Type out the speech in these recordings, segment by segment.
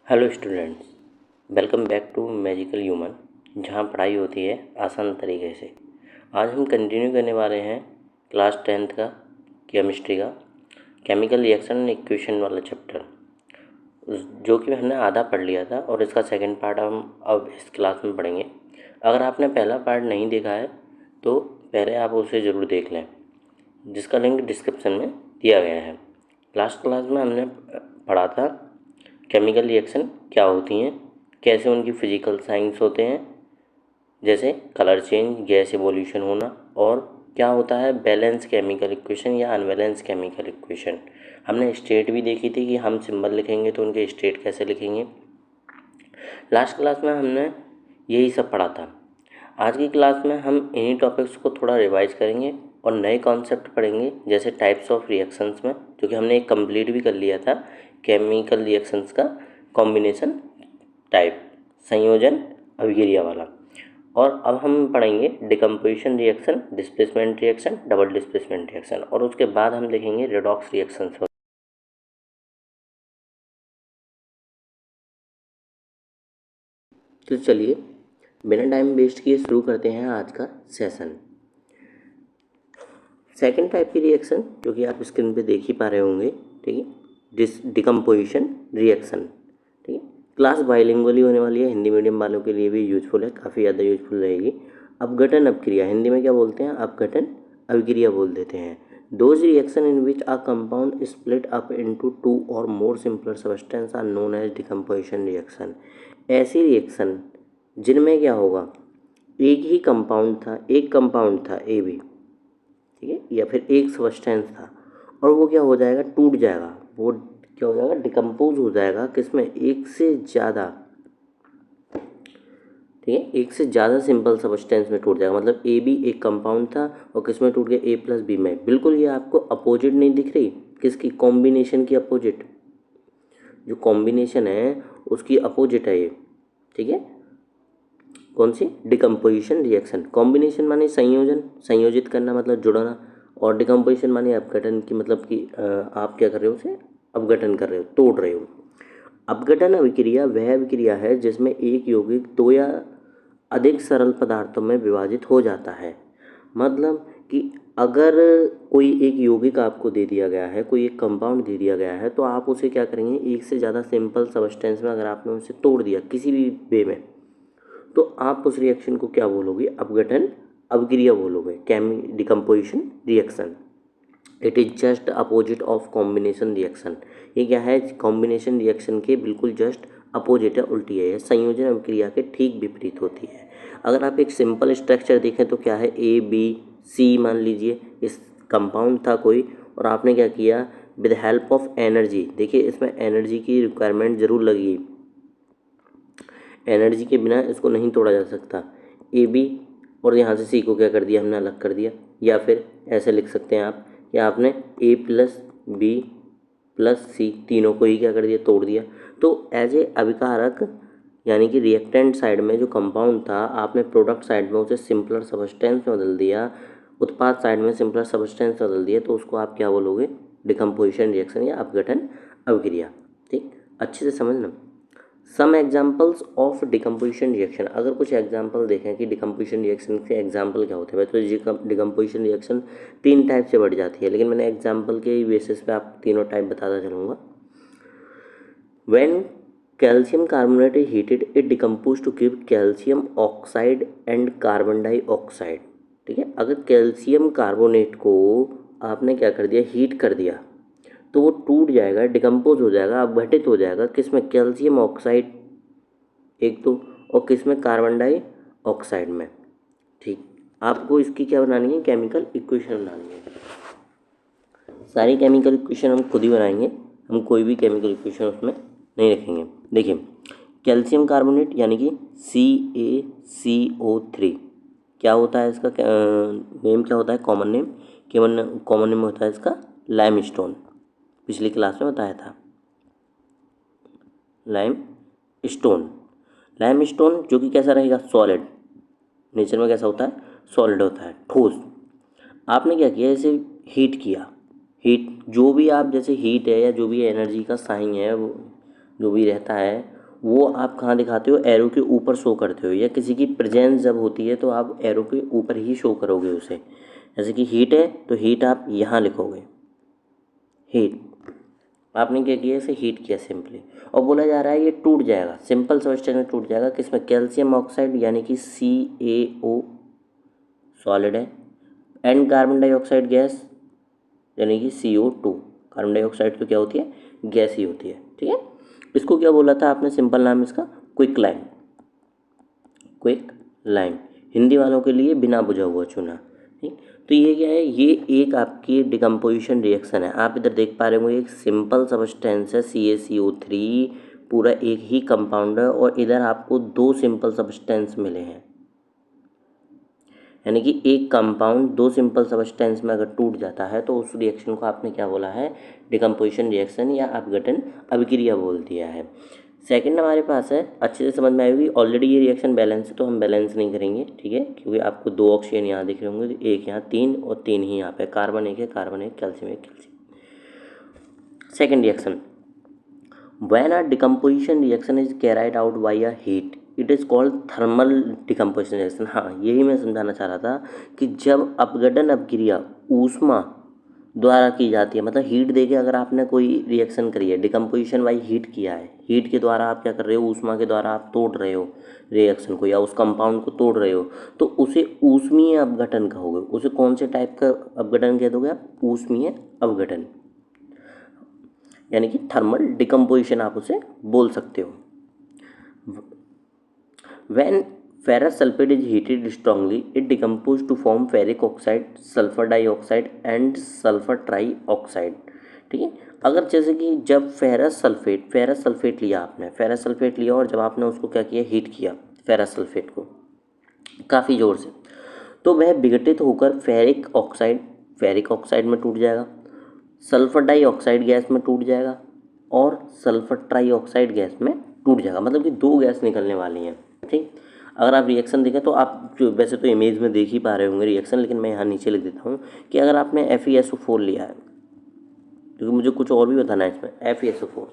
Hello students, welcome back to magical human, जहाँ पढ़ाई होती है आसान तरीके से। आज हम कंटिन्यू करने वाले हैं क्लास 10th का केमिस्ट्री का केमिकल रिएक्शन एंड इक्वेशन वाला चैप्टर, जो कि हमने आधा पढ़ लिया था और इसका सेकंड पार्ट हम अब इस क्लास में पढ़ेंगे। अगर आपने पहला पार्ट नहीं देखा है तो पहले आप उसे ज़रूर देख लें, जिसका लिंक डिस्क्रिप्शन में दिया गया है। लास्ट क्लास में हमने पढ़ा था केमिकल रिएक्शन क्या होती हैं, कैसे उनकी फिजिकल साइंस होते हैं, जैसे कलर चेंज, गैस एवोल्यूशन होना, और क्या होता है बैलेंस केमिकल इक्वेशन या अनबैलेंस केमिकल इक्वेशन। हमने स्टेट भी देखी थी कि हम सिंबल लिखेंगे तो उनके स्टेट कैसे लिखेंगे। लास्ट क्लास में हमने यही सब पढ़ा था। आज की क्लास में हम इन्हीं टॉपिक्स को थोड़ा रिवाइज करेंगे और नए कॉन्सेप्ट पढ़ेंगे, जैसे टाइप्स ऑफ रिएक्शंस में, जो कि हमने एक कंप्लीट भी कर लिया था, केमिकल रिएक्शंस का कॉम्बिनेशन टाइप, संयोजन अभिक्रिया वाला। और अब हम पढ़ेंगे decomposition reaction, displacement reaction, double displacement reaction, और उसके बाद हम देखेंगे रेडॉक्स रिएक्शंस। तो चलिए बिना टाइम वेस्ट किए शुरू करते हैं आज का सेशन। सेकेंड टाइप की रिएक्शन जो कि आप स्क्रीन पे देख ही पा रहे होंगे, ठीक है, डिकम्पोजिशन रिएक्शन। ठीक है, क्लास बाइलिंगुअली होने वाली है, हिंदी मीडियम वालों के लिए भी यूजफुल है, काफ़ी ज़्यादा यूजफुल रहेगी। अपघटन अपक्रिया, हिंदी में क्या बोलते हैं, अपघटन अभिक्रिया बोल देते हैं। Those reaction in which a compound split up into two or more simpler substance are known as decomposition reaction. ऐसी रिएक्शन जिनमें क्या होगा, एक ही कंपाउंड था ए बी, ठीक है, या फिर एक सब्सटेंस था और वो क्या हो जाएगा, टूट जाएगा, वो क्या हो जाएगा, डिकम्पोज हो जाएगा, किसमें, एक से ज़्यादा, ठीक है, एक से ज़्यादा सिंपल सब्सटेंस में टूट जाएगा। मतलब ए बी एक कंपाउंड था और किस में टूट गया, ए प्लस बी में। बिल्कुल ये आपको अपोजिट नहीं दिख रही, किसकी, कॉम्बिनेशन की अपोजिट, जो कॉम्बिनेशन है उसकी अपोजिट है ये, ठीक है। कौन सी, डिकम्पोजिशन रिएक्शन। कॉम्बिनेशन माने संयोजन, संयोजित करना मतलब जुड़ना, और डिकम्पोजिशन माने अपघटन की, मतलब कि आप क्या कर रहे हो, उसे अपघटन कर रहे हो, तोड़ रहे हो। अपघटन अभिक्रिया वह अभिक्रिया है जिसमें एक यौगिक दो या अधिक सरल पदार्थों में विभाजित हो जाता है। मतलब कि अगर कोई एक यौगिक आपको दे दिया गया है, कोई एक कंपाउंड दे दिया गया है, तो आप उसे क्या करेंगे, एक से ज़्यादा सिंपल सब्सटेंस में अगर आपने उसे तोड़ दिया किसी भी वे में, तो आप उस रिएक्शन को क्या बोलोगे, अपघटन अभिक्रिया बोलोगे, decomposition reaction. It is just opposite of combination reaction. ये क्या है, कॉम्बिनेशन रिएक्शन के बिल्कुल जस्ट अपोजिट है, उल्टी है, संयोजन अभिक्रिया के ठीक विपरीत होती है। अगर आप एक सिंपल स्ट्रक्चर देखें तो क्या है, ए बी सी मान लीजिए, इस कंपाउंड था कोई, और आपने क्या किया, विद हेल्प ऑफ एनर्जी, देखिए इसमें एनर्जी की रिक्वायरमेंट ज़रूर लगी, एनर्जी के बिना इसको नहीं तोड़ा जा सकता। ए बी और यहाँ से सी को क्या कर दिया, हमने अलग कर दिया, या फिर ऐसे लिख सकते हैं आप कि आपने ए प्लस बी प्लस सी तीनों को ही क्या कर दिया, तोड़ दिया। तो एज ए अभिकारक यानी कि रिएक्टेंट साइड में जो कंपाउंड था, आपने प्रोडक्ट साइड में उसे सिंपलर सब्सटेंस में बदल दिया, उत्पाद साइड में सिंपलर सब्सटेंस बदल दिया, तो उसको आप क्या बोलोगे, डिकम्पोजिशन रिएक्शन या अपघटन अभिक्रिया। ठीक, अच्छे से समझना। Some examples of decomposition reaction, अगर कुछ एग्जाम्पल देखें कि डिकम्पोजिशन रिएक्शन के एग्जाम्पल क्या होते हैं। वैसे तो डिकम्पोजिशन रिएक्शन 3 टाइप से बढ़ जाती है, लेकिन मैंने एग्जाम्पल के बेसिस पे आप तीनों टाइप बताता चलूँगा। When calcium carbonate is heated it decompose to give calcium oxide and carbon dioxide. ठीक है, अगर कैल्शियम कार्बोनेट को आपने क्या कर दिया, हीट कर दिया, तो वो टूट जाएगा, डिकम्पोज हो जाएगा, अपघटित हो जाएगा, किसमें, कैल्शियम ऑक्साइड एक तो, और किसमें, कार्बन डाइऑक्साइड में। ठीक, आपको इसकी क्या बनानी है, केमिकल इक्वेशन बनानी है। सारी केमिकल इक्वेशन हम खुद ही बनाएंगे, हम कोई भी केमिकल इक्वेशन उसमें नहीं रखेंगे। देखिए कैल्शियम कार्बोनेट यानी कि CaCO3 क्या होता है, इसका नेम क्या होता है, कॉमन नेम, कॉमन नेम होता है इसका लाइम स्टोन, पिछली क्लास में बताया था, लाइम स्टोन। लाइम स्टोन जो कि कैसा रहेगा, सॉलिड, नेचर में कैसा होता है, सॉलिड होता है, ठोस। आपने क्या किया, इसे हीट किया, हीट जो भी आप, जैसे हीट है या जो भी एनर्जी का साइन है, वो जो भी रहता है, वो आप कहाँ दिखाते हो, एरो के ऊपर शो करते हो, या किसी की प्रेजेंस जब होती है तो आप एरो के ऊपर ही शो करोगे उसे। जैसे कि हीट है तो हीट आप यहाँ लिखोगे, हीट। आपने क्या किया, इसे हीट किया सिंपली, और बोला जा रहा है ये टूट जाएगा, सिंपल सब्सटेंस में टूट जाएगा, किसमें, कैल्शियम ऑक्साइड यानी कि CaO सॉलिड है, एंड कार्बन डाइऑक्साइड गैस यानी कि CO2। कार्बन डाइऑक्साइड तो क्या होती है, गैस ही होती है, ठीक है। इसको क्या बोला था आपने, सिंपल नाम इसका quick lime, quick lime, Hindi वालों के लिए बिना बुझा हुआ चूना, ठीक। तो ये क्या है, ये एक आपकी डिकम्पोजिशन रिएक्शन है। आप इधर देख पा रहे हो एक सिंपल सब्सटेंस है CaCO3, पूरा एक ही कंपाउंड है, और इधर आपको दो सिंपल सब्सटेंस मिले हैं, यानी कि एक कंपाउंड दो सिंपल सब्सटेंस में अगर टूट जाता है तो उस रिएक्शन को आपने क्या बोला है, डिकम्पोजिशन रिएक्शन या अपघटन अभिक्रिया बोल दिया है। सेकंड हमारे पास है, अच्छे से समझ में आएगी, ऑलरेडी ये रिएक्शन बैलेंस है तो हम बैलेंस नहीं करेंगे, ठीक है, क्योंकि आपको दो ऑक्सीजन यहाँ दिख रहे होंगे, एक यहाँ, तीन और तीन ही यहाँ पे, कार्बन एक है, कार्बन एक, कैल्शियम एक, calcium. Second reaction, when a decomposition reaction is carried out by a heat it is called thermal decomposition reaction। हाँ, यही मैं समझाना चाह रहा था कि जब अपघटन अपक्रिया ऊष्मा द्वारा की जाती है, मतलब हीट देके अगर आपने कोई रिएक्शन करी है, डिकम्पोजिशन बाई हीट किया है, हीट के द्वारा आप क्या कर रहे हो, ऊष्मा के द्वारा आप तोड़ रहे हो रिएक्शन को या उस कंपाउंड को तोड़ रहे हो, तो उसे ऊष्मीय अपघटन कहोगे। उसे कौन से टाइप का अपघटन कह दोगे आप, ऊष्मीय अपघटन, यानी कि थर्मल डिकम्पोजिशन आप उसे बोल सकते हो। When ferrous sulfate is heated strongly, it decomposes to form ferric oxide, sulfur dioxide and sulfur trioxide, ठीक है। अगर जैसे कि जब फेरस सल्फेट लिया आपने, फेरस सल्फेट लिया और जब आपने उसको क्या किया, हीट किया फेरस सल्फेट को काफ़ी ज़ोर से, तो वह विघटित होकर फेरिक ऑक्साइड में टूट जाएगा, सल्फर डाइऑक्साइड गैस में टूट जाएगा और सल्फर ट्राइऑक्साइड गैस में टूट जाएगा। मतलब कि दो गैस निकलने वाली हैं, ठीक। अगर आप रिएक्शन देखें तो आप जो वैसे तो इमेज में देख ही पा रहे होंगे रिएक्शन, लेकिन मैं यहाँ नीचे लिख देता हूँ कि अगर आपने FeSO4 लिया है, क्योंकि मुझे कुछ और भी बताना है इसमें, FeSO4,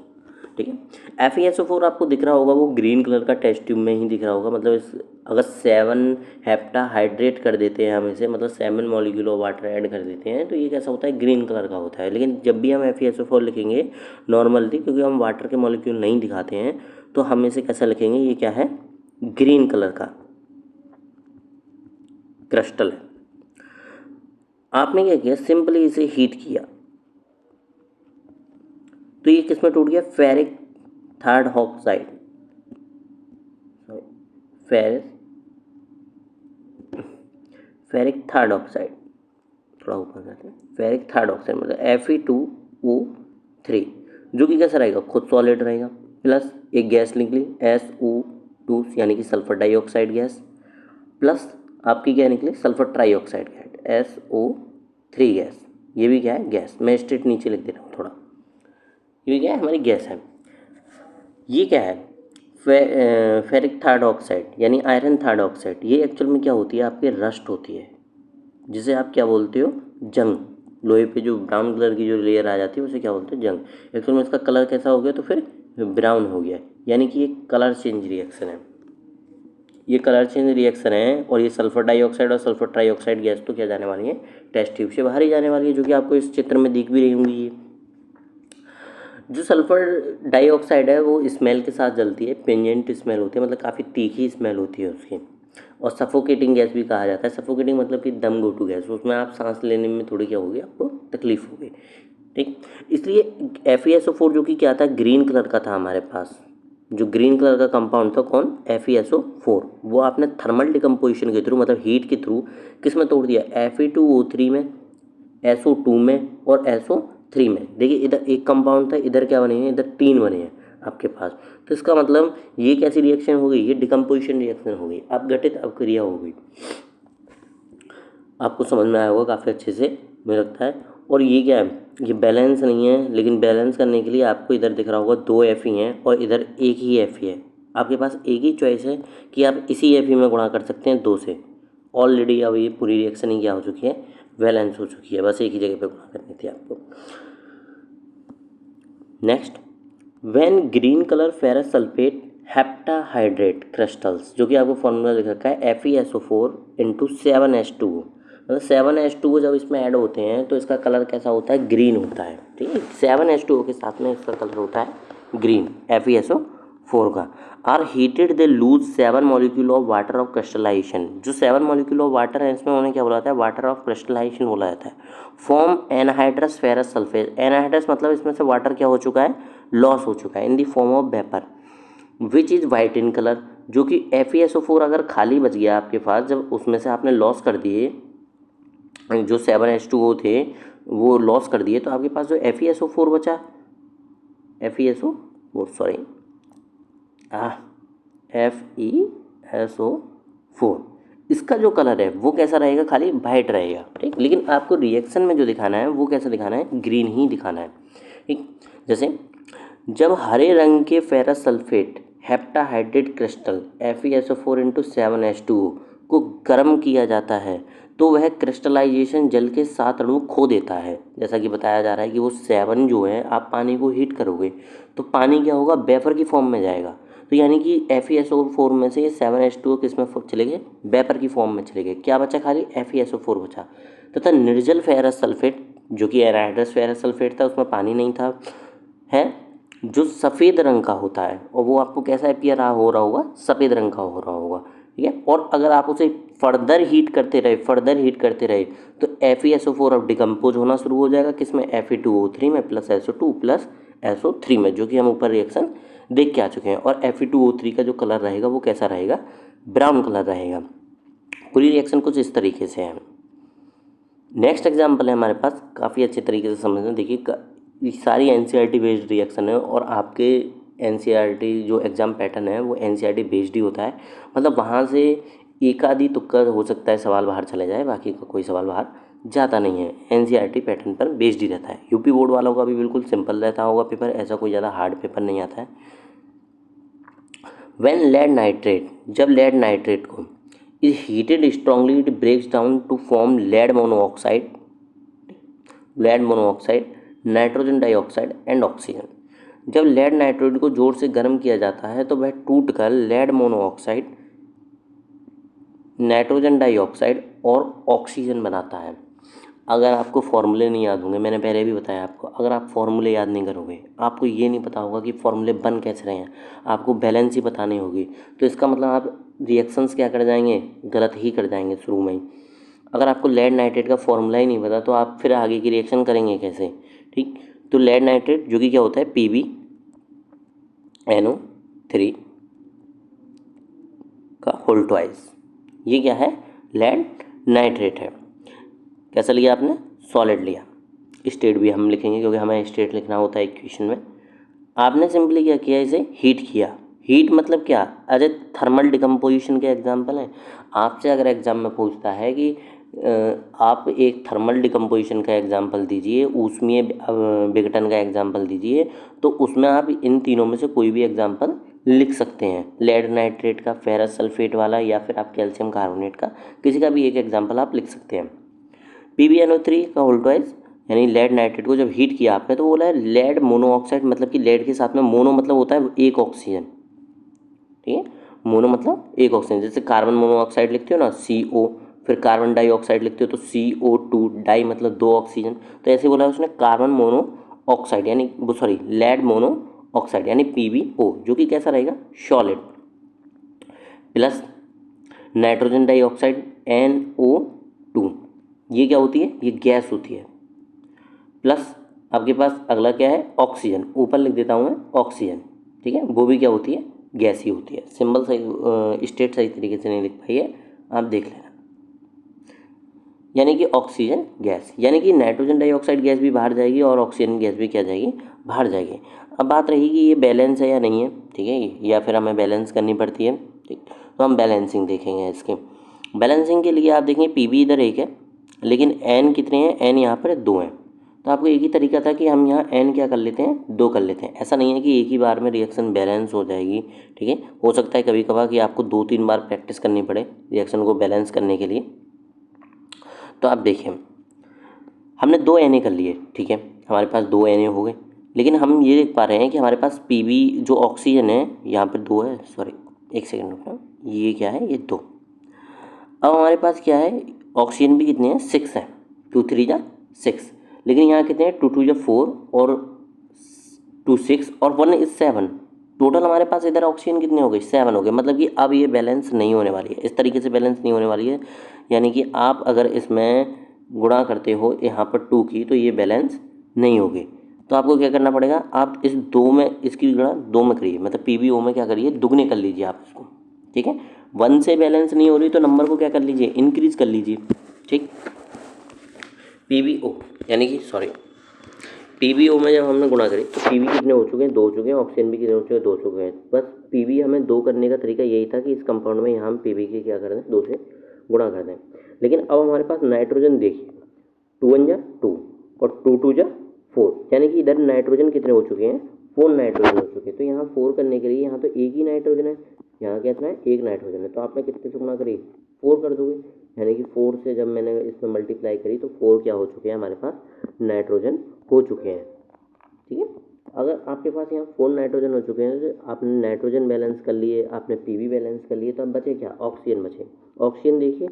ठीक है। FeSO4 आपको दिख रहा होगा, वो ग्रीन कलर का टेस्ट ट्यूब में ही दिख रहा होगा। मतलब इस अगर 7 हेप्टाहाइड्रेट कर देते हैं हम इसे, मतलब 7 मॉलिक्यूल ऑफ वाटर ऐड कर देते हैं, तो ये कैसा होता है, ग्रीन कलर का होता है। लेकिन जब भी हम FeSO4 लिखेंगे नॉर्मली, क्योंकि हम वाटर के मॉलिक्यूल नहीं दिखाते हैं, तो हम इसे कैसा लिखेंगे, ये क्या है, ग्रीन कलर का क्रिस्टल है। आपने क्या किया, सिंपली इसे हीट किया तो ये किस में टूट गया, ferric third oxide, ferric third oxide, थोड़ा ऊपर जाते हैं, फेरिक थर्ड ऑक्साइड मतलब Fe2O3, जो कि कैसा रहेगा, खुद सॉलिड रहेगा, प्लस एक गैस निकली SO2 यानी कि सल्फर डाइऑक्साइड गैस, प्लस आपकी क्या निकली, sulphur trioxide gas SO3 gas, ये भी क्या है, गैस। मैं स्ट्रेट नीचे लिख दे रहा हूँ थोड़ा, ये क्या है, हमारी गैस है। ये क्या है, फेरिक थर्ड ऑक्साइड यानी आयरन थर्ड ऑक्साइड, ये एक्चुअल में क्या होती है, आपकी रस्ट होती है, जिसे आप क्या बोलते हो, जंग। लोहे पे जो ब्राउन कलर की जो लेयर आ जाती है उसे क्या बोलते हैं, जंग। एक्चुअल में इसका कलर कैसा हो गया, तो फिर ब्राउन हो गया, यानी कि ये कलर चेंज रिएक्शन है, ये कलर चेंज रिएक्शन है। और ये सल्फर डाइऑक्साइड और सल्फर ट्राइऑक्साइड गैस तो क्या जाने वाली है, टेस्ट ट्यूब से बाहर ही जाने वाली है, जो कि आपको इस चित्र में दिख भी रही होंगी। ये जो सल्फर डाइऑक्साइड है वो स्मेल के साथ जलती है, पेंजेंट स्मेल होती है, मतलब काफ़ी तीखी स्मेल होती है उसकी, और सफोकेटिंग गैस भी कहा जाता है। सफोकेटिंग मतलब कि दम घोटू गैस, उसमें आप सांस लेने में थोड़ी क्या होगी, आपको तकलीफ होगी, ठीक। इसलिए FeSO4 जो कि क्या था, ग्रीन कलर का था हमारे पास, जो ग्रीन कलर का कंपाउंड था कौन, FeSO4, वो आपने थर्मल डिकम्पोजिशन के थ्रू, मतलब हीट के थ्रू किस में तोड़ दिया, Fe2O3 में, SO2 में और SO3 में। देखिए इधर एक कंपाउंड था, इधर क्या बने हैं, इधर 3 बने हैं आपके पास, तो इसका मतलब ये कैसी रिएक्शन हो गई, ये डिकम्पोजिशन रिएक्शन हो गई, अपघटित अपक्रिया हो गई। आपको समझ में आया होगा काफ़ी अच्छे से, मुझे लगता है। और ये क्या है, ये बैलेंस नहीं है, लेकिन बैलेंस करने के लिए आपको इधर दिख रहा होगा 2 Fe हैं और इधर एक ही Fe है। आपके पास एक ही चॉइस है कि आप इसी Fe में गुणा कर सकते हैं 2 से। ऑलरेडी अब ये पूरी रिएक्शन ही क्या हो चुकी है, बैलेंस हो चुकी है, बस एक ही जगह पे गुणा करनी थी आपको। Next, when green colour ferrous sulphate heptahydrate crystals, जो कि आपको फॉर्मूला लिख रखा है FeSO4 इंटू 7H2O। मतलब 7H2O जब इसमें ऐड होते हैं तो इसका कलर कैसा होता है, ग्रीन होता है। ठीक है, 7H2O के साथ में इसका कलर होता है ग्रीन FeSO4 का। Are heated they lose 7 molecule of water of crystallisation. जो 7 मॉलिक्यूल ऑफ वाटर है इसमें उन्हें क्या बोला जाता है, वाटर ऑफ क्रिस्टलाइजेशन बोला जाता है। Form anhydrous ferrous sulphate. Anhydrous मतलब इसमें से वाटर क्या हो चुका है, लॉस हो चुका है in the form of vapour which is white in colour. जो कि FeSO4 अगर खाली बच गया आपके पास, जब उसमें से आपने लॉस कर दिए, जो 7H2O थे वो लॉस कर दिए, तो आपके पास जो FeSO4 बचा, FeSO4 सॉरी FeSO4, इसका जो कलर है वो कैसा रहेगा, खाली वाइट रहेगा। ठीक, लेकिन आपको रिएक्शन में जो दिखाना है वो कैसा दिखाना है, ग्रीन ही दिखाना है। ठीक, जैसे जब हरे रंग के ferrous sulphate heptahydrate crystal FeSO4 into 7H2O को गर्म किया जाता है तो वह क्रिस्टलाइजेशन जल के 7 अणु खो देता है। जैसा कि बताया जा रहा है कि वो 7 जो है, आप पानी को हीट करोगे तो पानी क्या होगा, वेपर की फॉर्म में जाएगा। तो यानी कि FeSO4 में से ये 7H2O किस में चले गए, वेपर की फॉर्म में चले गए। क्या बचा, खाली FeSO4 बचा। तथा निर्जल फेरस सल्फेट, जो कि एनहाइड्रस फेरस सल्फेट था, उसमें पानी नहीं था, है, जो सफ़ेद रंग का होता है, और वो आपको कैसा अपीयर हो रहा होगा, सफ़ेद रंग का हो रहा होगा। ठीक है, और अगर आप उसे फर्दर हीट करते रहे तो FeSO4 अब डिकम्पोज होना शुरू हो जाएगा, किसमें, Fe2O3 में प्लस SO2 प्लस SO3 में, जो कि हम ऊपर रिएक्शन देख के आ चुके हैं। और Fe2O3 का जो कलर रहेगा वो कैसा रहेगा, ब्राउन कलर रहेगा। पूरी रिएक्शन कुछ इस तरीके से है। नेक्स्ट एग्जाम्पल है हमारे पास, काफ़ी अच्छे तरीके से समझना। देखिए सारी NCERT बेस्ड रिएक्शन है, और आपके NCERT जो एग्ज़ाम पैटर्न है वो NCERT बेस्ड ही होता है। मतलब वहाँ से एक आधी तुक्का हो सकता है सवाल बाहर चले जाए, बाकी का कोई सवाल बाहर जाता नहीं है। NCERT पैटर्न पर बेस्ड ही रहता है। यूपी बोर्ड वालों का भी बिल्कुल सिंपल रहता होगा पेपर, ऐसा कोई ज़्यादा हार्ड पेपर नहीं आता है। व्हेन लेड नाइट्रेट, जब लेड नाइट्रेट को is heated strongly it breaks down to form lead monoxide, nitrogen dioxide and oxygen. जब लेड नाइट्रेट को जोर से गर्म किया जाता है तो वह टूट कर लेड मोनोऑक्साइड, नाइट्रोजन डाइऑक्साइड और ऑक्सीजन बनाता है। अगर आपको फॉर्मूले नहीं याद होंगे, मैंने पहले भी बताया आपको, अगर आप फॉर्मूले याद नहीं करोगे, आपको ये नहीं पता होगा कि फॉर्मूले बन कैसे रहे हैं, आपको बैलेंस ही बतानी होगी, तो इसका मतलब आप रिएक्शंस क्या कर जाएंगे, गलत ही कर जाएंगे शुरू में ही। अगर आपको लेड नाइट्रेट का फॉर्मूला ही नहीं पता तो आप फिर आगे की रिएक्शन करेंगे कैसे। ठीक, तो लेड नाइट्रेट जो कि क्या होता है, PbNO3 का होल ट्वाइस, ये क्या है, लेड नाइट्रेट है। कैसा लिया आपने, सॉलिड लिया। स्टेट भी हम लिखेंगे क्योंकि हमें स्टेट लिखना होता है इक्वेशन में। आपने सिंपली क्या किया, इसे हीट किया। हीट मतलब क्या, अरे थर्मल डिकम्पोजिशन के एग्जाम्पल हैं। आपसे अगर एग्जाम में पूछता है कि आप एक थर्मल डिकम्पोजिशन का एग्जाम्पल दीजिए, उसमें विघटन का एग्जाम्पल दीजिए, तो उसमें आप इन तीनों में से कोई भी एग्जाम्पल लिख सकते हैं। लेड नाइट्रेट का, फेरस सल्फेट वाला, या फिर आप कैल्शियम कार्बोनेट का, किसी का भी एक एग्जाम्पल आप लिख सकते हैं। PbNO3 का होल ट्वाइस, यानी लेड नाइट्रेट को जब हीट किया आपने तो बोला है लेड मोनोऑक्साइड, मतलब कि लेड के साथ में मोनो मतलब होता है एक ऑक्सीजन। ठीक है, मोनो मतलब एक ऑक्सीजन, जैसे कार्बन मोनोऑक्साइड लिखते हो ना CO, फिर कार्बन डाइऑक्साइड लिखते हो तो CO2, डाई मतलब दो ऑक्सीजन। तो ऐसे बोला उसने कार्बन मोनोऑक्साइड, यानी सॉरी लेड मोनोऑक्साइड यानी PbO, जो कि कैसा रहेगा, solid, plus nitrogen dioxide NO2, ये क्या होती है, ये गैस होती है, प्लस आपके पास अगला क्या है, ऑक्सीजन, ऊपर लिख देता हूँ मैं ऑक्सीजन। ठीक है, वो भी क्या होती है, गैस ही होती है। सिंबल सही, स्टेट सही तरीके से नहीं लिख पाई है, आप देख लेना। यानी कि ऑक्सीजन गैस, यानी कि नाइट्रोजन डाइऑक्साइड गैस भी बाहर जाएगी और ऑक्सीजन गैस भी क्या जाएगी, बाहर जाएगी। अब बात रही कि ये बैलेंस है या नहीं है, ठीक है, या फिर हमें बैलेंस करनी पड़ती है। ठीक, तो हम बैलेंसिंग देखेंगे। इसके बैलेंसिंग के लिए आप देखेंगे PB इधर एक है, लेकिन N कितने हैं, N यहाँ पर 2 हैं। तो आपको एक ही तरीका था कि हम यहाँ N क्या कर लेते हैं, 2 कर लेते हैं। ऐसा नहीं है कि एक ही बार में रिएक्शन बैलेंस हो जाएगी। ठीक है, हो सकता है कभी कभार कि आपको 2-3 बार प्रैक्टिस करनी पड़े रिएक्शन को बैलेंस करने के लिए। तो आप देखिए, हमने 2 Na कर लिए, ठीक है, हमारे पास 2 Na हो गए, लेकिन हम ये देख पा रहे हैं कि हमारे पास पीबी जो ऑक्सीजन है यहाँ पर 2 है, सॉरी एक सेकेंड रुकना, ये क्या है, ये 2। अब हमारे पास क्या है, ऑक्सीजन भी कितने हैं, 6 हैं, 2 3 जा 6, लेकिन यहाँ कितने हैं, 2 2 जा 4 और 2 6 और 1 इज 7। टोटल हमारे पास इधर ऑक्सीजन कितने हो गए, 7 हो गए। मतलब कि अब ये बैलेंस नहीं होने वाली है, इस तरीके से बैलेंस नहीं होने वाली है। यानी कि आप अगर इसमें गुणा करते हो यहाँ पर 2 की, तो ये बैलेंस नहीं होगी। तो आपको क्या करना पड़ेगा, आप इस 2 में इसकी गुणा 2 में करिए, मतलब PbO में क्या करिए, दुगने कर लीजिए आप इसको, ठीक है। 1 से बैलेंस नहीं हो रही तो नंबर को क्या कर लीजिए, इंक्रीज कर लीजिए, ठीक। PbO यानी कि सॉरी PbO में जब हमने गुणा करी तो Pb कितने हो चुके हैं, 2 हो चुके हैं, ऑक्सीजन भी कितने हो चुके हैं, 2 हो चुके हैं। बस Pb हमें 2 करने का तरीका यही था कि इस कंपाउंड में यहाँ हम Pb के क्या कर दें, 2 से गुणा कर दें। लेकिन अब हमारे पास नाइट्रोजन देखिए, 2 1 जा 2 और 2 2 जा 4, यानी कि इधर नाइट्रोजन कितने हो चुके हैं, 4 नाइट्रोजन हो चुके हैं। तो यहाँ 4 करने के लिए यहाँ तो एक ही नाइट्रोजन है, यहाँ कितना है, एक नाइट्रोजन है। तो आपने कितने से गुणा करी, 4 कर दोगे, यानी कि 4 से जब मैंने इसमें मल्टीप्लाई करी तो 4 क्या हो चुके हैं, हमारे पास नाइट्रोजन हो चुके हैं, ठीक है। अगर आपके पास यहाँ 4 नाइट्रोजन हो चुके हैं, तो आपने नाइट्रोजन बैलेंस कर लिए, आपने पीबी बैलेंस कर लिए, तो अब बचे क्या, ऑक्सीजन बचे। ऑक्सीजन देखिए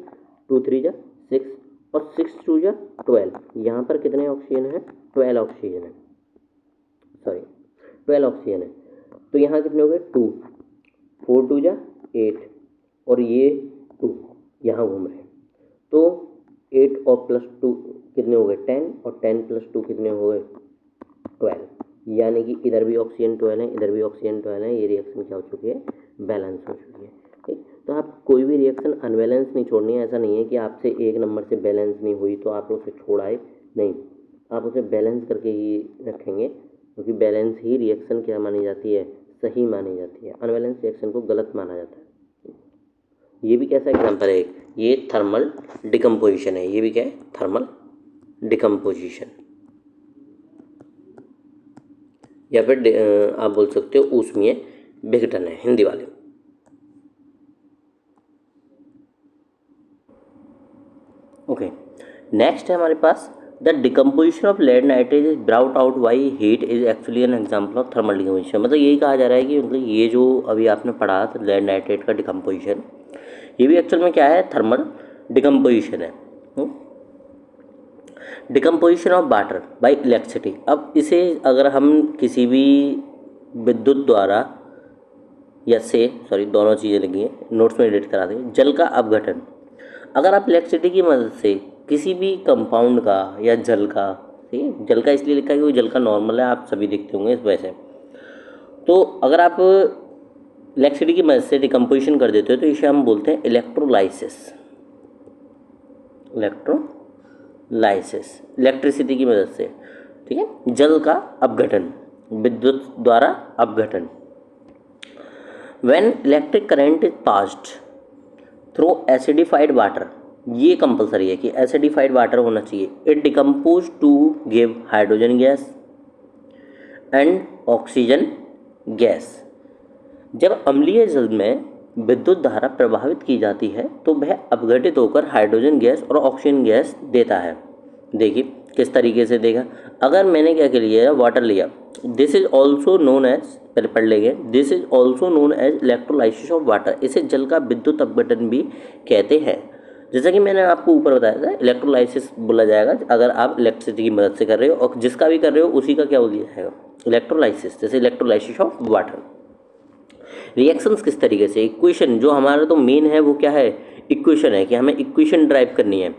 2 3 जा 6 और 6 2 जा 12, यहाँ पर कितने ऑक्सीजन है, 12 ऑक्सीजन है, सॉरी 12 ऑक्सीजन है। तो यहाँ कितने हो गए, 2 4 2 जा 8 और ये 2 यहाँ घूम रहे हैं। तो 8 और प्लस 2 कितने हो गए, 10 और 10 प्लस 2 कितने हो गए, 12। यानी कि इधर भी ऑक्सीजन 12 है, इधर भी ऑक्सीजन 12 है, ये रिएक्शन क्या हो चुकी है, बैलेंस हो चुकी है, ठीक। तो आप कोई भी रिएक्शन अनबैलेंस नहीं छोड़नी है। ऐसा नहीं है कि आपसे एक नंबर से बैलेंस नहीं हुई तो आप उसे छोड़ाए, नहीं, आप उसे बैलेंस करके ही रखेंगे, क्योंकि बैलेंस ही रिएक्शन क्या मानी जाती है, सही मानी जाती है। अनबैलेंस रिएक्शन को गलत माना जाता है। ये भी कैसा एग्जाम्पल है, ये थर्मल डिकम्पोजिशन है, ये भी क्या है, थर्मल डिकम्पोजिशन, या फिर आप बोल सकते हो ऊष्मीय विघटन है हिंदी वाले। ओके, नेक्स्ट है हमारे पास the decomposition of lead nitrate is brought out by heat is actually an example of thermal decomposition. मतलब यही कहा जा रहा है कि मतलब ये जो अभी आपने पढ़ा था लेड नाइट्रेट का डिकम्पोजिशन, ये भी एक्चुअल में क्या है, थर्मल डिकम्पोजिशन है। Decomposition of water by electricity. अब इसे अगर हम किसी भी विद्युत द्वारा या से, सॉरी दोनों चीज़ें लगी हैं, नोट्स में एडिट करा देंगे। जल का अपघटन, अगर आप इलेक्ट्रिसिटी की मदद से किसी भी कंपाउंड का या जल का, ठीक है, जल का इसलिए लिखा है क्योंकि जल का नॉर्मल है, आप सभी देखते होंगे इस वजह से। तो अगर आप इलेक्ट्रिसिटी की मदद से डिकम्पोजिशन कर देते हो तो इसे हम बोलते हैं इलेक्ट्रोलाइसिस। इलेक्ट्रोलाइसिस इलेक्ट्रिसिटी की मदद से, ठीक है। जल का अपघटन, विद्युत द्वारा अपघटन। When electric current is passed through acidified water, ये कंपलसरी है कि एसिडिफाइड वाटर होना चाहिए। It decompose to give hydrogen gas and oxygen gas. जब अम्लीय जल में विद्युत धारा प्रभावित की जाती है तो वह अपघटित होकर हाइड्रोजन गैस और ऑक्सीजन गैस देता है। देखिए किस तरीके से देगा, अगर मैंने क्या कर लिया, वाटर लिया, this is also known as, पहले पढ़ लेंगे, this is also known as electrolysis of water. इसे जल का विद्युत अपघटन भी कहते हैं। जैसा कि मैंने आपको ऊपर बताया था, इलेक्ट्रोलाइसिस बोला जाएगा अगर आप इलेक्ट्रिसिटी की मदद से कर रहे हो, और जिसका भी कर रहे हो उसी का क्या बोल दिया जाएगा, इलेक्ट्रोलाइसिस। जैसे इलेक्ट्रोलाइसिस ऑफ वाटर। रिएक्शंस किस तरीके से, इक्वेशन जो हमारा तो मेन है वो क्या है, इक्वेशन है, कि हमें इक्वेशन ड्राइव करनी है।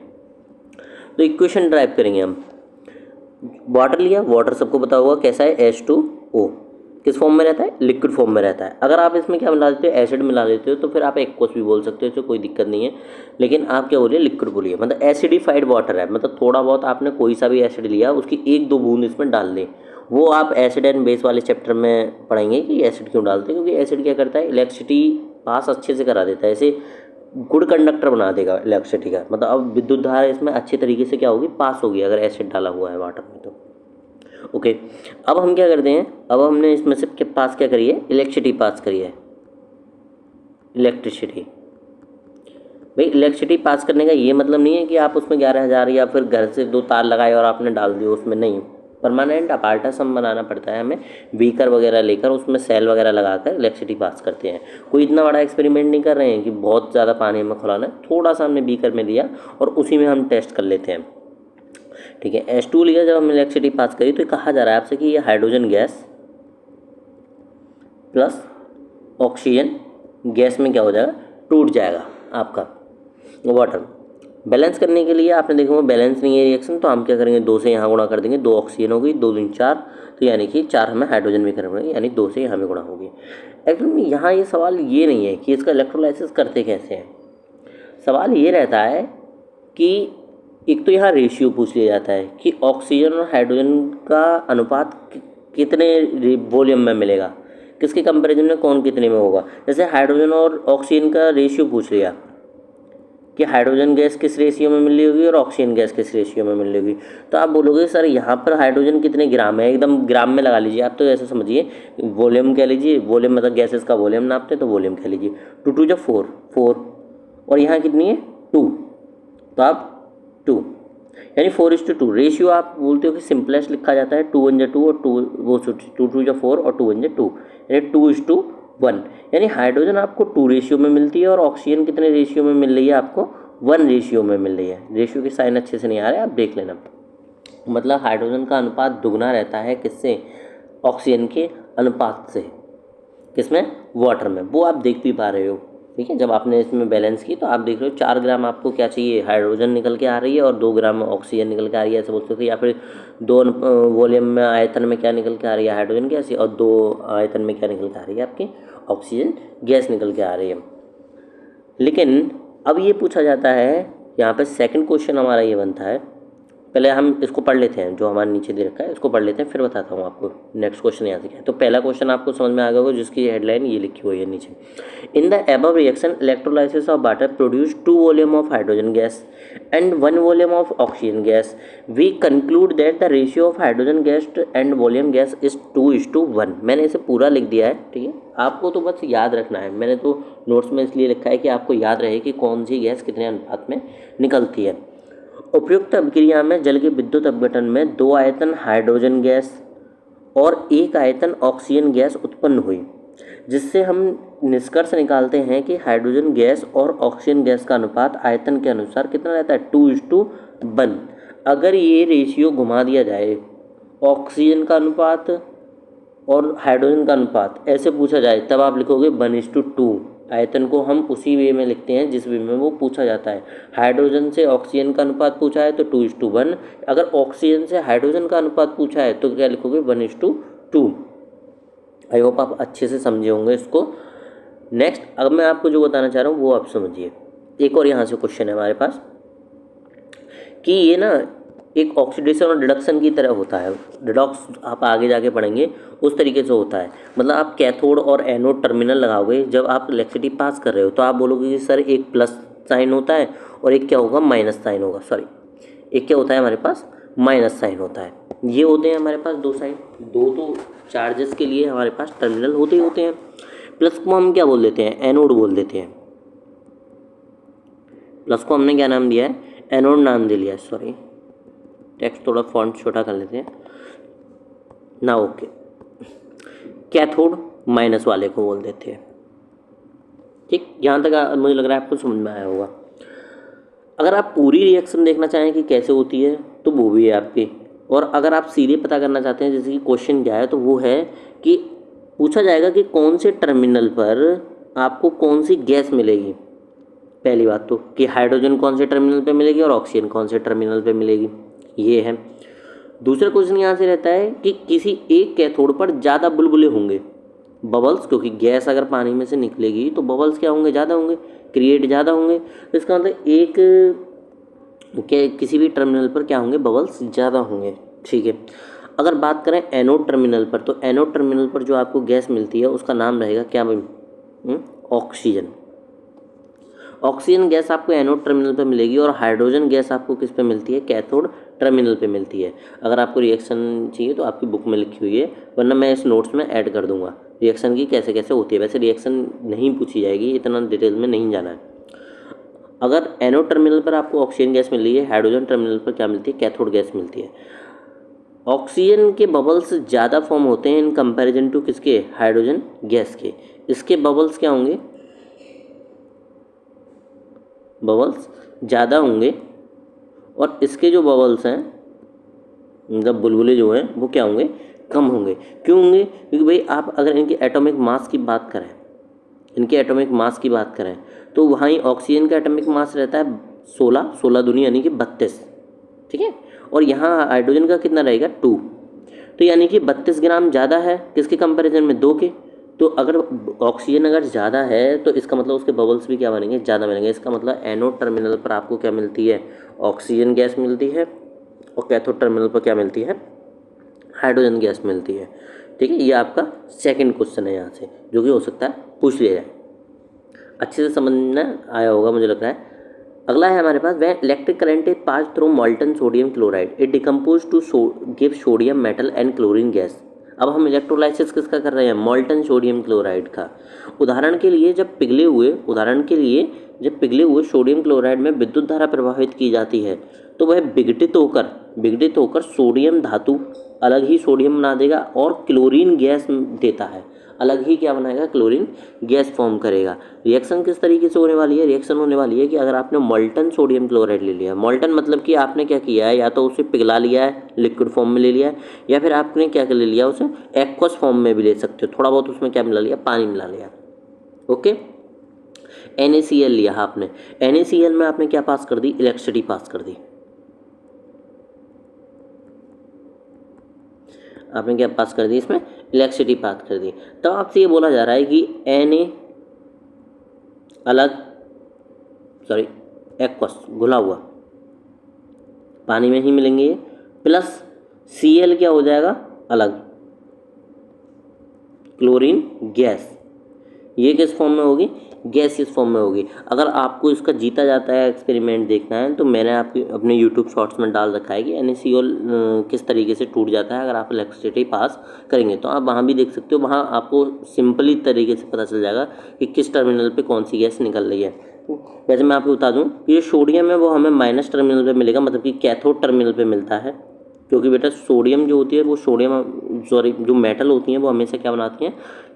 तो इक्वेशन ड्राइव करेंगे हम। वाटर लिया, वाटर सबको पता होगा कैसा है, H2O, किस फॉर्म में रहता है, लिक्विड फॉर्म में रहता है। अगर आप इसमें क्या मिला देते हो, एसिड मिला देते हो, तो फिर आप एक्वस भी बोल सकते हो, इससे कोई दिक्कत नहीं है। लेकिन आप क्या बोलिए, लिक्विड बोलिए, मतलब एसिडिफाइड वाटर है, मतलब थोड़ा बहुत आपने कोई सा भी एसिड लिया, उसकी 1-2 बूंद इसमें डाल दें। वो आप एसिड एंड बेस वाले चैप्टर में पढ़ेंगे कि एसिड क्यों डालते हैं, क्योंकि एसिड क्या करता है, इलेक्ट्रिसिटी पास अच्छे से करा देता है, ऐसे गुड कंडक्टर बना देगा इलेक्ट्रिसिटी का। मतलब अब विद्युत धारा इसमें अच्छे तरीके से क्या होगी, पास होगी, अगर एसिड डाला हुआ है वाटर में तो। ओके, अब हम क्या करते हैं, अब हमने इसमें से पास क्या करी है, इलेक्ट्रिसिटी पास करी है। इलेक्ट्रिसिटी, भाई इलेक्ट्रिसिटी पास करने का ये मतलब नहीं है कि आप उसमें 11,000 या फिर घर से 2 तार लगाए और आपने डाल दिए उसमें, नहीं। परमानेंट अपार्टा सम बनाना पड़ता है हमें, बीकर वगैरह लेकर उसमें सेल वगैरह लगाकर इलेक्ट्रिसिटी पास करते हैं। कोई इतना बड़ा एक्सपेरिमेंट नहीं कर रहे हैं कि बहुत ज़्यादा पानी में खुलाना है, थोड़ा सा हमने बीकर में दिया और उसी में हम टेस्ट कर लेते हैं। ठीक है, H2 लिया जब हमने इलेक्ट्रिसिटी पास करी तो कहा जा रहा है आपसे कि ये hydrogen gas plus oxygen gas में क्या हो जाएगा, टूट जाएगा आपका वाटर। बैलेंस करने के लिए आपने देखा बैलेंस नहीं है रिएक्शन, तो हम क्या करेंगे, 2 से यहाँ गुणा कर देंगे, 2 ऑक्सीजन हो गई, 2 दूनी 4, तो यानी कि 4 हमें हाइड्रोजन भी करना पड़ेगा, यानी 2 से यहाँ में गुणा होगी। एक्चुअली में यहाँ ये सवाल ये नहीं है कि इसका इलेक्ट्रोलाइसिस करते कैसे हैं, सवाल ये रहता है कि एक तो यहाँ रेशियो पूछ लिया जाता है कि ऑक्सीजन और हाइड्रोजन का अनुपात कितने वॉल्यूम में मिलेगा, किसके कंपैरिजन में कौन कितने में होगा। जैसे हाइड्रोजन और ऑक्सीजन का रेशियो पूछ लिया कि हाइड्रोजन गैस किस रेशियो में मिल रही होगी और ऑक्सीजन गैस किस रेशियो में मिल रही होगी, तो आप बोलोगे सर यहाँ पर हाइड्रोजन कितने ग्राम है, एकदम ग्राम में लगा लीजिए आप, तो ऐसे समझिए वॉल्यूम कह लीजिए, वॉल्यूम मतलब गैसेस का वॉल्यूम नापते हैं तो वॉल्यूम कह लीजिए, 2 2 जब 4 4 और यहाँ कितनी है 2, तो आप 2 यानी 4:2 रेशियो आप बोलते हो कि सिंपलेस्ट लिखा जाता है 2 1 जा 2 और 2 वो 2 2 जा 4 और 2 1 जा 2 यानी 2:1, यानी हाइड्रोजन आपको 2 रेशियो में मिलती है और ऑक्सीजन कितने रेशियो में मिल रही है आपको 1 रेशियो में मिल रही है। रेशियो के साइन अच्छे से नहीं आ रहे आप देख लेना, मतलब हाइड्रोजन का अनुपात दुगना रहता है किससे, ऑक्सीजन के अनुपात से, किसमें, वाटर में, वो आप देख भी पा रहे हो। ठीक है, जब आपने इसमें बैलेंस की तो आप देख रहे हो 4 ग्राम आपको क्या चाहिए, हाइड्रोजन निकल के आ रही है और 2 ग्राम ऑक्सीजन निकल के आ रही है ऐसे बोल सकते, या फिर 2 वॉल्यूम में आयतन में क्या निकल के आ रही है, हाइड्रोजन गैस, और 2 आयतन में क्या निकल के आ रही है आपकी ऑक्सीजन गैस निकल के आ रही है। लेकिन अब ये पूछा जाता है यहाँ पे सेकंड क्वेश्चन हमारा ये बनता है, पहले हम इसको पढ़ लेते हैं जो हमारे नीचे दे रखा है, इसको पढ़ लेते हैं फिर बताता हूँ आपको नेक्स्ट क्वेश्चन यहाँ से क्या है। तो पहला क्वेश्चन आपको समझ में आ गया होगा जिसकी हेडलाइन ये लिखी हुई है नीचे, in the above reaction electrolysis of water produce 2 volume of hydrogen gas and 1 volume of oxygen gas, we conclude that the ratio of hydrogen gas and volume gas is 2:1। मैंने इसे पूरा लिख दिया है, ठीक है, आपको तो बस याद रखना है, मैंने तो नोट्स में इसलिए लिखा है कि आपको याद रहे कि कौन सी गैस कितने अनुपात में निकलती है। उपयुक्त अभिक्रिया में जल के विद्युत अपघटन में 2 आयतन हाइड्रोजन गैस और 1 आयतन ऑक्सीजन गैस उत्पन्न हुई, जिससे हम निष्कर्ष निकालते हैं कि हाइड्रोजन गैस और ऑक्सीजन गैस का अनुपात आयतन के अनुसार कितना रहता है, 2:1। अगर ये रेशियो घुमा दिया जाए, ऑक्सीजन का अनुपात और हाइड्रोजन का अनुपात ऐसे पूछा जाए, तब आप लिखोगे 1:2। आयतन को हम उसी वे में लिखते हैं जिस वे में वो पूछा जाता है। हाइड्रोजन से ऑक्सीजन का अनुपात पूछा है तो 2:1, अगर ऑक्सीजन से हाइड्रोजन का अनुपात पूछा है तो क्या लिखोगे 1:2। आई होप आप अच्छे से समझे होंगे इसको। नेक्स्ट अब मैं आपको जो बताना चाह रहा हूँ वो आप समझिए। एक और यहाँ से क्वेश्चन है हमारे पास कि ये ना एक ऑक्सीडेशन और रिडक्शन की तरह होता है, रिडॉक्स आप आगे जाके पढ़ेंगे उस तरीके से होता है। मतलब आप कैथोड और एनोड टर्मिनल लगाओगे जब आप इलेक्ट्रिसिटी पास कर रहे हो, तो आप बोलोगे कि सर एक प्लस साइन होता है और एक क्या होगा, माइनस साइन होगा, सॉरी एक क्या होता है हमारे पास, माइनस साइन होता है। ये होते हैं हमारे पास 2 साइन, 2 तो चार्जेस के लिए हमारे पास टर्मिनल होते ही होते हैं। प्लस को हम क्या बोल देते हैं, एनोड बोल देते हैं। प्लस को हमने क्या नाम दिया है, एनोड नाम दे लिया है। सॉरी टेक्स्ट थोड़ा फॉन्ट छोटा कर लेते हैं ना, ओके। कैथोड माइनस वाले को बोल देते हैं। ठीक, यहाँ तक मुझे लग रहा है आपको समझ में आया होगा। अगर आप पूरी रिएक्शन देखना चाहें कि कैसे होती है तो वो भी है आपकी, और अगर आप सीधे पता करना चाहते हैं जैसे कि क्वेश्चन क्या है, तो वो है कि पूछा जाएगा कि कौन से टर्मिनल पर आपको कौन सी गैस मिलेगी। पहली बात तो कि हाइड्रोजन कौन से टर्मिनल पे मिलेगी और ऑक्सीजन कौन से टर्मिनल पे मिलेगी, ये है। दूसरा क्वेश्चन यहाँ से रहता है कि किसी एक कैथोड पर ज़्यादा बुलबुले होंगे, बबल्स, क्योंकि गैस अगर पानी में से निकलेगी तो बबल्स क्या होंगे, ज़्यादा होंगे, क्रिएट ज़्यादा होंगे। तो इसका मतलब एक किसी भी टर्मिनल पर क्या होंगे, बबल्स ज़्यादा होंगे। ठीक है, अगर बात करें एनोड टर्मिनल पर, तो एनोड टर्मिनल पर जो आपको गैस मिलती है उसका नाम रहेगा क्या भाई, ऑक्सीजन। ऑक्सीजन गैस आपको एनोड टर्मिनल पे मिलेगी और हाइड्रोजन गैस आपको किस पे मिलती है, कैथोड टर्मिनल पे मिलती है। अगर आपको रिएक्शन चाहिए तो आपकी बुक में लिखी हुई है, वरना मैं इस नोट्स में ऐड कर दूंगा रिएक्शन की कैसे कैसे होती है। वैसे रिएक्शन नहीं पूछी जाएगी, इतना डिटेल में नहीं जाना है। अगर एनोड टर्मिनल पर आपको ऑक्सीजन गैस मिल रही है, हाइड्रोजन टर्मिनल पर क्या मिलती है, कैथोड गैस मिलती है। ऑक्सीजन के बबल्स ज़्यादा फॉर्म होते हैं इन कंपैरिजन टू किसके, हाइड्रोजन गैस के। इसके बबल्स क्या होंगे, बबल्स ज़्यादा होंगे, और इसके जो बबल्स हैं मतलब बुलबुले जो हैं वो क्या होंगे, कम होंगे। क्यों होंगे, क्योंकि भाई आप अगर इनके एटॉमिक मास की बात करें, इनके एटॉमिक मास की बात करें तो वहाँ ही ऑक्सीजन का एटॉमिक मास रहता है 16 दूनी यानी कि 32, ठीक है, और यहाँ हाइड्रोजन का कितना रहेगा 2, तो यानी कि 32 ग्राम ज़्यादा है किसके कंपैरिजन में, 2 के। तो अगर ऑक्सीजन अगर ज़्यादा है तो इसका मतलब उसके बबल्स भी क्या बनेंगे, ज़्यादा बनेंगे। इसका मतलब एनोड टर्मिनल पर आपको क्या मिलती है, ऑक्सीजन गैस मिलती है, और कैथोड टर्मिनल पर क्या मिलती है, हाइड्रोजन गैस मिलती है। ठीक है, ये आपका सेकंड क्वेश्चन है यहाँ से, जो कि हो सकता है पूछ लिया जाए। अच्छे से समझना आया होगा मुझे लग रहा है। अगला है हमारे पास, वह electric current is pass through molten sodium chloride, it decompose to give sodium metal and chlorine gas. अब हम इलेक्ट्रोलाइसिस किसका कर रहे हैं, मॉल्टन सोडियम क्लोराइड का। उदाहरण के लिए जब पिघले हुए सोडियम क्लोराइड में विद्युत धारा प्रवाहित की जाती है तो वह विघटित होकर सोडियम धातु अलग ही सोडियम बना देगा और क्लोरीन गैस देता है, अलग ही क्या बनाएगा, क्लोरीन गैस फॉर्म करेगा। रिएक्शन किस तरीके से होने वाली है, रिएक्शन होने वाली है कि अगर आपने मॉल्टन सोडियम क्लोराइड ले लिया, मॉल्टन मतलब कि आपने क्या किया है, या तो उसे पिघला लिया है, लिक्विड फॉर्म में ले लिया है, या फिर आपने क्या कर ले लिया, उसे एक्वस फॉर्म में भी ले सकते हो, थोड़ा बहुत उसमें क्या मिला लिया, पानी मिला लिया। ओके, NaCl लिया आपने, NaCl में आपने क्या पास कर दी, इलेक्ट्रिसिटी पास कर दी। आपने क्या पास कर दी, इसमें इलेक्ट्रिसिटी पास कर दी। तो आपसे ये बोला जा रहा है कि एक्वस घुला हुआ पानी में ही मिलेंगे ये, प्लस Cl क्या हो जाएगा, अलग क्लोरीन गैस। ये किस फॉर्म में होगी, गैसियस फॉर्म में होगी। अगर आपको इसका जीता जाता है एक्सपेरिमेंट देखना है तो मैंने आपके अपने यूट्यूब शॉर्ट्स में डाल रखा है कि NaCl किस तरीके से टूट जाता है अगर आप इलेक्ट्रिसिटी पास करेंगे, तो आप वहाँ भी देख सकते हो। वहाँ आपको सिंपली तरीके से पता चल जाएगा कि किस टर्मिनल पे कौन सी गैस निकल रही है। वैसे मैं आपको बता दूँ, ये सोडियम है वो हमें माइनस टर्मिनल पर मिलेगा, मतलब कि कैथोड टर्मिनल पर मिलता है, क्योंकि बेटा सोडियम जो होती है वो जो मेटल होती हैं वो हमेशा क्या बनाती हैं,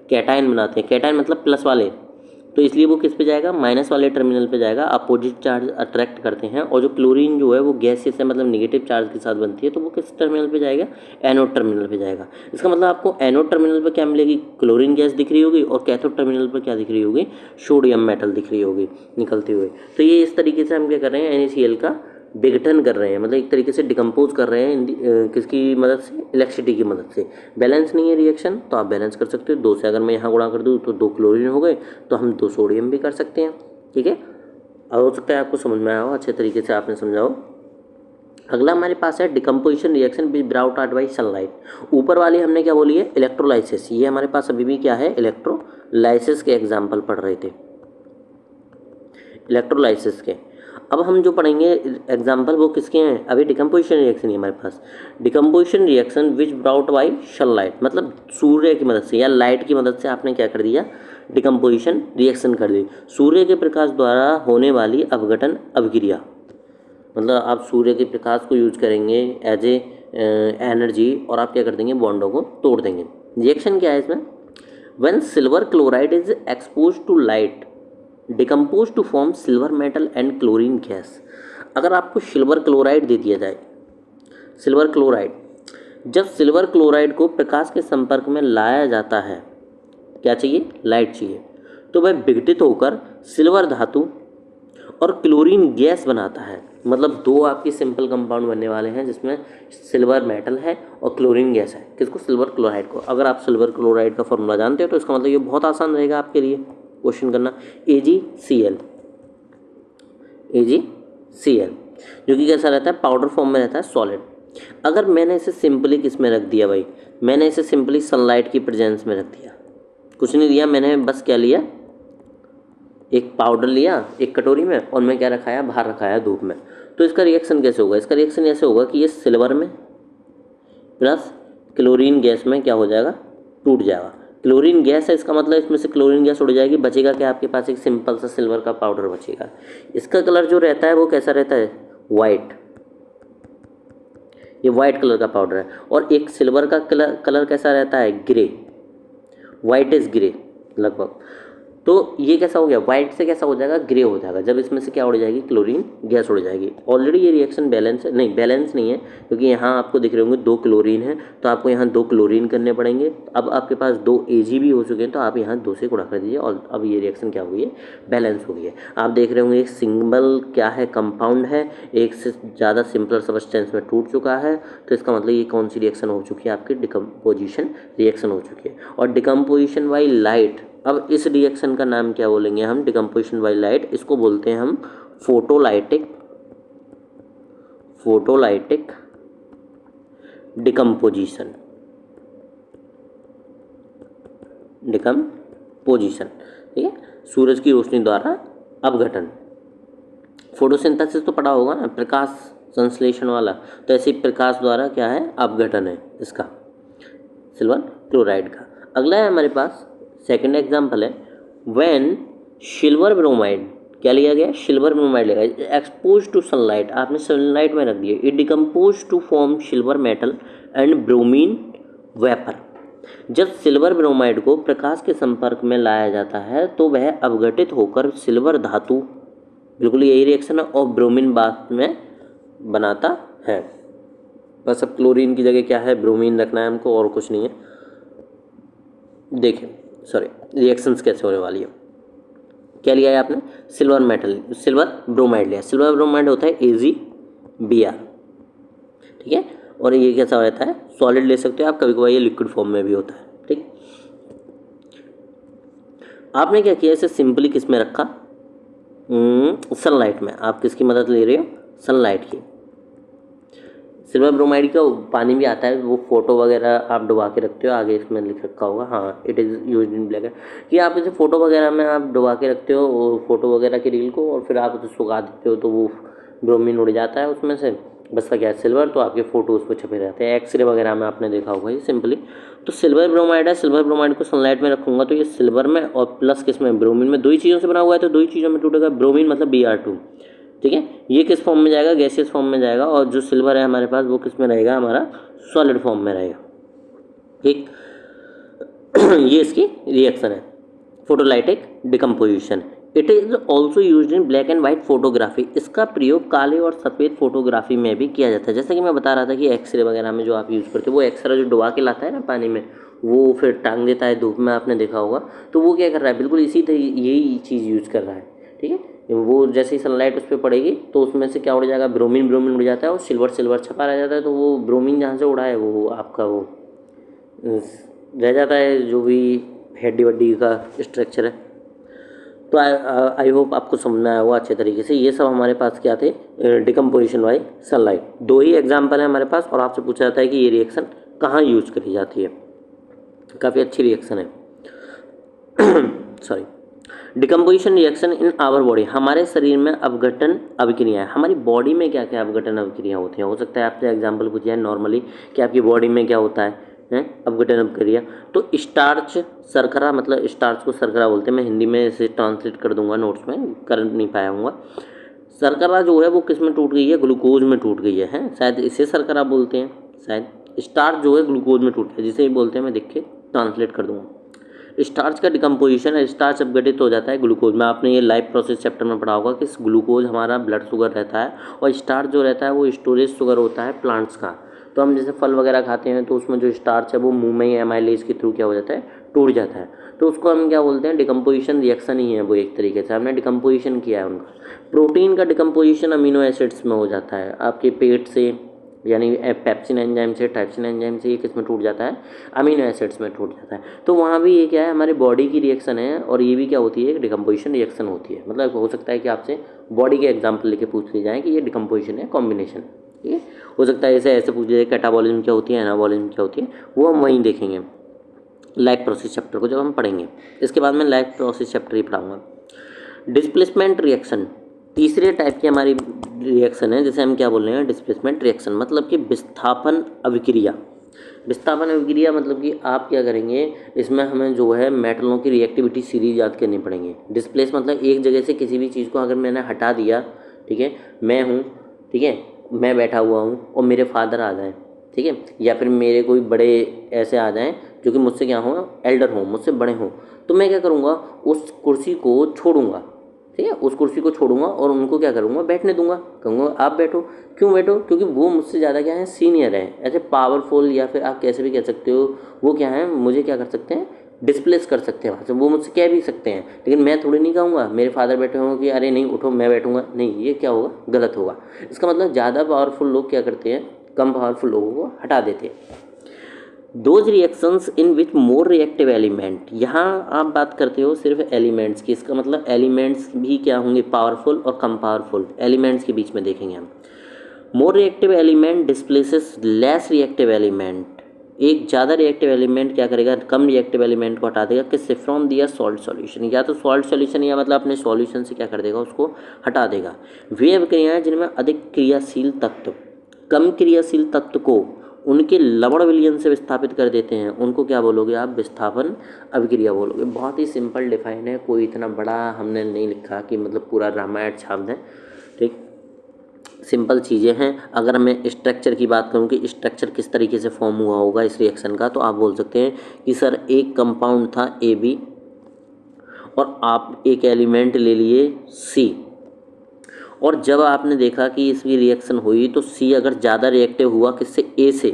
कैटायन बनाते हैं। कैटायन मतलब प्लस वाले, तो इसलिए वो किस पे जाएगा, माइनस वाले टर्मिनल पे जाएगा, अपोजिट चार्ज अट्रैक्ट करते हैं। और जो क्लोरीन जो है वो गैसियस है, मतलब नेगेटिव चार्ज के साथ बनती है, तो वो किस टर्मिनल पे जाएगा, एनोड टर्मिनल पे जाएगा। इसका मतलब आपको एनोड टर्मिनल पे क्या मिलेगी, क्लोरीन गैस दिख रही होगी, और कैथोड टर्मिनल पर क्या दिख रही होगी, सोडियम मेटल दिख रही होगी निकलती हुई। तो ये इस तरीके से हम क्या कर रहे हैं, NaCl का विघटन कर रहे हैं, मतलब एक तरीके से डिकम्पोज कर रहे हैं किसकी मदद से, इलेक्ट्रिसिटी की मदद से। बैलेंस नहीं है रिएक्शन तो आप बैलेंस कर सकते हो, 2 से अगर मैं यहाँ गुणा कर दूँ तो 2 क्लोरीन हो गए, तो हम 2 सोडियम भी कर सकते हैं। ठीक है, और हो सकता है आपको समझ में आया हो, अच्छे तरीके से आपने समझा हो। अगला हमारे पास है decomposition reaction which brought out by sunlight. ऊपर वाली हमने क्या बोली है, इलेक्ट्रोलाइसिस। ये हमारे पास अभी भी क्या है, इलेक्ट्रोलाइसिस के एग्जाम्पल पढ़ रहे थे, इलेक्ट्रोलाइसिस के। अब हम जो पढ़ेंगे एग्जाम्पल वो किसके हैं, अभी डिकम्पोजिशन रिएक्शन है हमारे पास। Decomposition reaction which brought by sunlight, मतलब सूर्य की मदद से या लाइट की मदद से आपने क्या कर दिया, डिकम्पोजिशन रिएक्शन कर दी। सूर्य के प्रकाश द्वारा होने वाली अपघटन अभिक्रिया, मतलब आप सूर्य के प्रकाश को यूज करेंगे एज ए एनर्जी, और आप क्या कर देंगे, बॉन्डों को तोड़ देंगे। रिएक्शन क्या है इसमें, when silver chloride is expose to light decompose to form silver metal and chlorine gas. अगर आपको सिल्वर क्लोराइड दे दिया जाए, सिल्वर क्लोराइड, जब सिल्वर क्लोराइड को प्रकाश के संपर्क में लाया जाता है, क्या चाहिए, लाइट चाहिए, तो वह विघटित होकर सिल्वर धातु और क्लोरीन गैस बनाता है। मतलब 2 आपके सिंपल कंपाउंड बनने वाले हैं जिसमें सिल्वर मेटल है और क्लोरीन गैस है। किसको, सिल्वर क्लोराइड को। अगर आप सिल्वर क्लोराइड का फॉर्मूला जानते हो तो इसका मतलब ये बहुत आसान रहेगा आपके लिए क्वेश्चन करना। AgCl, जो कि कैसा रहता है, पाउडर फॉर्म में रहता है, सॉलिड। अगर मैंने इसे सिंपली किस में रख दिया भाई, मैंने इसे सिंपली सनलाइट की प्रेजेंस में रख दिया, कुछ नहीं दिया, मैंने बस क्या लिया, एक पाउडर लिया एक कटोरी में, और मैं क्या रखाया, बाहर रखाया धूप में। तो इसका रिएक्शन कैसे होगा, इसका रिएक्शन ऐसे होगा कि ये सिल्वर में प्लस क्लोरीन गैस में क्या हो जाएगा, टूट जाएगा। क्लोरीन गैस है, इसका मतलब इसमें से क्लोरीन गैस उड़ जाएगी, बचेगा क्या आपके पास, एक सिंपल सा सिल्वर का पाउडर बचेगा। इसका कलर जो रहता है वो कैसा रहता है, वाइट। ये वाइट कलर का पाउडर है। और एक सिल्वर का कलर कैसा रहता है, ग्रे, वाइटिश ग्रे लगभग। तो ये कैसा हो गया, वाइट से कैसा हो जाएगा, ग्रे हो जाएगा जब इसमें से क्या उड़ जाएगी, क्लोरीन गैस उड़ जाएगी। ऑलरेडी ये रिएक्शन बैलेंस है, नहीं बैलेंस नहीं है, क्योंकि यहाँ आपको दिख रहे होंगे 2 क्लोरीन है, तो आपको यहाँ 2 क्लोरीन करने पड़ेंगे। अब आपके पास 2 Ag भी हो चुके हैं, तो आप यहाँ 2 से गुणा कर दीजिए और अब ये रिएक्शन क्या हो गई है, बैलेंस हो गई है। आप देख रहे होंगे एक सिंगल क्या है, कंपाउंड है, एक से ज़्यादा सिंपलर सब्सटेंस में टूट चुका है, तो इसका मतलब ये कौन सी रिएक्शन हो चुकी है, आपकी डिकम्पोजिशन रिएक्शन हो चुकी है। और डिकम्पोजिशन बाई लाइट, अब इस रिएक्शन का नाम क्या बोलेंगे हम, डिकम्पोजिशन बाई लाइट, इसको बोलते हैं हम फोटोलाइटिक डिकम्पोजिशन, ठीक है, सूरज की रोशनी द्वारा अपघटन। फोटोसिंथेसिस तो पढ़ा होगा ना, प्रकाश संश्लेषण वाला, तो ऐसे प्रकाश द्वारा क्या है, अपघटन है इसका, सिल्वर क्लोराइड का। अगला है हमारे पास सेकंड एग्जाम्पल है, व्हेन सिल्वर ब्रोमाइड, क्या लिया गया, सिल्वर ब्रोमाइड लिया गया, एक्सपोज टू सनलाइट, आपने सनलाइट में रख दिया, it decompose to form silver metal and bromine vapour. जब सिल्वर ब्रोमाइड को प्रकाश के संपर्क में लाया जाता है तो वह अपघटित होकर सिल्वर धातु, बिल्कुल यही रिएक्शन है, और ब्रोमीन बाद में बनाता है। बस अब क्लोरीन की जगह क्या है, ब्रोमीन रखना है हमको, और कुछ नहीं है। देखिए सॉरी, रिएक्शंस कैसे होने वाली है, क्या लिया है आपने, सिल्वर ब्रोमाइड लिया, सिल्वर ब्रोमाइड होता है AgBr, ठीक है, और ये कैसा रहता है, सॉलिड ले सकते हो आप, कभी कभी ये लिक्विड फॉर्म में भी होता है, ठीक। आपने क्या किया, इसे सिंपली किस में रखा, सनलाइट में। आप किसकी मदद ले रहे हो, सनलाइट की। सिल्वर ब्रोमाइड का पानी भी आता है, वो फोटो वगैरह आप डुबा के रखते हो, आगे इसमें लिख रखा होगा, हाँ, it is used in black, कि आप इसे फोटो वगैरह में आप डुबा के रखते हो, फोटो वगैरह की रील को, और फिर आप उसे सुखा देते हो तो वो ब्रोमीन उड़ जाता है उसमें से, बस का क्या है, सिल्वर, तो आपके फ़ोटो उस पर छपे रहते हैं। एक्सरे वगैरह में आपने देखा होगा ये सिंपली। तो सिल्वर ब्रोमाइड है, सिल्वर ब्रोमाइड को सनलाइट में रखूँगा तो ये सिल्वर में और प्लस किस में, ब्रोमीन में, 2 ही चीज़ों से बना हुआ है, तो 2 ही चीज़ों में टूटेगा। ब्रोमीन मतलब Br2, ठीक है, ये किस फॉर्म में जाएगा, गैसियस फॉर्म में जाएगा, और जो सिल्वर है हमारे पास वो किस में रहेगा, हमारा सॉलिड फॉर्म में रहेगा, ठीक। ये इसकी रिएक्शन है, photolytic decomposition. It is also used in black and white photography, इसका प्रयोग काले और सफ़ेद फोटोग्राफी में भी किया जाता है। जैसे कि मैं बता रहा था कि एक्सरे वगैरह में जो आप यूज़ करते हो, वो एक्सरे जो डुबा के लाता है ना पानी में, वो फिर टांग देता है धूप में, आपने देखा होगा, तो वो क्या कर रहा है, बिल्कुल इसी तरह यही चीज़ यूज़ कर रहा है, ठीक है। वो जैसे ही सनलाइट उस पर पड़ेगी तो उसमें से क्या उड़ जाएगा, ब्रोमीन उड़ जाता है, और सिल्वर छपा रह जाता है, तो वो ब्रोमीन जहाँ से उड़ा है वो आपका वो रह जाता है, जो भी हड्डी वड्डी का स्ट्रक्चर है। तो आई होप आपको समझ में आया होगा अच्छे तरीके से। ये सब हमारे पास क्या थे, डिकम्पोजिशन बाय सनलाइट। 2 ही एग्जाम्पल है हमारे पास, और आपसे पूछा जाता है कि ये रिएक्शन कहाँ यूज़ करी जाती है। काफ़ी अच्छी रिएक्शन है। Sorry, decomposition reaction in our body, हमारे शरीर में अपघटन अभिक्रियाएं, हमारी बॉडी में क्या क्या अपघटन अभिक्रिया होती हैं। हो सकता है आपसे एग्जाम्पल पूछा जाए नॉर्मली कि आपकी बॉडी में क्या होता है अपघटन अभिक्रिया। तो स्टार्च शर्करा, मतलब स्टार्च को शर्करा बोलते हैं, मैं हिंदी में इसे ट्रांसलेट कर दूंगा, नोट्स में कर नहीं पाया हूँगा। शर्करा जो है वो किस में टूट गई है, ग्लूकोज में टूट गई है, शायद इसे शर्करा बोलते हैं, शायद स्टार्च जो है ग्लूकोज में टूट गया, जिसे बोलते हैं, मैं देख के ट्रांसलेट कर दूँगा। स्टार्च का डिकम्पोजिशन है, स्टार्च अपघटित हो जाता है ग्लूकोज में। आपने ये लाइफ प्रोसेस चैप्टर में पढ़ा होगा कि ग्लूकोज हमारा ब्लड शुगर रहता है, और स्टार्च जो रहता है वो स्टोरेज शुगर होता है प्लांट्स का। तो हम जैसे फल वगैरह खाते हैं तो उसमें जो स्टार्च है वो मुंह में ही एमाइलेज के थ्रू क्या हो जाता है, टूट जाता है, तो उसको हम क्या बोलते हैं, डिकम्पोजिशन रिएक्शन ही है वो, एक तरीके से हमने डिकम्पोजिशन किया है उनका। प्रोटीन का डिकम्पोजिशन अमीनो एसिड्स में हो जाता है, आपके पेट से, यानी पेप्सिन एंजाइम से, ट्राइप्सिन एंजाइम से, ये किस में टूट जाता है, अमीनो एसिड्स में टूट जाता है। तो वहाँ भी ये क्या है, हमारी बॉडी की रिएक्शन है, और ये भी क्या होती है, एक डिकम्पोजिशन रिएक्शन होती है। मतलब हो सकता है कि आपसे बॉडी के एग्जाम्पल लेके पूछ ली जाए कि ये डिकम्पोजिशन है, कॉम्बिनेशन, ठीक है। हो सकता है ऐसे पूछ लिया, कैटाबॉलिज्म क्या होती है, एनाबॉलिज्म क्या होती है, वो हम वहीं देखेंगे लाइफ प्रोसेस चैप्टर को जब हम पढ़ेंगे। इसके बाद मैं लाइफ प्रोसेस चैप्टर ही पढ़ाऊँगा। डिस्प्लेसमेंट रिएक्शन तीसरे टाइप की हमारी रिएक्शन है, जैसे हम क्या बोल रहे हैं, डिस्प्लेसमेंट रिएक्शन मतलब कि विस्थापन अभिक्रिया। विस्थापन अभिक्रिया मतलब कि आप क्या करेंगे, इसमें हमें जो है मेटलों की रिएक्टिविटी सीरीज याद करनी पड़ेंगे। डिस्प्लेस मतलब एक जगह से किसी भी चीज़ को अगर मैंने हटा दिया, ठीक है, मैं हूँ, ठीक है, मैं बैठा हुआ हूँ और मेरे फादर आ जाएँ, ठीक है, या फिर मेरे कोई बड़े ऐसे आ जाएँ जो कि मुझसे क्या हों, एल्डर हों, मुझसे बड़े हों, तो मैं क्या करूँगा, उस कुर्सी को छोड़ूंगा, ठीक है, उस कुर्सी को छोड़ूंगा और उनको क्या करूँगा, बैठने दूंगा, कहूँगा आप बैठो। क्यों बैठो? क्योंकि वो मुझसे ज़्यादा क्या है, सीनियर है, ऐसे पावरफुल, या फिर आप कैसे भी कह सकते हो, वो क्या है, मुझे क्या कर सकते हैं, डिस्प्लेस कर सकते हैं वहाँ से, वो मुझसे कह भी सकते हैं, लेकिन मैं थोड़ी नहीं कहूँगा मेरे फादर बैठे होंगे कि अरे नहीं उठो मैं बैठूंगा, नहीं, ये क्या होगा, गलत होगा। इसका मतलब ज़्यादा पावरफुल लोग क्या करते हैं, कम पावरफुल लोगों को हटा देते हैं। Those reactions in which more reactive element, यहाँ आप बात करते हो सिर्फ एलिमेंट्स की, इसका मतलब एलिमेंट्स भी क्या होंगे, पावरफुल और कम पावरफुल, एलिमेंट्स के बीच में देखेंगे हम। More reactive element displaces less reactive element, एक ज़्यादा रिएक्टिव एलिमेंट क्या करेगा, कम रिएक्टिव एलिमेंट को हटा देगा, किससे, फ्रॉम दियर सॉल्ट सॉल्यूशन, या तो सॉल्ट सॉल्यूशन या मतलब अपने सॉल्यूशन से क्या कर देगा, उसको हटा देगा। वे अभिक्रियाएं जिनमें अधिक क्रियाशील तत्व कम क्रियाशील तत्व को उनके लवण विलयन से विस्थापित कर देते हैं, उनको क्या बोलोगे आप, विस्थापन अभिक्रिया बोलोगे। बहुत ही सिंपल डिफाइन है, कोई इतना बड़ा हमने नहीं लिखा कि मतलब पूरा रामायण छाप दें, ठीक, सिंपल चीज़ें हैं। अगर मैं स्ट्रक्चर की बात करूं कि स्ट्रक्चर किस तरीके से फॉर्म हुआ होगा इस रिएक्शन का, तो आप बोल सकते हैं कि सर एक कंपाउंड था AB और आप एक एलिमेंट ले लिए C, और जब आपने देखा कि इसकी रिएक्शन हुई तो C अगर ज़्यादा रिएक्टिव हुआ किससे, A से,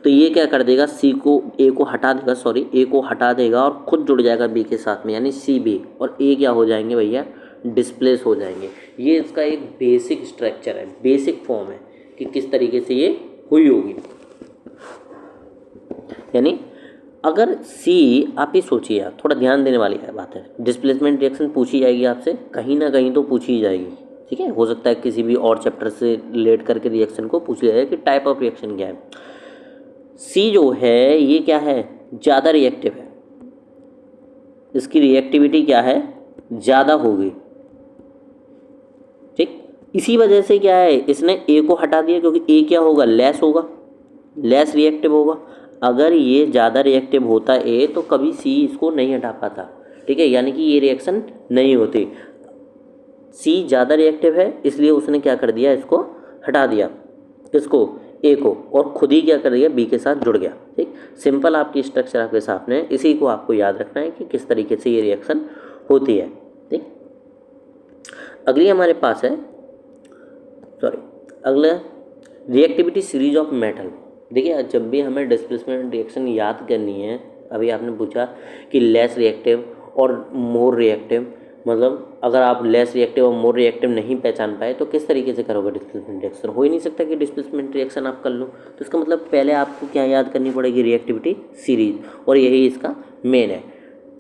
तो ये क्या कर देगा, A को हटा देगा, A को हटा देगा और खुद जुड़ जाएगा B के साथ में, यानी CB, और A क्या हो जाएंगे भैया, डिस्प्लेस हो जाएंगे। ये इसका एक बेसिक स्ट्रक्चर है, बेसिक फॉर्म है कि किस तरीके से ये हुई होगी। यानी अगर C, आप ही सोचिए, आप थोड़ा ध्यान देने वाली है बात है, डिस्प्लेसमेंट रिएक्शन पूछी जाएगी आपसे, कहीं ना कहीं तो पूछी ही जाएगी, ठीक है, हो सकता है किसी भी और चैप्टर से रिलेट करके रिएक्शन को पूछ लिया जाए कि टाइप ऑफ रिएक्शन क्या है। C जो है ये क्या है, ज़्यादा रिएक्टिव है, इसकी रिएक्टिविटी क्या है, ज़्यादा होगी, ठीक, इसी वजह से क्या है, इसने A को हटा दिया, क्योंकि A क्या होगा, लेस होगा, लेस रिएक्टिव होगा। अगर ये ज़्यादा रिएक्टिव होता A तो कभी C इसको नहीं हटा पाता, ठीक है, यानी कि ये रिएक्शन नहीं होती। C ज़्यादा रिएक्टिव है इसलिए उसने क्या कर दिया, इसको हटा दिया, इसको A को, और खुद ही क्या कर दिया, B के साथ जुड़ गया, ठीक। सिंपल आपकी स्ट्रक्चर आपके सामने, इसी को आपको याद रखना है कि किस तरीके से ये रिएक्शन होती है, ठीक। अगली हमारे पास है, अगला रिएक्टिविटी सीरीज ऑफ मेटल। देखिए जब भी हमें डिस्प्लेसमेंट रिएक्शन याद करनी है, अभी आपने पूछा कि लेस रिएक्टिव और मोर रिएक्टिव, मतलब अगर आप लेस रिएक्टिव और मोर रिएक्टिव नहीं पहचान पाए तो किस तरीके से करोगे डिस्प्लेसमेंट रिएक्शन, हो ही नहीं सकता कि डिस्प्लेसमेंट रिएक्शन आप कर लो। तो इसका मतलब पहले आपको क्या याद करनी पड़ेगी, रिएक्टिविटी सीरीज, और यही इसका मेन है।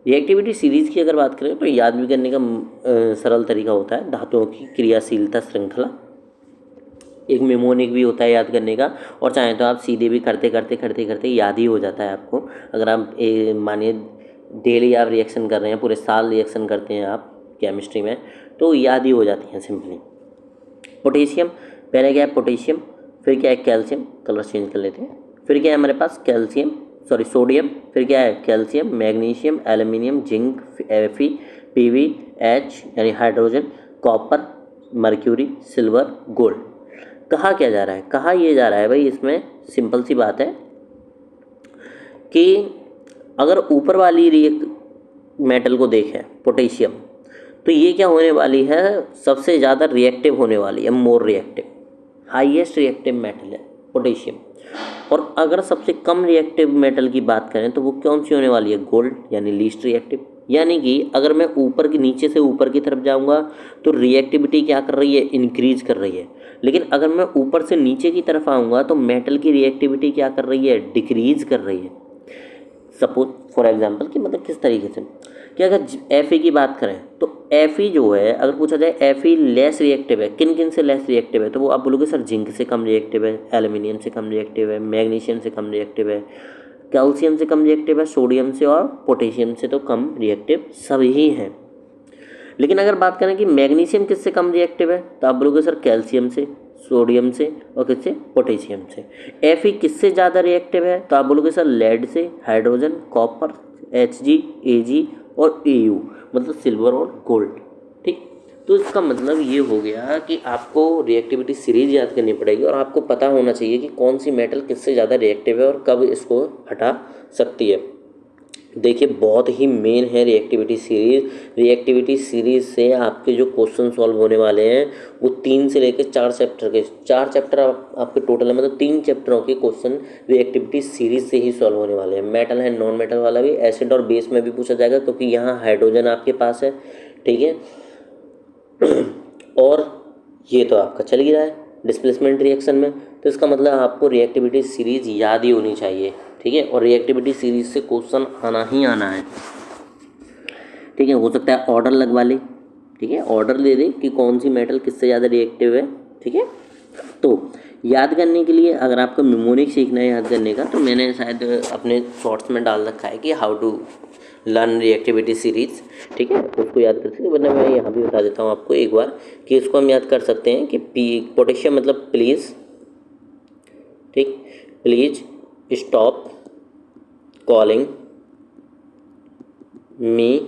रिएक्टिविटी सीरीज़ की अगर बात करें तो याद भी करने का सरल तरीका होता है, धातुओं की क्रियाशीलता श्रृंखला, एक मेमोनिक भी होता है याद करने का, और चाहे तो आप सीधे भी करते करते करते करते याद ही हो जाता है आपको। अगर आप मानिए डेली आप रिएक्शन कर रहे हैं, पूरे साल रिएक्शन करते हैं आप केमिस्ट्री में, तो याद ही हो जाती हैं सिंपली। पोटेशियम, पहले क्या है पोटेशियम, फिर क्या है कैल्शियम, कलर चेंज कर लेते हैं, फिर क्या है हमारे पास सोडियम, फिर क्या है calcium, magnesium, aluminium, zinc, Fe, Pb, H यानी hydrogen, copper, mercury, silver, gold. कहा क्या जा रहा है, कहा ये जा रहा है भाई, इसमें सिंपल सी बात है कि अगर ऊपर वाली मेटल को देखें पोटेशियम, तो ये क्या होने वाली है, सबसे ज़्यादा रिएक्टिव होने वाली है, more reactive, highest reactive metal है पोटेशियम। और अगर सबसे कम रिएक्टिव मेटल की बात करें तो वो कौन सी होने वाली है, गोल्ड, यानी लीस्ट रिएक्टिव। यानी कि अगर मैं ऊपर की, नीचे से ऊपर की तरफ जाऊंगा तो रिएक्टिविटी क्या कर रही है, इंक्रीज कर रही है, लेकिन अगर मैं ऊपर से नीचे की तरफ आऊँगा तो मेटल की रिएक्टिविटी क्या कर रही है, डिक्रीज कर रही है। सपोज फॉर एग्जांपल कि मतलब किस तरीके से कि अगर Fe की बात करें तो Fe जो है, अगर पूछा जाए Fe लेस रिएक्टिव है, किन किन से लेस रिएक्टिव है, तो वो आप बोलोगे सर जिंक से कम रिएक्टिव है, एल्युमिनियम से कम रिएक्टिव है, मैग्नीशियम से कम रिएक्टिव है, कैल्शियम से कम रिएक्टिव है, सोडियम से और पोटेशियम से तो कम रिएक्टिव सभी हैं। लेकिन अगर बात करें कि मैग्नीशियम किससे कम रिएक्टिव है, तो आप बोलोगे सर कैल्शियम से, सोडियम से और किससे, पोटेशियम से। Fe किससे ज़्यादा रिएक्टिव है, तो आप बोलोगे सर लेड से, हाइड्रोजन, कॉपर, Hg, Ag और Au, मतलब सिल्वर और गोल्ड, ठीक। तो इसका मतलब ये हो गया कि आपको रिएक्टिविटी सीरीज याद करनी पड़ेगी और आपको पता होना चाहिए कि कौन सी मेटल किससे ज़्यादा रिएक्टिव है और कब इसको हटा सकती है। देखिए बहुत ही मेन है रिएक्टिविटी सीरीज। रिएक्टिविटी सीरीज से आपके जो क्वेश्चन सॉल्व होने वाले हैं वो 3 से लेकर 4 चैप्टर के 4 चैप्टर आपके टोटल है, मतलब 3 चैप्टरों के क्वेश्चन रिएक्टिविटी सीरीज से ही सॉल्व होने वाले हैं। मेटल है, नॉन मेटल वाला भी, एसिड और बेस में भी पूछा जाएगा क्योंकि यहाँ हाइड्रोजन आपके पास है, ठीक है। और ये तो आपका चल ही रहा है डिस्प्लेसमेंट रिएक्शन में, तो इसका मतलब आपको रिएक्टिविटी सीरीज याद ही होनी चाहिए, ठीक है। और रिएक्टिविटी सीरीज से क्वेश्चन आना ही आना है, ठीक है। हो सकता है ऑर्डर लगवा ले, ठीक है, ऑर्डर दे दे कि कौन सी मेटल किससे ज़्यादा रिएक्टिव है, ठीक है। तो याद करने के लिए अगर आपको मेमोनिक सीखना है याद करने का, तो मैंने शायद अपने शॉर्ट्स में डाल रखा है कि how to learn reactivity series, ठीक है, उसको याद कर सकते हैं। वरना मैं यहाँ भी बता देता हूँ आपको एक बार कि इसको हम याद कर सकते हैं कि पोटेशियम मतलब प्लीज़, ठीक, प्लीज स्टॉप कॉलिंग मी,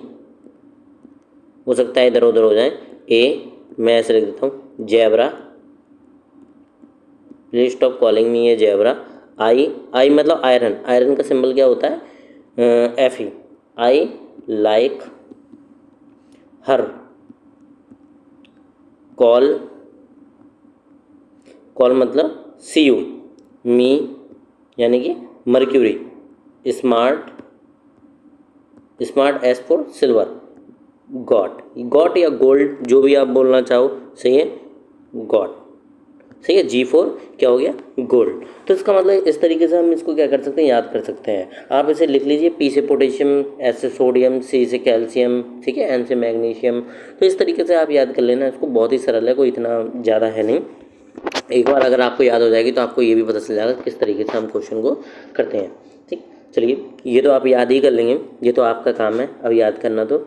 हो सकता है इधर उधर हो जाए, ए मैं ऐसे लिख देता हूँ zebra, please stop calling me a zebra. I मतलब आयरन, आयरन का सिंबल क्या होता है, F E. I like her, call, call मतलब सी यू, मी यानी कि mercury, smart, smart S for silver, god, god या गोल्ड जो भी आप बोलना चाहो, सही है, गॉड, सही है। जी फॉर क्या हो गया, गोल्ड। तो इसका मतलब इस तरीके से हम इसको क्या कर सकते हैं, याद कर सकते हैं। आप इसे लिख लीजिए, पी से पोटेशियम, एस से सोडियम, सी से कैल्शियम, ठीक है, एन से मैग्नीशियम। तो इस तरीके से आप याद कर लेना, इसको बहुत ही सरल है, कोई इतना ज़्यादा है नहीं। एक बार अगर आपको याद हो जाएगी तो आपको ये भी पता चल जाएगा किस तरीके से हम क्वेश्चन को करते हैं, ठीक। चलिए ये तो आप याद ही कर लेंगे, ये तो आपका काम है अब याद करना। तो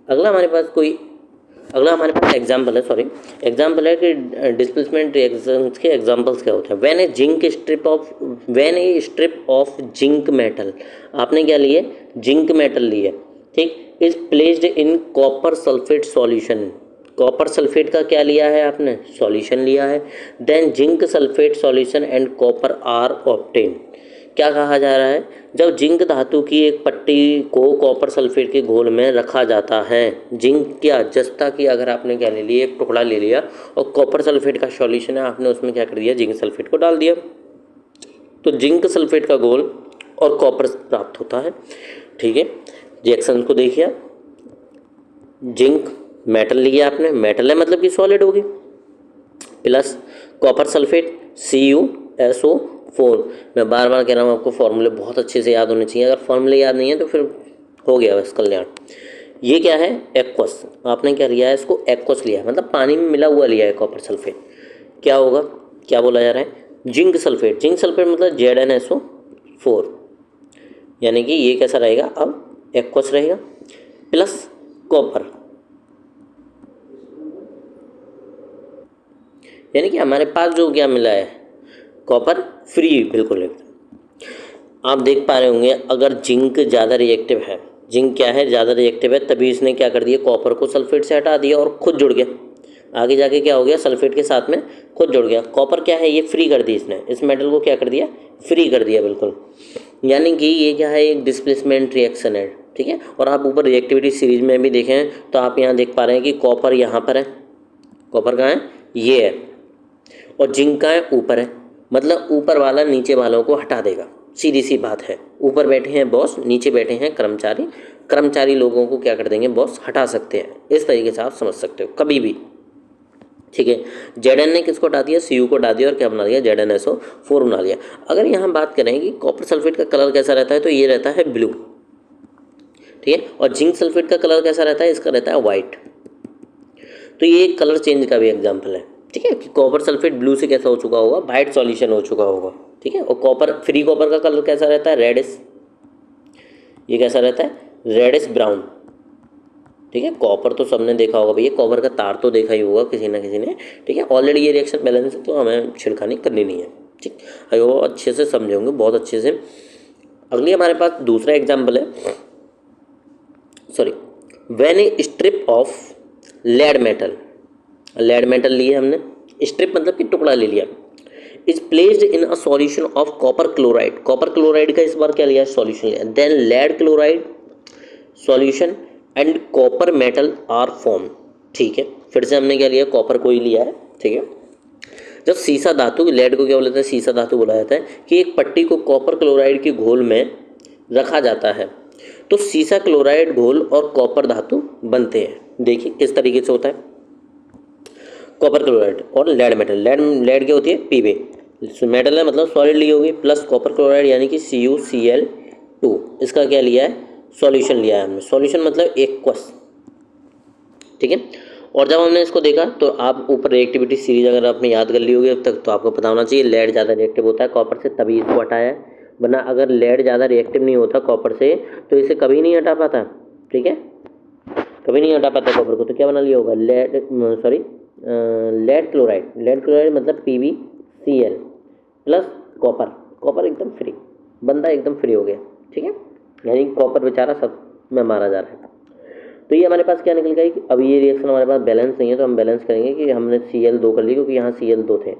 अगला हमारे पास एग्जाम्पल है, सॉरी एग्जाम्पल है कि डिस्प्लेसमेंट रिएक्शंस के एग्जाम्पल्स क्या होते हैं। When a strip of zinc metal, आपने क्या लिए, जिंक मेटल लिए, ठीक, is placed in copper sulphate solution, copper sulphate का क्या लिया है आपने, सॉल्यूशन लिया है। Then zinc sulphate solution and copper are obtain, क्या कहा जा रहा है, जब जिंक धातु की एक पट्टी को कॉपर सल्फेट के घोल में रखा जाता है, जिंक क्या जस्ता की अगर आपने क्या ले लिया, एक टुकड़ा ले लिया और कॉपर सल्फेट का सॉल्यूशन है, आपने उसमें क्या कर दिया, जिंक सल्फेट को डाल दिया, तो जिंक सल्फेट का घोल और कॉपर प्राप्त होता है, ठीक है। रिएक्शन को देखिए, जिंक मेटल लिया आपने, मेटल है मतलब कि सॉलिड होगी, प्लस कॉपर सल्फेट CuSO4। मैं बार बार कह रहा हूँ आपको फॉर्मूले बहुत अच्छे से याद होने चाहिए, अगर फॉर्मूले याद नहीं है तो फिर हो गया बस कल्याण। ये क्या है, एक्वस, आपने क्या लिया है, इसको एक्वस लिया है, मतलब पानी में मिला हुआ लिया है कॉपर सल्फेट। क्या होगा, क्या बोला जा रहा है, जिंक सल्फेट, जिंक सल्फेट मतलब ZnSO4, यानी कि ये कैसा रहेगा, अब एक्वस रहेगा, प्लस कॉपर, यानी कि हमारे पास जो क्या मिला है, कॉपर फ्री, बिल्कुल एकदम। आप देख पा रहे होंगे अगर जिंक ज़्यादा रिएक्टिव है, जिंक क्या है, ज़्यादा रिएक्टिव है, तभी इसने क्या कर दिया, कॉपर को सल्फेट से हटा दिया और खुद जुड़ गया, आगे जाके क्या हो गया, सल्फेट के साथ में खुद जुड़ गया। कॉपर क्या है, ये फ्री कर दी इसने, इस मेटल को क्या कर दिया, फ्री कर दिया, बिल्कुल। यानी कि ये क्या है, एक डिस्प्लेसमेंट रिएक्शन है, ठीक है। और आप ऊपर रिएक्टिविटी सीरीज में भी देखें तो आप यहाँ देख पा रहे हैं कि कॉपर यहाँ पर है, कॉपर कहाँ है, ये है, और जिंक का है ऊपर है, मतलब ऊपर वाला नीचे वालों को हटा देगा, सीधी सी बात है। ऊपर बैठे हैं बॉस, नीचे बैठे हैं कर्मचारी, कर्मचारी लोगों को क्या कर देंगे, बॉस हटा सकते हैं। इस तरीके से आप समझ सकते हो कभी भी, ठीक है। Zn ने किसको हटा दिया, Cu को हटा दिया और क्या बना दिया, ZnSO4 बना दिया। अगर यहाँ बात करें कि कॉपर सल्फेट का कलर कैसा रहता है, तो ये रहता है ब्लू, ठीक है। और जिंक सल्फेट का कलर कैसा रहता है, इसका रहता है वाइट। तो ये कलर चेंज का भी एग्जाम्पल है, ठीक है, कि कॉपर सल्फेट ब्लू से कैसा हो चुका होगा, वाइट सॉल्यूशन हो चुका होगा, ठीक है। और कॉपर, फ्री कॉपर का कलर कैसा रहता है, रेडिश, ये कैसा रहता है, रेडिश ब्राउन, ठीक है। कॉपर तो सबने देखा होगा भैया, कॉपर का तार तो देखा ही होगा किसी ना किसी ने, ठीक है। ऑलरेडी ये रिएक्शन बैलेंस है तो हमें छिड़खानी करनी नहीं है, ठीक। अगर वो अच्छे से समझे होंगे, बहुत अच्छे से। अगली हमारे पास दूसरा एग्जाम्पल है, sorry, when a strip of lead metal, lead metal लिए हमने, स्ट्रिप मतलब कि टुकड़ा ले लिया, is placed in a solution of copper chloride, copper chloride का इस बार क्या लिया, सॉल्यूशन लिया, then lead chloride solution and copper metal are form. ठीक है, फिर से हमने क्या लिया, कॉपर को ही लिया है। ठीक है, जब सीसा धातु, लेड को क्या बोला जाता है, सीसा धातु बोला जाता है, कि एक पट्टी को कॉपर क्लोराइड के घोल में रखा जाता है तो सीसा क्लोराइड घोल और कॉपर धातु बनते हैं। देखिए किस तरीके से होता है, कॉपर क्लोराइड और लेड मेटल, लेड लेड क्या होती है, पीबे, मेटल है मतलब सॉलिड ली होगी, प्लस कॉपर क्लोराइड यानी कि CuCl2, इसका क्या लिया है, सॉल्यूशन लिया है हमने, सॉल्यूशन मतलब एक्वस। ठीक है, और जब हमने इसको देखा तो आप ऊपर रिएक्टिविटी सीरीज अगर आपने याद कर ली होगी अब तक तो आपको पता होना चाहिए, लेड ज़्यादा रिएक्टिव होता है कॉपर से, तभी इसको हटाया है, वरना अगर लेड ज़्यादा रिएक्टिव नहीं होता कॉपर से तो इसे कभी नहीं हटा पाता। ठीक है, कभी नहीं हटा पाता कॉपर को, तो क्या बना लिया होगा, lead, sorry lead chloride, lead chloride मतलब PbCl प्लस कॉपर, कॉपर एकदम फ्री, बंदा एकदम फ्री हो गया। ठीक है, यानी कॉपर बेचारा सब में मारा जा रहा है। तो ये हमारे पास क्या निकल गया कि अब ये रिएक्शन हमारे पास बैलेंस नहीं है, तो हम बैलेंस करेंगे कि हमने Cl2 कर ली क्योंकि यहाँ Cl2 थे,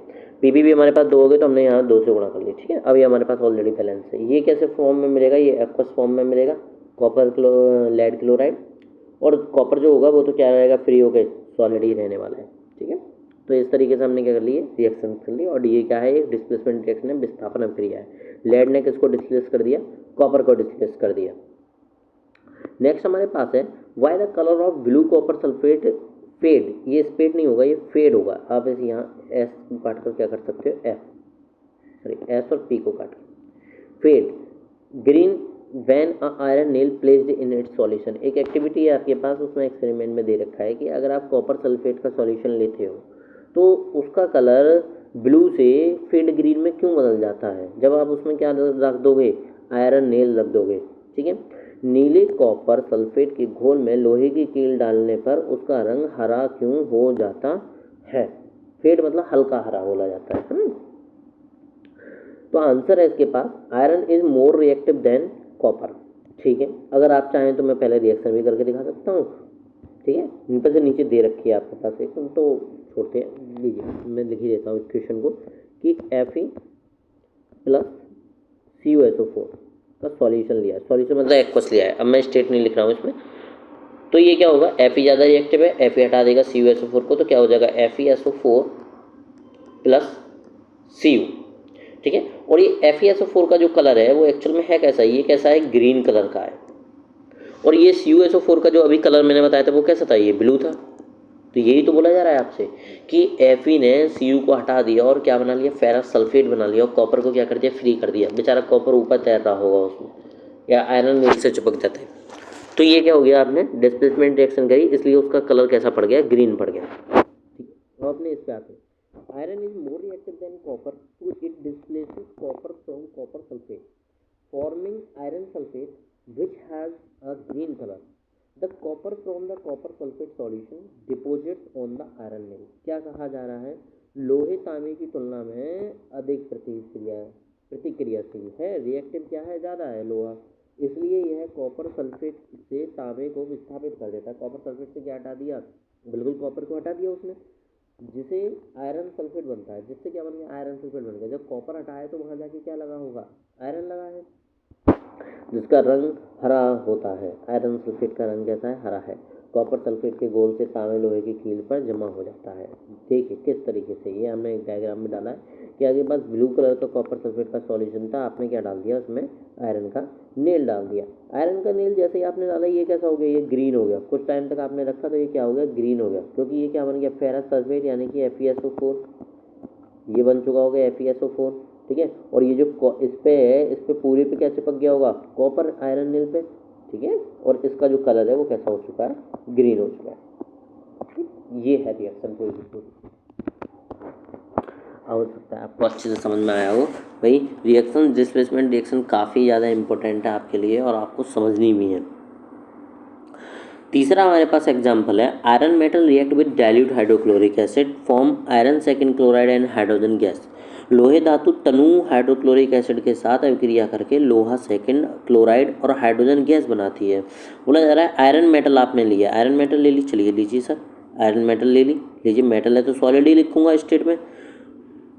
Pb भी हमारे पास 2 हो गए तो हमने यहाँ 2 से गुणा कर लिया। ठीक है, अब ये हमारे पास ऑलरेडी बैलेंस है। ये कैसे फॉर्म में मिलेगा, ये एक्वस फॉर्म में मिलेगा, कॉपर लेड क्लोराइड, और कॉपर जो होगा वो तो क्या रहेगा, फ्री हो गए, सॉलिड ही रहने वाला है। ठीक है, तो इस तरीके से हमने क्या कर लिए, रिएक्शन कर ली, और ये क्या है, एक डिस्प्लेसमेंट रिएक्शन है, विस्थापन अभिक्रिया है। लेड ने किसको डिस्प्लेस कर दिया, कॉपर को डिस्प्लेस कर दिया। नेक्स्ट हमारे पास है why the colour of blue copper sulphate fade, ये स्पेड नहीं होगा, ये फेड होगा। आप इसे यहाँ एस को काट कर क्या कर सकते हो, एफ, सॉरी एस और पी को काट कर, fade green when a iron nail placed in its solution. एक एक्टिविटी है आपके पास, उसमें एक्सपेरिमेंट में दे रखा है कि अगर आप कॉपर सल्फेट का सॉल्यूशन लेते हो तो उसका कलर ब्लू से फेड ग्रीन में क्यों बदल जाता है, जब आप उसमें क्या रख दोगे, आयरन नेल रख दोगे। ठीक है, नीले कॉपर सल्फेट के घोल में लोहे की कील डालने पर उसका रंग हरा क्यों हो जाता है, फेड मतलब हल्का हरा बोला जाता है। तो आंसर है इसके पास, iron is more reactive than copper. ठीक है, अगर आप चाहें तो मैं पहले रिएक्शन भी करके दिखा सकता हूँ। ठीक है, ऊपर से नीचे दे रखी है आपके पास एक, तो छोड़ते हैं, लीजिए मैं लिख ही देता हूँ इक्वेशन को कि Fe प्लस CuSO4 का सॉल्यूशन लिया है, सॉल्यूशन मतलब एक्वस लिया है, अब मैं स्टेट नहीं लिख रहा हूँ इसमें। तो ये क्या होगा, Fe ज़्यादा रिएक्टिव है, Fe हटा देगा CuSO4 को, तो क्या हो जाएगा, FeSO4 प्लस Cu। ठीक है, और ये FeSO4 का जो कलर है वो एक्चुअल में है कैसा, ये कैसा है, ग्रीन कलर का है, और ये CuSO4 का जो अभी कलर मैंने बताया था वो कैसा था, ये ब्लू था। तो यही तो बोला जा रहा है आपसे कि Fe ने Cu को हटा दिया और क्या बना लिया, फेरस सल्फेट बना लिया, और कॉपर को क्या कर दिया, फ्री कर दिया, बेचारा कॉपर ऊपर तैर रहा होगा उसमें, या आयरन नीचे से चिपक जाता है। तो ये क्या हो गया, आपने डिस्प्लेसमेंट रिएक्शन करी, इसलिए उसका कलर कैसा पड़ गया, ग्रीन पड़ गया। ठीक है, तो अपने इस पे आते हैं, iron is more reactive than copper two it displaces copper from copper sulphate forming iron sulphate which has a green color. The copper from the copper sulfate solution deposits on the iron nail. क्या कहा जा रहा है, लोहे तांबे की तुलना में अधिक प्रतिक्रियाशील है, रिएक्टिव क्या है, ज़्यादा है लोहा, इसलिए यह कॉपर सल्फेट से तांबे को विस्थापित कर देता है। कॉपर सल्फेट से क्या हटा दिया, बिल्कुल कॉपर को हटा दिया उसने, जिसे आयरन सल्फेट बनता है, जिससे क्या बन गया, आयरन सल्फेट बन गया। जब कॉपर हटाए तो वहाँ जाके क्या लगा होगा, आयरन लगा है, जिसका रंग हरा होता है। आयरन सल्फेट का रंग कैसा है, हरा है। कॉपर सल्फेट के गोल से तांबे लोहे की कील पर जमा हो जाता है। ठीक है, किस तरीके से, ये हमने एक डायग्राम में डाला है कि आगे पास ब्लू कलर का कॉपर सल्फेट का सॉल्यूशन था, आपने क्या डाल दिया, उसमें आयरन का नेल डाल दिया। आयरन का नेल जैसे ही आपने डाला, ये कैसा हो गया, ये ग्रीन हो गया। कुछ टाइम तक आपने रखा तो ये क्या हो गया, ग्रीन हो गया, क्योंकि ये क्या बन गया, फेरस सल्फेट यानी कि FeSO4, ये बन चुका होगा FeSO4। ठीक है, और ये जो इस पे है, इस पे पूरे पे क्या चिपक गया होगा, कॉपर आयरन नेल पे। ठीक है, और इसका जो कलर है वो कैसा हो चुका है, ग्रीन हो चुका है। ये है रिएक्शन पूरी हो सकता है आपको अच्छे से समझ में आया हो। भाई रिएक्शन डिस्प्लेसमेंट रिएक्शन काफ़ी ज़्यादा इंपॉर्टेंट है आपके लिए और आपको समझनी भी है। तीसरा हमारे पास एग्जाम्पल है, iron metal react with dilute hydrochloric acid form iron second chloride and hydrogen gas. लोहे धातु तनु हाइड्रोक्लोरिक एसिड के साथ अभिक्रिया करके लोहा सेकेंड क्लोराइड और हाइड्रोजन गैस बनाती है। बोला जा रहा है आयरन मेटल आपने लिया, आयरन मेटल ले ली, चलिए लीजिए सर, आयरन मेटल ले लीजिए, मेटल है तो सॉलिड ही लिखूंगा स्टेट में।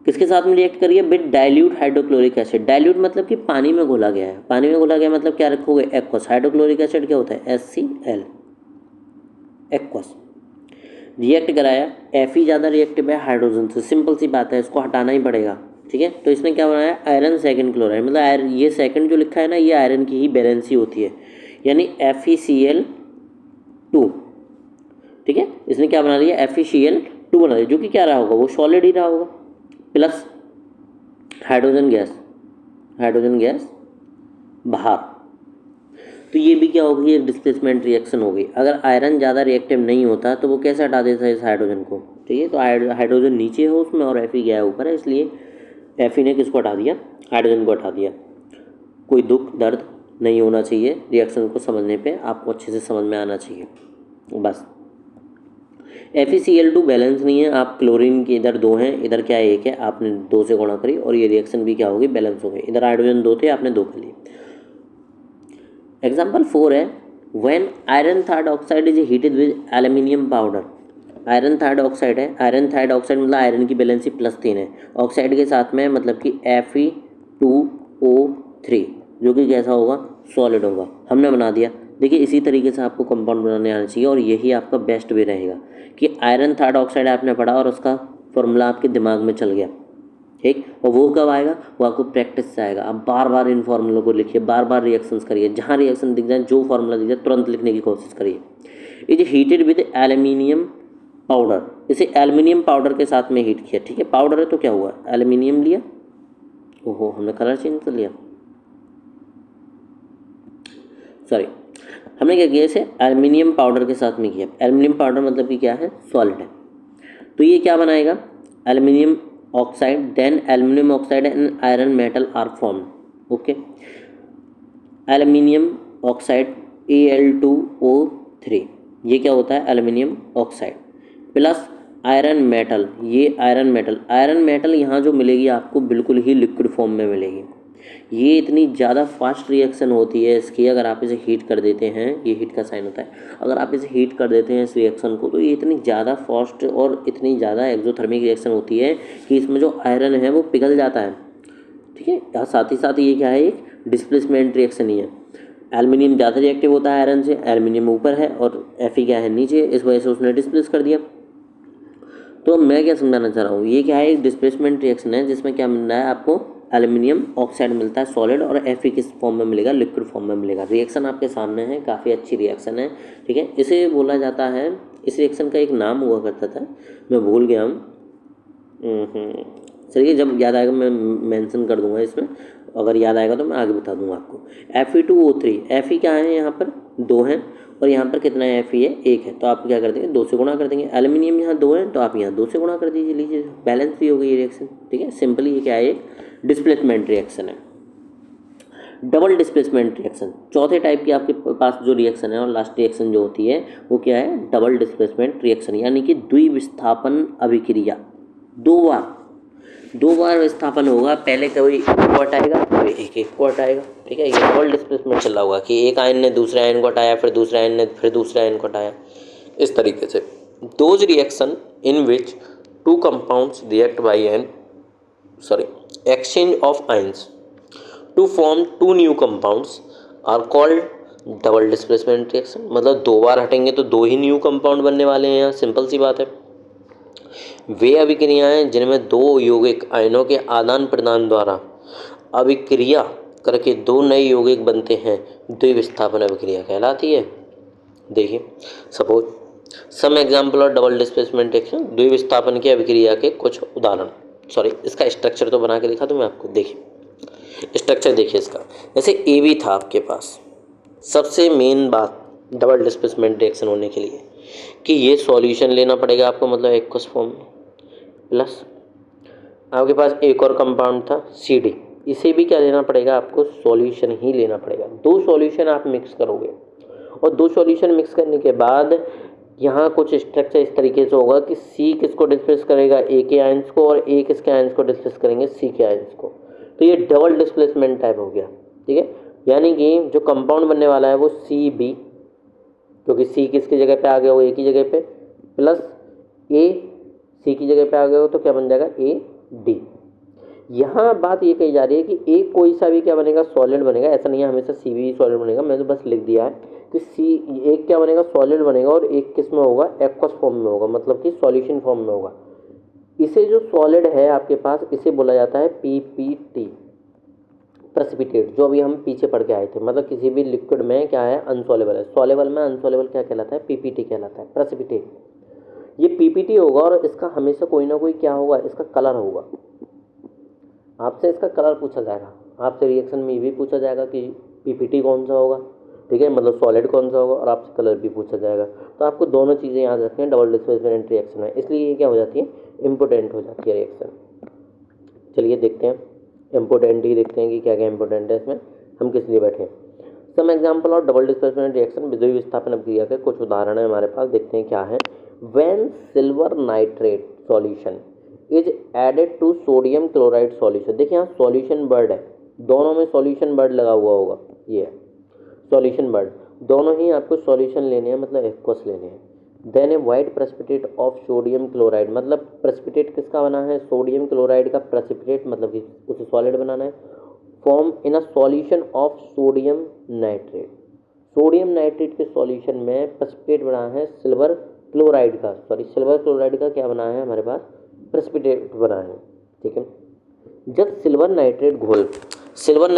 किसके साथ में रिएक्ट करिए, with dilute hydrochloric acid. Dilute मतलब कि पानी में घोला गया है, पानी में घोला गया मतलब क्या रखोगे, एक्वस। हाइड्रोक्लोरिक एसिड क्या होता है, HCl, एक्वस। रिएक्ट कराया, Fe ज़्यादा रिएक्टिव है हाइड्रोजन से, सिंपल सी बात है, इसको हटाना ही पड़ेगा, ठीक है। तो इसने क्या बनाया, आयरन सेकंड क्लोराइड, मतलब आयरन, ये सेकंड जो लिखा है ना, ये आयरन की ही बैलेंसी होती है, यानी FeCl2, ठीक है। इसने क्या बना लिया, FeCl2 बना लिया, जो कि क्या रहा होगा, वो सॉलिड ही रहा होगा, प्लस हाइड्रोजन गैस बाहर। तो ये भी क्या होगी, एक डिस्प्लेसमेंट रिएक्शन होगी। अगर आयरन ज़्यादा रिएक्टिव नहीं होता तो वो कैसे हटा देता है इस हाइड्रोजन को, ठीक है। तो हाइड्रोजन नीचे हो उसमें और Fe गया है ऊपर है, इसलिए Fe ने किसको हटा दिया, हाइड्रोजन को हटा दिया। कोई दुख दर्द नहीं होना चाहिए, रिएक्शन को समझने पे आपको अच्छे से समझ में आना चाहिए बस। FeCl2 बैलेंस नहीं है, आप क्लोरीन के इधर 2 हैं, इधर क्या है 1 है, आपने 2 से गुणा करी और ये रिएक्शन भी क्या होगी, बैलेंस हो गई। इधर हाइड्रोजन 2 थे, आपने 2 कर लिए। एग्जाम्पल 4 है, व्हेन आयरन थायड oxide is heated with aluminium powder. Iron थायड ऑक्साइड है, आयरन थायड ऑक्साइड मतलब आयरन की बैलेंसी +3 है, ऑक्साइड के साथ में मतलब कि Fe2O3, जो कि कैसा होगा, सॉलिड होगा। हमने बना दिया। देखिए इसी तरीके से आपको कंपाउंड बनाने आना चाहिए और यही आपका बेस्ट वे रहेगा कि आयरन थायड ऑक्साइड आपने पढ़ा और उसका फॉर्मूला आपके दिमाग में चल गया, ठीक। और वो कब आएगा, वो आपको प्रैक्टिस से आएगा। आप बार बार इन फार्मूलों को लिखिए, बार बार रिएक्शंस करिए, जहाँ रिएक्शन दिख जाए, जो फार्मूला दिख जाए तुरंत लिखने की कोशिश करिए। Is heated with aluminium powder, इसे एल्यूमिनियम पाउडर के साथ में हीट किया, ठीक है। पाउडर है तो क्या हुआ, एल्यूमिनियम लिया, ओहो हमने कलर चेंज कर लिया, सॉरी, हमने क्या किया, इसे एल्यूमिनियम पाउडर के साथ में किया। एल्यूमिनियम पाउडर मतलब कि क्या है, सॉलिड है। तो ये क्या बनाएगा, aluminium oxide, then aluminium oxide and iron metal are form, okay. Aluminium oxide Al2O3, ये क्या होता है, aluminium oxide, plus iron metal, ये आयरन मेटल यहाँ जो मिलेगी आपको बिल्कुल ही लिक्विड फॉर्म में मिलेगी। ये इतनी ज़्यादा फास्ट रिएक्शन होती है इसकी, अगर आप इसे हीट कर देते हैं, ये हीट का साइन होता है, अगर आप इसे हीट कर देते हैं इस रिएक्शन को, तो ये इतनी ज़्यादा फास्ट और इतनी ज़्यादा एक्सोथर्मिक रिएक्शन होती है कि इसमें जो आयरन है वो पिघल जाता है, ठीक है। और साथ ही साथ ये क्या है, एक डिस्प्लेसमेंट रिएक्शन ही है। एल्यूमिनियम ज़्यादा रिएक्टिव होता है आयरन से, एल्यूमिनियम ऊपर है और Fe क्या है, नीचे, इस वजह से उसने डिस्प्लेस कर दिया। तो मैं क्या समझाना चाह रहा हूँ, ये क्या है, एक डिस्प्लेसमेंट रिएक्शन है जिसमें क्या मिल रहा है आपको, एल्यूमिनियम ऑक्साइड मिलता है सॉलिड, और Fe किस फॉर्म में मिलेगा, लिक्विड फॉर्म में मिलेगा। रिएक्शन आपके सामने है, काफ़ी अच्छी रिएक्शन है, ठीक है। इसे बोला जाता है, इस रिएक्शन का एक नाम हुआ करता था, मैं भूल गया हूँ, चलिए जब याद आएगा मैं मेंशन कर दूंगा इसमें, अगर याद आएगा तो मैं आगे बता दूंगा आपको। Fe2O3, Fe क्या है, यहाँ पर 2 हैं और यहाँ पर कितना है, Fe है 1 है, तो आप क्या कर देंगे, 2 से गुणा कर देंगे। एल्यूमिनियम यहाँ 2 है तो आप यहाँ 2 से गुणा कर दीजिए, लीजिए बैलेंस भी हो गई ये रिएक्शन, ठीक है। सिंपली ये क्या है, एक डिस्प्लेसमेंट रिएक्शन है। डबल डिस्प्लेसमेंट रिएक्शन, चौथे टाइप की आपके पास जो रिएक्शन है और लास्ट रिएक्शन जो होती है वो क्या है, डबल डिस्प्लेसमेंट रिएक्शन, यानी कि द्विविस्थापन अभिक्रिया। दो बार विस्थापन होगा, पहले कोई एक को हटाएगा फिर एक को हटाएगा, ठीक है। ये डबल डिस्प्लेसमेंट चल रहा होगा कि एक आयन ने दूसरे आयन को हटाया, फिर दूसरे आयन ने फिर दूसरे आयन को हटाया, इस तरीके से। Those reaction in which two compounds react by an exchange of ions to form 2 new compounds are called double displacement reaction. मतलब 2 बार हटेंगे तो 2 ही न्यू कंपाउंड बनने वाले हैं, यहाँ सिंपल सी बात है। वे अभिक्रियाएं जिनमें 2 यौगिक आयनों के आदान प्रदान द्वारा अभिक्रिया करके 2 नए यौगिक बनते हैं, द्विविस्थापन अभिक्रिया कहलाती है। देखिए suppose some example of double displacement reaction, द्विविस्थापन की अभिक्रिया के कुछ उदाहरण। इसका स्ट्रक्चर तो बना के दिखा दूँ मैं आपको। देखिए स्ट्रक्चर देखिए इसका, जैसे AB था आपके पास, सबसे मेन बात डबल डिस्प्लेसमेंट रिएक्शन होने के लिए कि ये सॉल्यूशन लेना पड़ेगा आपको, मतलब एक्वस फॉर्म में, प्लस आपके पास एक और कंपाउंड था CD, इसे भी क्या लेना पड़ेगा आपको, सॉल्यूशन ही लेना पड़ेगा। 2 सॉल्यूशन आप मिक्स करोगे और 2 सॉल्यूशन मिक्स करने के बाद यहाँ कुछ स्ट्रक्चर इस तरीके से होगा कि C किसको डिस्प्लेस करेगा, A के आयंस को, और A किसके आयंस को डिस्प्लेस करेंगे, C के आयंस को। तो ये डबल डिस्प्लेसमेंट टाइप हो गया, ठीक है। यानी कि जो कंपाउंड बनने वाला है वो CB, क्योंकि C किसकी जगह पे आ गया, वो A की जगह पे, प्लस ए, सी की जगह पे आ गया हो तो क्या बन जाएगा ए डी। यहाँ बात ये कही जा रही है कि एक कोई सा भी क्या बनेगा, सॉलिड बनेगा। ऐसा नहीं है हमेशा सी भी सॉलिड बनेगा, मैंने तो बस लिख दिया है कि सी एक क्या बनेगा, सॉलिड बनेगा और एक किस में होगा, एक्वस फॉर्म में होगा, मतलब कि सॉल्यूशन फॉर्म में होगा। इसे जो सॉलिड है आपके पास, इसे बोला जाता है पीपीटी, प्रेसिपिटेट, जो अभी हम पीछे पढ़ के आए थे। मतलब किसी भी लिक्विड में क्या है, अनसॉलेबल है, सॉलेबल में अनसॉलेबल क्या कहलाता है, पीपीटी कहलाता है, प्रेसिपिटेट। ये पीपीटी होगा और इसका हमेशा कोई ना कोई क्या होगा, इसका कलर होगा। आपसे इसका कलर पूछा जाएगा, आपसे रिएक्शन में ये भी पूछा जाएगा कि पीपीटी कौन सा होगा, ठीक है, मतलब सॉलिड कौन सा होगा, और आपसे कलर भी पूछा जाएगा। तो आपको दोनों चीज़ें याद रखनी है डबल डिस्प्लेसमेंट रिएक्शन में, इसलिए ये क्या हो जाती है, इम्पोर्टेंट हो जाती है रिएक्शन। चलिए देखते हैं, इम्पोर्टेंट ही देखते हैं कि क्या क्या इंपॉर्टेंट है इसमें, हम किस लिए बैठे हैं। सम एग्जाम्पल और डबल डिस्प्लेसमेंट रिएक्शन विद्युत विस्थापन अभिक्रिया के कुछ उदाहरण है हमारे पास, देखते हैं क्या है। When silver nitrate solution is added to sodium chloride solution. देखिए यहाँ सॉल्यूशन वर्ड है, दोनों में सॉल्यूशन वर्ड लगा हुआ होगा, ये है सॉल्यूशन वर्ड, दोनों ही आपको सॉल्यूशन लेने हैं, मतलब एक्वस लेने हैं। Then a white precipitate of sodium chloride, मतलब प्रेसिपिटेट किसका बना है, सोडियम क्लोराइड का प्रेसिपिटेट, मतलब कि उसे सॉलिड बनाना है। Form in a solution of sodium nitrate, sodium nitrate के सॉल्यूशन में प्रेसिपिटेट बना है सिल्वर क्लोराइड का, सिल्वर क्लोराइड का क्या बना है हमारे पास, प्रेसिपिटेट बना है, ठीक है। जब सिल्वर नाइट्रेट घोल है, सिल्वर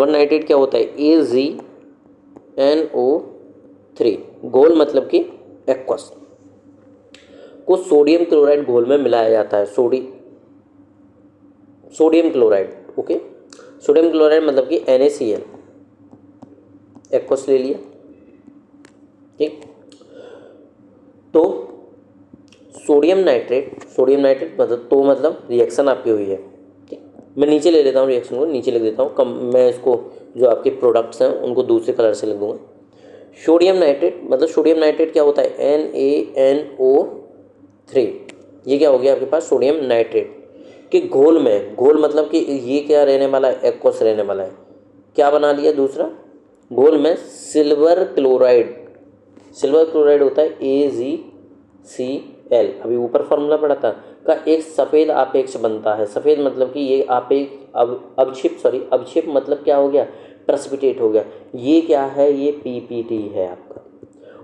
नाइट्रेट क्या होता है, AgNO3, घोल मतलब कि एक्वस, को सोडियम क्लोराइड घोल में मिलाया जाता है, sodium chloride, okay, sodium chloride मतलब कि NaCl, एक्वस ले लिया, ठीक। तो सोडियम नाइट्रेट मतलब तो मतलब रिएक्शन आपकी हुई है, ठीक। मैं नीचे ले लेता हूँ, रिएक्शन को नीचे लिख देता हूँ, कम मैं इसको जो आपके प्रोडक्ट्स हैं उनको दूसरे कलर से लिख दूँगा। सोडियम नाइट्रेट मतलब सोडियम नाइट्रेट क्या होता है, NaNO3, ये क्या हो गया आपके पास, सोडियम नाइट्रेट के घोल में, घोल मतलब कि ये क्या रहने वाला है, एक्वस रहने वाला है। क्या बना लिया दूसरा, घोल में सिल्वर क्लोराइड होता है AgCl, अभी ऊपर फॉर्मूला पढ़ा था, का एक सफ़ेद आपेक्ष बनता है। सफ़ेद मतलब कि ये अवक्षेप मतलब क्या हो गया, प्रेसिपिटेट हो गया। ये क्या है, ये पीपीटी है आपका,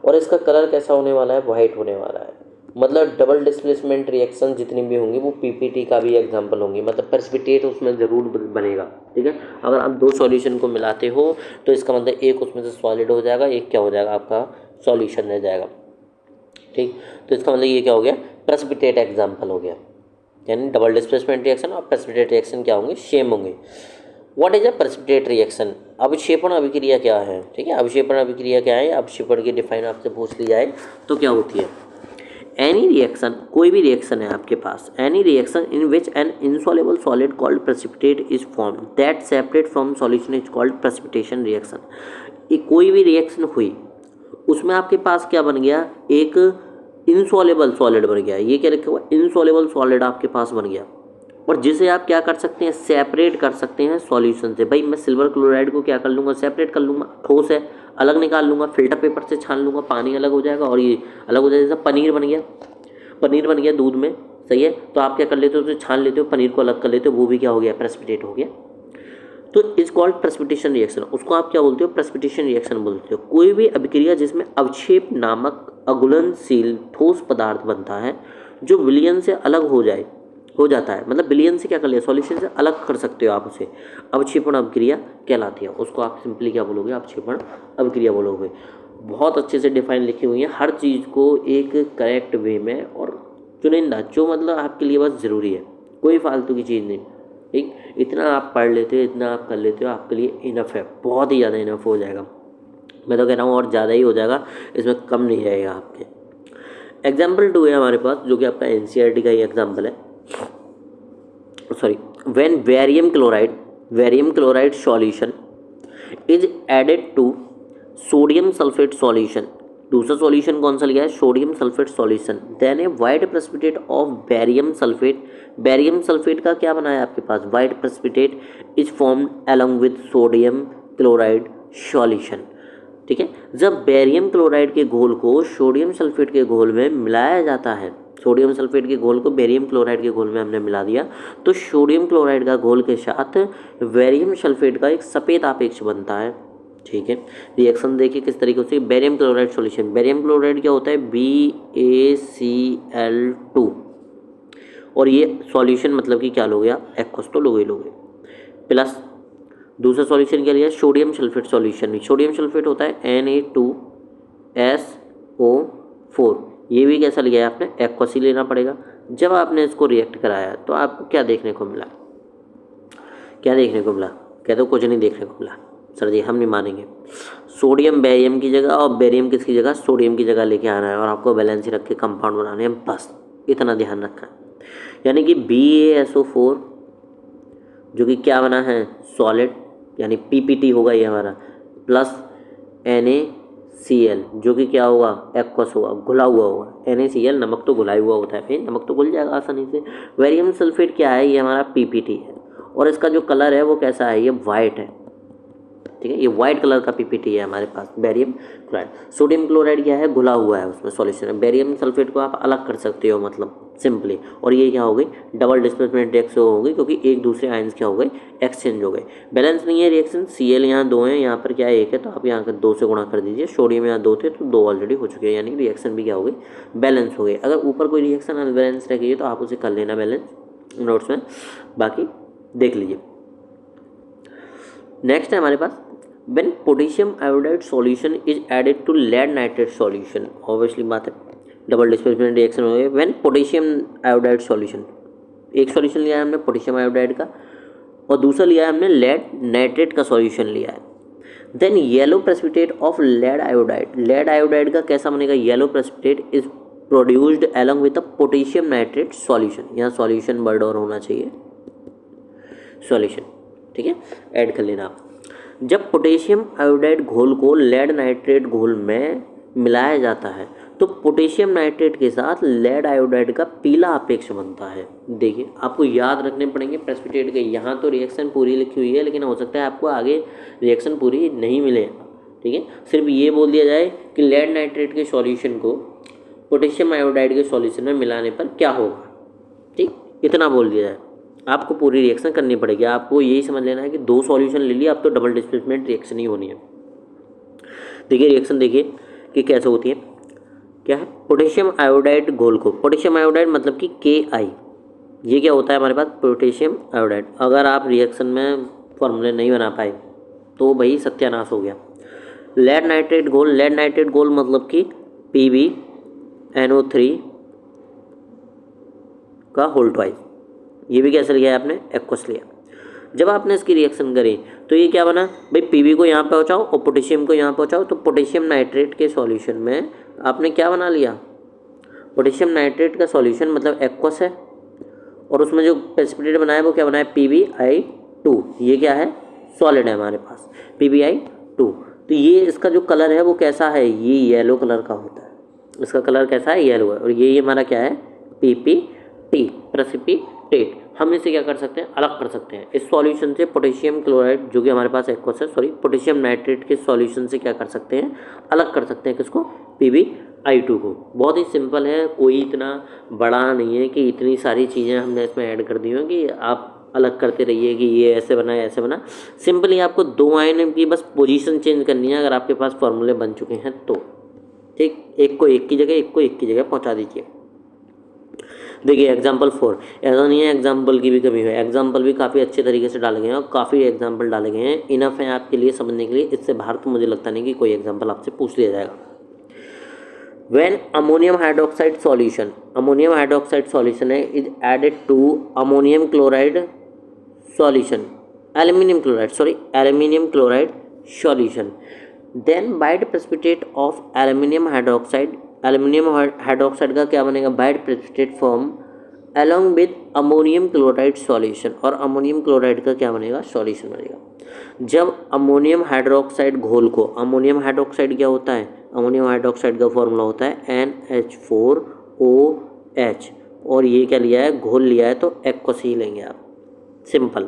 और इसका कलर कैसा होने वाला है, वाइट होने वाला है। मतलब डबल डिस्प्लेसमेंट रिएक्शन जितनी भी होंगी वो पीपीटी का भी एग्जांपल होंगी, मतलब प्रेसिपिटेट उसमें ज़रूर बनेगा, ठीक है। अगर आप दो सॉल्यूशन को मिलाते हो तो इसका मतलब एक उसमें से सॉलिड हो जाएगा, एक क्या हो जाएगा, आपका सॉल्यूशन रह जाएगा, ठीक। तो इसका मतलब ये क्या हो गया, प्रेसिपिटेट एग्जांपल हो गया, यानी डबल डिस्प्लेसमेंट रिएक्शन और प्रेसिपिटेट रिएक्शन क्या होंगे, सेम होंगे। What is a precipitate reaction, अवक्षेपण अभिक्रिया क्या है, ठीक है। अवक्षेपण अभिक्रिया क्या है, अवक्षेपण की डिफाइन आपसे पूछ ली जाए तो क्या होती है, एनी रिएक्शन, कोई भी रिएक्शन है आपके पास, any reaction in which an insoluble solid called precipitate is formed that separate from solution is called precipitation reaction. कोई भी रिएक्शन हुई उसमें आपके पास क्या बन गया, एक इनसॉल्युबल सॉलिड बन गया, ये क्या रखा हुआ, इनसॉल्युबल सॉलिड आपके पास बन गया, और जिसे आप क्या कर सकते हैं, सेपरेट कर सकते हैं सॉल्यूशन से। भाई मैं सिल्वर क्लोराइड को क्या कर लूँगा, सेपरेट कर लूँगा, ठोस है अलग निकाल लूँगा, फिल्टर पेपर से छान लूँगा, पानी अलग हो जाएगा और ये अलग हो जाएगा। जैसे पनीर बन गया दूध में, सही है, तो आप क्या कर लेते हो, उसे छान लेते हो, पनीर को अलग कर लेते हो, वो भी क्या हो गया, प्रेसिपिटेट हो गया। तो इज कॉल्ड प्रेसिपिटेशन रिएक्शन, उसको आप क्या बोलते हो, प्रेसिपिटेशन रिएक्शन बोलते हो। कोई भी अभिक्रिया जिसमें अवक्षेप नामक अघुलनशील ठोस पदार्थ बनता है जो विलयन से अलग हो जाता है, मतलब विलयन से क्या कर लिया, सॉल्यूशन से अलग कर सकते हो आप उसे, अवक्षेपण अभिक्रिया कहलाती है। उसको आप सिंपली क्या बोलोगे, अवक्षेपण अभिक्रिया बोलोगे। बहुत अच्छे से डिफाइन लिखी हुई है हर चीज़ को एक करेक्ट वे में, और चुनिंदा जो मतलब आपके लिए बस ज़रूरी है, कोई फालतू की चीज़ नहीं, ठीक। इतना आप पढ़ लेते हो, इतना आप कर लेते हो, आपके लिए इनफ है, बहुत ही ज़्यादा इनफ हो जाएगा। मैं तो कह रहा हूँ और ज़्यादा ही हो जाएगा, इसमें कम नहीं रहेगा आपके। एग्जाम्पल 2 है हमारे पास, जो कि आपका NCERT का ही एग्जाम्पल है। When barium chloride solution is added to sodium sulphate solution, दूसरा सॉल्यूशन कौन सा लिया है, sodium sulphate solution, then a white precipitate of barium sulphate का क्या बना है आपके पास, white precipitate is formed along with sodium chloride solution. ठीक है। जब बेरियम क्लोराइड के घोल को सोडियम सल्फेट के घोल में मिलाया जाता है, सोडियम सल्फेट के घोल को बेरियम क्लोराइड के घोल में हमने मिला दिया, तो सोडियम क्लोराइड का घोल के साथ बेरियम सल्फेट का एक सफ़ेद आपेक्ष बनता है। ठीक है, रिएक्शन देखिए किस तरीके से। Barium chloride solution, barium chloride क्या होता है, BaCl2, और ये सॉल्यूशन मतलब कि क्या लोगे आप, एक्वस तो लोगे प्लस दूसरा सॉल्यूशन क्या लिया, sodium sulphate solution. Sodium sulphate होता है Na2SO4, ये भी कैसा लिया है आपने, एक्वस ही लेना पड़ेगा। जब आपने इसको रिएक्ट कराया तो आपको क्या देखने को मिला, क्या देखने को मिला, कहते कुछ नहीं देखने को मिला। सर जी हम नहीं मानेंगे, सोडियम बेरियम की जगह और बेरियम किसकी जगह, सोडियम की जगह लेके आना है और आपको बैलेंस रख के कंपाउंड बनाने हैं, बस इतना ध्यान रखना है। यानी कि BaSO4 जो कि क्या बना है, सॉलिड, यानी PPT होगा ये हमारा, प्लस NaCl जो कि क्या होगा, एक्वस होगा, घुला हुआ होगा। NaCl नमक तो घुला हुआ होता है, फिर नमक तो घुल जाएगा आसानी से। बेरियम सल्फेट क्या है, ये हमारा PPT है, और इसका जो कलर है वो कैसा है, ये वाइट है। ठीक है, ये वाइट कलर का PPT है हमारे पास, बेरियम क्लोराइड। सोडियम क्लोराइड क्या है, घुला हुआ है, उसमें सॉल्यूशन है। बेरियम सल्फेट को आप अलग कर सकते हो, मतलब सिंपली, और ये क्या हो गई, डबल डिस्प्लेसमेंट रिएक्शन हो गई, क्योंकि एक दूसरे आयंस क्या हो गए, एक्सचेंज हो गए। बैलेंस नहीं है रिएक्शन, Cl यहाँ 2 है, यहाँ पर क्या है 1 है, तो आप यहाँ 2 से गुणा कर दीजिए। सोडियम यहाँ 2 थे तो 2 ऑलरेडी हो चुके हैं, यानी रिएक्शन भी क्या हो गई, बैलेंस हो गई। अगर ऊपर कोई रिएक्शन अनबैलेंस रह गई है तो आप उसे कर लेना बैलेंस नोट्स में, बाकी देख लीजिए। नेक्स्ट है हमारे पास, when potassium iodide solution is added to lead nitrate solution, obviously बात है, डबल डिस्प्लेसमेंट रिएक्शन हो गई। when potassium iodide solution, एक सॉल्यूशन लिया है हमने पोटेशियम आयोडाइड का और दूसरा लिया है हमने लेड नाइट्रेट का सॉल्यूशन लिया है। Then yellow precipitate of lead iodide, lead iodide का कैसा बनेगा, yellow precipitate is produced along with the potassium nitrate solution, यहाँ सॉल्यूशन वर्ड और होना चाहिए, सॉल्यूशन। ठीक है, ऐड कर लेना आप। जब पोटेशियम आयोडाइड घोल को लेड नाइट्रेट घोल में मिलाया जाता है तो पोटेशियम नाइट्रेट के साथ लेड आयोडाइड का पीला अपेक्ष बनता है। देखिए आपको याद रखने पड़ेंगे प्रेसिपिटेट के, यहाँ तो रिएक्शन पूरी लिखी हुई है, लेकिन हो सकता है आपको आगे रिएक्शन पूरी नहीं मिले। ठीक है, सिर्फ ये बोल दिया जाए कि लेड नाइट्रेट के सॉल्यूशन को पोटेशियम आयोडाइड के सॉल्यूशन में मिलाने पर क्या होगा, ठीक, इतना बोल दिया जाए। आपको पूरी रिएक्शन करनी पड़ेगी, आपको यही समझ लेना है कि 2 सॉल्यूशन ले लिया, अब तो डबल डिस्प्लेसमेंट रिएक्शन ही होनी है। देखिए रिएक्शन देखिए कि कैसे होती है, क्या है, पोटेशियम आयोडाइड घोल को, पोटेशियम आयोडाइड मतलब कि Ki, ये क्या होता है हमारे पास, पोटेशियम आयोडाइड। अगर आप रिएक्शन में फॉर्मूले नहीं बना पाए तो भाई सत्यानाश हो गया। लेड नाइट्रेट घोल, लेड नाइट्रेट घोल मतलब कि PbNO3 का होल ट्वाइस, ये भी कैसे लिया है आपने, एक्वस लिया। जब आपने इसकी रिएक्शन करी तो ये क्या बना भाई, Pb को यहाँ पहुँचाओ और पोटेशियम को यहाँ पहुँचाओ, तो पोटेशियम नाइट्रेट के सॉल्यूशन में आपने क्या बना लिया, पोटेशियम नाइट्रेट का सॉल्यूशन मतलब एक्वस है, और उसमें जो प्रेसिपिटेट बनाया वो क्या बनाया, PbI2, ये क्या है, सॉलिड है हमारे पास, PbI2। तो ये इसका जो कलर है वो कैसा है, ये येलो कलर का होता है, इसका कलर कैसा है, येलो है, और ये हमारा क्या है, PPT, प्रेसिपिटेट। हम इसे क्या कर सकते हैं, अलग कर सकते हैं। इस सॉल्यूशन से पोटेशियम क्लोराइड जो कि हमारे पास एक्वस है, सॉरी पोटेशियम नाइट्रेट के सॉल्यूशन से क्या कर सकते हैं, अलग कर सकते हैं, किसको, PbI2 को। बहुत ही सिंपल है, कोई इतना बड़ा नहीं है कि इतनी सारी चीज़ें हमने इसमें ऐड कर दी हैं कि आप अलग करते रहिए कि ये ऐसे बना ऐसे बना। सिंपली आपको 2 आयन की बस पोजीशन चेंज करनी है, अगर आपके पास फॉर्मूले बन चुके हैं तो, ठीक, एक को एक की जगह, एक को एक की जगह पहुँचा दीजिए। देखिए एग्जाम्पल 4, ऐसा नहीं है एग्जाम्पल की भी कमी है, एग्जाम्पल भी काफ़ी अच्छे तरीके से डाले गए हैं और काफ़ी एग्जाम्पल डाले गए हैं, इनफ है आपके लिए समझने के लिए। इससे बाहर तो मुझे लगता नहीं कि कोई एग्जाम्पल आपसे पूछ लिया जाएगा। When ammonium hydroxide solution, ammonium hydroxide solution is added to ammonium chloride solution, aluminum chloride solution, then white precipitate of aluminum hydroxide का क्या बनेगा, white precipitate form along with ammonium chloride solution, और ammonium chloride का क्या बनेगा, solution बनेगा। जब ammonium hydroxide घोल को, अमोनियम हाइड्रोक्साइड क्या होता है, अमोनियम हाइड्रोक्साइड का फॉर्मूला होता है NH4OH, और ये क्या लिया है, घोल लिया है, तो एक्वस ही लेंगे आप, सिंपल।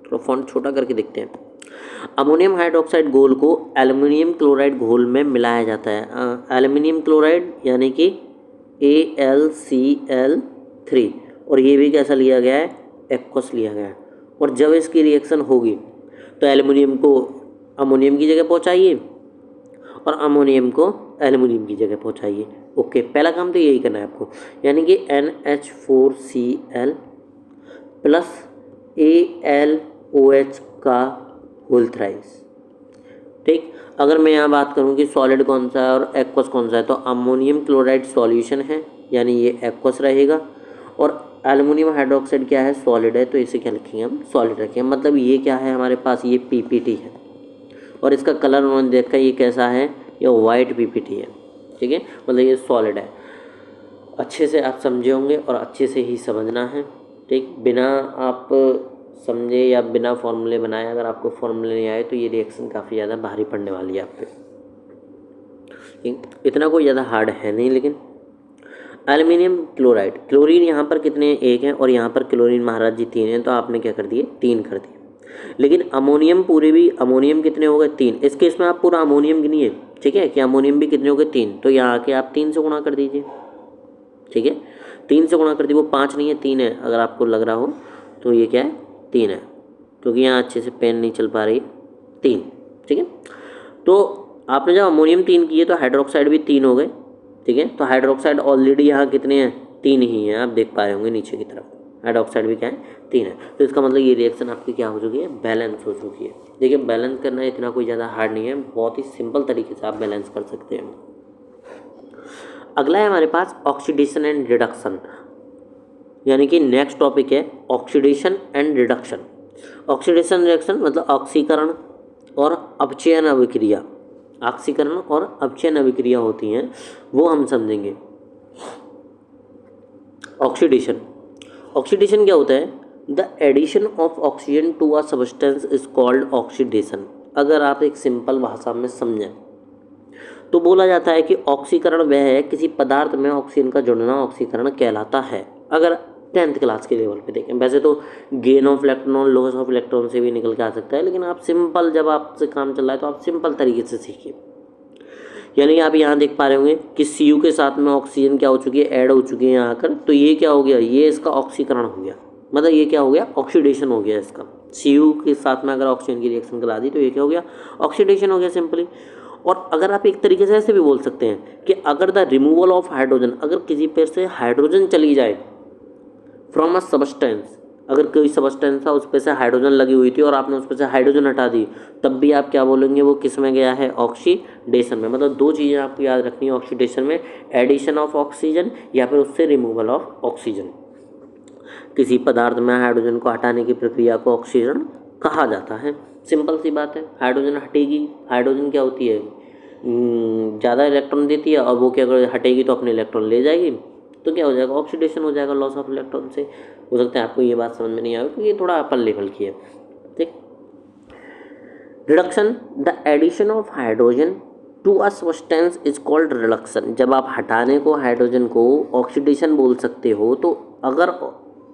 थोड़ा फॉन्ट छोटा करके देखते हैं, अमोनियम हाइड्रोक्साइड घोल को एल्युमिनियम क्लोराइड घोल में मिलाया जाता है। एल्युमिनियम क्लोराइड यानी कि AlCl3, और ये भी कैसा लिया गया है, एक्वस लिया गया है। और जब इसकी रिएक्शन होगी तो एल्युमिनियम को अमोनियम की जगह पहुंचाइए और अमोनियम को एल्युमिनियम की जगह पहुंचाइए। ओके, पहला काम तो यही करना है आपको, यानी कि NH4Cl प्लस AlOH का होल थ्राइस। ठीक, अगर मैं यहाँ बात करूँ कि सॉलिड कौन सा है और एक्वस कौन सा है, तो अमोनियम क्लोराइड सॉल्यूशन है यानी ये एक्वस रहेगा, और एल्युमिनियम हाइड्रोक्साइड क्या है, सॉलिड है, तो इसे क्या लिखेंगे हम, सॉलिड रखेंगे। मतलब ये क्या है हमारे पास, ये PPT है, और इसका कलर उन्होंने देखा ये कैसा है, ये वाइट PPT है। ठीक है, मतलब ये सॉलिड है। अच्छे से आप समझे होंगे और अच्छे से ही समझना है। ठीक, बिना आप समझे या बिना फॉर्मूले बनाए अगर आपको फॉर्मूले नहीं आए तो ये रिएक्शन काफ़ी ज़्यादा भारी पड़ने वाली है आप पे। ठीक, इतना कोई ज़्यादा हार्ड है नहीं। लेकिन एल्युमिनियम क्लोराइड, क्लोरीन यहाँ पर कितने, एक है, और यहाँ पर क्लोरीन महाराज जी 3 हैं, तो आपने क्या कर दिए, 3 कर दिए। लेकिन अमोनियम पूरे भी, अमोनियम कितने हो गए, 3। इस केस में आप पूरा अमोनियम गिनिए, ठीक है, कि अमोनियम भी कितने हो गए, 3। तो यहाँ आके आप 3 से गुणा कर दीजिए। ठीक है, 3 से गुणा कर दी, वो 5 नहीं है 3 है, अगर आपको लग रहा हो तो ये क्या है, 3 है, क्योंकि यहाँ अच्छे से पेन नहीं चल पा रही, 3। ठीक है, तो आपने जब अमोनियम 3 किए तो हाइड्रोक्साइड भी 3 हो गए। ठीक है, तो हाइड्रोक्साइड ऑलरेडी यहाँ कितने हैं, 3 ही हैं, आप देख पा रहे होंगे नीचे की तरफ, हाइड्रोक्साइड भी क्या है, 3 है। तो इसका मतलब ये रिएक्शन आपकी क्या हो चुकी है, बैलेंस हो चुकी है। देखिए, बैलेंस करना इतना कोई ज़्यादा हार्ड नहीं है, बहुत ही सिंपल तरीके से आप बैलेंस कर सकते हैं। अगला है हमारे पास ऑक्सीडेशन एंड रिडक्शन, यानी कि नेक्स्ट टॉपिक है oxidation and reduction. Oxidation reaction मतलब ऑक्सीकरण और अपचयन अभिक्रिया, ऑक्सीकरण और अपचयन अभिक्रिया होती हैं, वो हम समझेंगे। ऑक्सीडेशन, ऑक्सीडेशन क्या होता है, the addition of oxygen to a substance is called oxidation. अगर आप एक सिंपल भाषा में समझें तो बोला जाता है कि ऑक्सीकरण वह है, किसी पदार्थ में ऑक्सीजन का जुड़ना ऑक्सीकरण कहलाता है। अगर 10th क्लास के लेवल पे देखें, वैसे तो gain of electron, loss of electron से भी निकल के आ सकता है, लेकिन आप सिंपल, जब आपसे काम चल रहा है तो आप सिंपल तरीके से सीखिए। यानी आप यहाँ देख पा रहे होंगे कि Cu के साथ में ऑक्सीजन क्या हो चुकी है, ऐड हो चुकी है यहाँ आकर, तो ये क्या हो गया, ये इसका ऑक्सीकरण हो गया, मतलब ये क्या हो गया, ऑक्सीडेशन हो गया इसका। Cu के साथ में अगर ऑक्सीजन की रिएक्शन करा दी तो ये क्या हो गया, ऑक्सीडेशन हो गया सिंपली। और अगर आप एक तरीके से ऐसे भी बोल सकते हैं कि अगर द रिमूवल ऑफ हाइड्रोजन, अगर किसी पे से हाइड्रोजन चली जाए फ्रॉम अ सबस्टेंस, अगर कोई सबस्टेंस था उस पर से हाइड्रोजन लगी हुई थी और आपने उस पर से हाइड्रोजन हटा दी, तब भी आप क्या बोलेंगे, वो किस में गया है, ऑक्सीडेशन में। मतलब दो चीज़ें आपको याद रखनी है ऑक्सीडेशन में, एडिशन ऑफ ऑक्सीजन या फिर उससे रिमूवल ऑफ ऑक्सीजन। किसी पदार्थ में हाइड्रोजन को हटाने की प्रक्रिया को ऑक्सीकरण कहा जाता है। सिंपल सी बात है, हाइड्रोजन हटेगी, हाइड्रोजन क्या होती है, ज़्यादा इलेक्ट्रॉन देती है, और वो क्या हटेगी तो अपने इलेक्ट्रॉन ले जाएगी, तो क्या हो जाएगा, ऑक्सीडेशन हो जाएगा, लॉस ऑफ इलेक्ट्रॉन से। हो सकता है आपको ये बात समझ में नहीं आए क्योंकि ये थोड़ा अपर लेवल की है। ठीक, reduction, the addition of hydrogen to a substance is called reduction. जब आप हटाने को हाइड्रोजन को ऑक्सीडेशन बोल सकते हो, तो अगर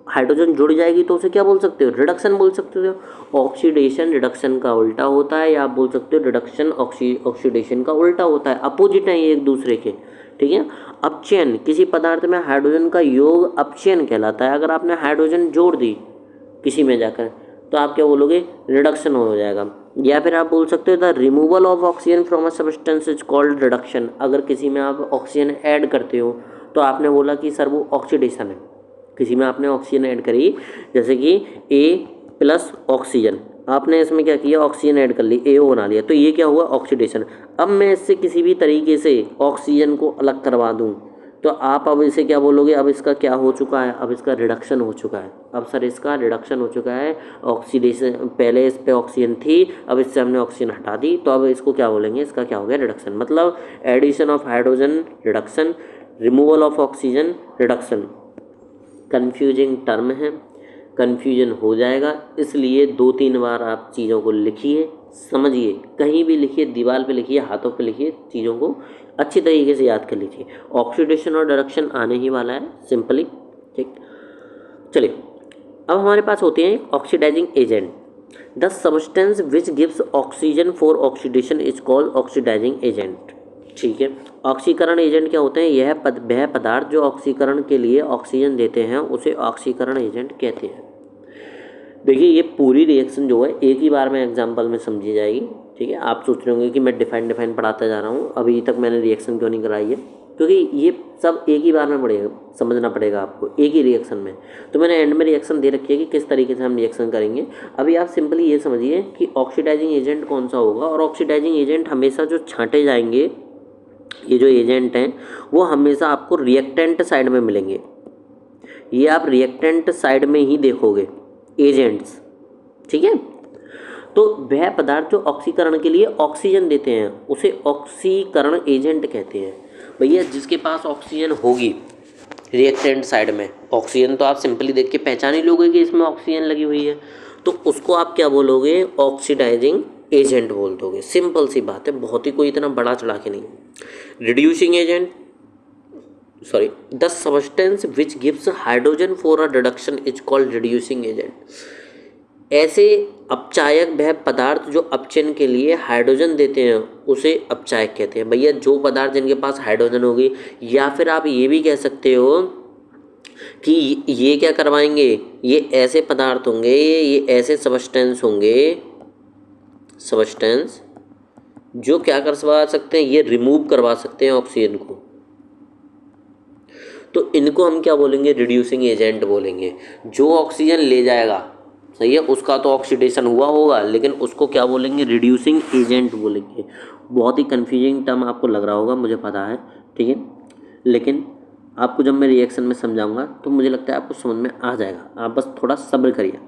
हाइड्रोजन जुड़ जाएगी तो उसे क्या बोल सकते हो, रिडक्शन बोल सकते हो। ऑक्सीडेशन रिडक्शन का उल्टा होता है, या आप बोल सकते हो रिडक्शन ऑक्सीडेशन का उल्टा होता है, अपोजिट है ये एक दूसरे के। ठीक है, अपचयन, किसी पदार्थ में हाइड्रोजन का योग अपचयन कहलाता है। अगर आपने हाइड्रोजन जोड़ दी किसी में जाकर तो आप क्या बोलोगे, रिडक्शन हो जाएगा। या फिर आप बोल सकते हो the removal of oxygen from a substance is called reduction. अगर किसी में आप ऑक्सीजन ऐड करते हो तो आपने बोला कि सर वो ऑक्सीडेशन है। किसी में आपने ऑक्सीजन ऐड करी, जैसे कि A+ ऑक्सीजन, आपने इसमें क्या किया, ऑक्सीजन ऐड कर ली, AO बना लिया, तो ये क्या हुआ, ऑक्सीडेशन। अब मैं इससे किसी भी तरीके से ऑक्सीजन को अलग करवा दूं तो आप अब इसे क्या बोलोगे, अब इसका क्या हो चुका है, अब इसका रिडक्शन हो चुका है। अब सर इसका रिडक्शन हो चुका है, ऑक्सीडेशन, पहले इस पे ऑक्सीजन थी, अब इससे हमने ऑक्सीजन हटा दी, तो अब इसको क्या बोलेंगे, इसका क्या हो गया, रिडक्शन। मतलब addition of hydrogen reduction, removal of oxygen reduction. Confusing term है, कन्फ्यूजन हो जाएगा, इसलिए 2-3 बार आप चीज़ों को लिखिए, समझिए, कहीं भी लिखिए, दीवार पे लिखिए, हाथों पे लिखिए, चीज़ों को अच्छी तरीके से याद कर लीजिए। ऑक्सीडेशन और रिडक्शन आने ही वाला है सिंपली। ठीक, चलिए अब हमारे पास होते हैं oxidising agent. The substance which gives oxygen for oxidation is called oxidising agent. ठीक है, ऑक्सीकरण एजेंट क्या होते हैं? वह पदार्थ जो ऑक्सीकरण के लिए ऑक्सीजन देते हैं उसे ऑक्सीकरण एजेंट कहते हैं। देखिए ये पूरी रिएक्शन जो है एक ही बार में एग्जाम्पल में समझी जाएगी। ठीक है, आप सोच रहे होंगे कि मैं डिफाइन पढ़ाता जा रहा हूँ, अभी तक मैंने रिएक्शन क्यों नहीं कराई है, क्योंकि ये सब एक ही बार में पड़ेगा, समझना पड़ेगा आपको एक ही रिएक्शन में। तो मैंने एंड में रिएक्शन दे रखी है कि किस तरीके से हम रिएक्शन करेंगे। अभी आप सिंपली ये समझिए कि ऑक्सीडाइजिंग एजेंट कौन सा होगा, और ऑक्सीडाइजिंग एजेंट हमेशा जो छांटे जाएंगे, ये जो एजेंट हैं वो हमेशा आपको रिएक्टेंट साइड में मिलेंगे। ये आप रिएक्टेंट साइड में ही देखोगे एजेंट्स। ठीक है, तो वह पदार्थ जो ऑक्सीकरण के लिए ऑक्सीजन देते हैं उसे ऑक्सीकरण एजेंट कहते हैं। भैया जिसके पास ऑक्सीजन होगी रिएक्टेंट साइड में, ऑक्सीजन तो आप सिंपली देख के पहचान ही लोगे कि इसमें ऑक्सीजन लगी हुई है, तो उसको आप क्या बोलोगे? ऑक्सीडाइजिंग एजेंट बोल दोगे। सिंपल सी बात है, बहुत ही कोई इतना बड़ा चढ़ा के नहीं। Reducing agent, sorry, the substance which gives hydrogen for a reduction is called reducing agent. ऐसे अपचायक वह पदार्थ जो अपचयन के लिए हाइड्रोजन देते हैं उसे अपचायक कहते हैं। भैया जो पदार्थ जिनके पास हाइड्रोजन होगी, या फिर आप ये भी कह सकते हो कि ये क्या करवाएंगे, ये ऐसे पदार्थ होंगे, ये ऐसे सब्सटेंस होंगे, सब्सटेंस जो क्या करवा सकते हैं, ये रिमूव करवा सकते हैं ऑक्सीजन को, तो इनको हम क्या बोलेंगे? रिड्यूसिंग एजेंट बोलेंगे। जो ऑक्सीजन ले जाएगा, सही है, उसका तो ऑक्सीडेशन हुआ होगा, लेकिन उसको क्या बोलेंगे? रिड्यूसिंग एजेंट बोलेंगे। बहुत ही कन्फ्यूजिंग टर्म आपको लग रहा होगा, मुझे पता है, ठीक है, लेकिन आपको जब मैं रिएक्शन में समझाऊंगा तो मुझे लगता है आपको समझ में आ जाएगा, आप बस थोड़ा सब्र करिए।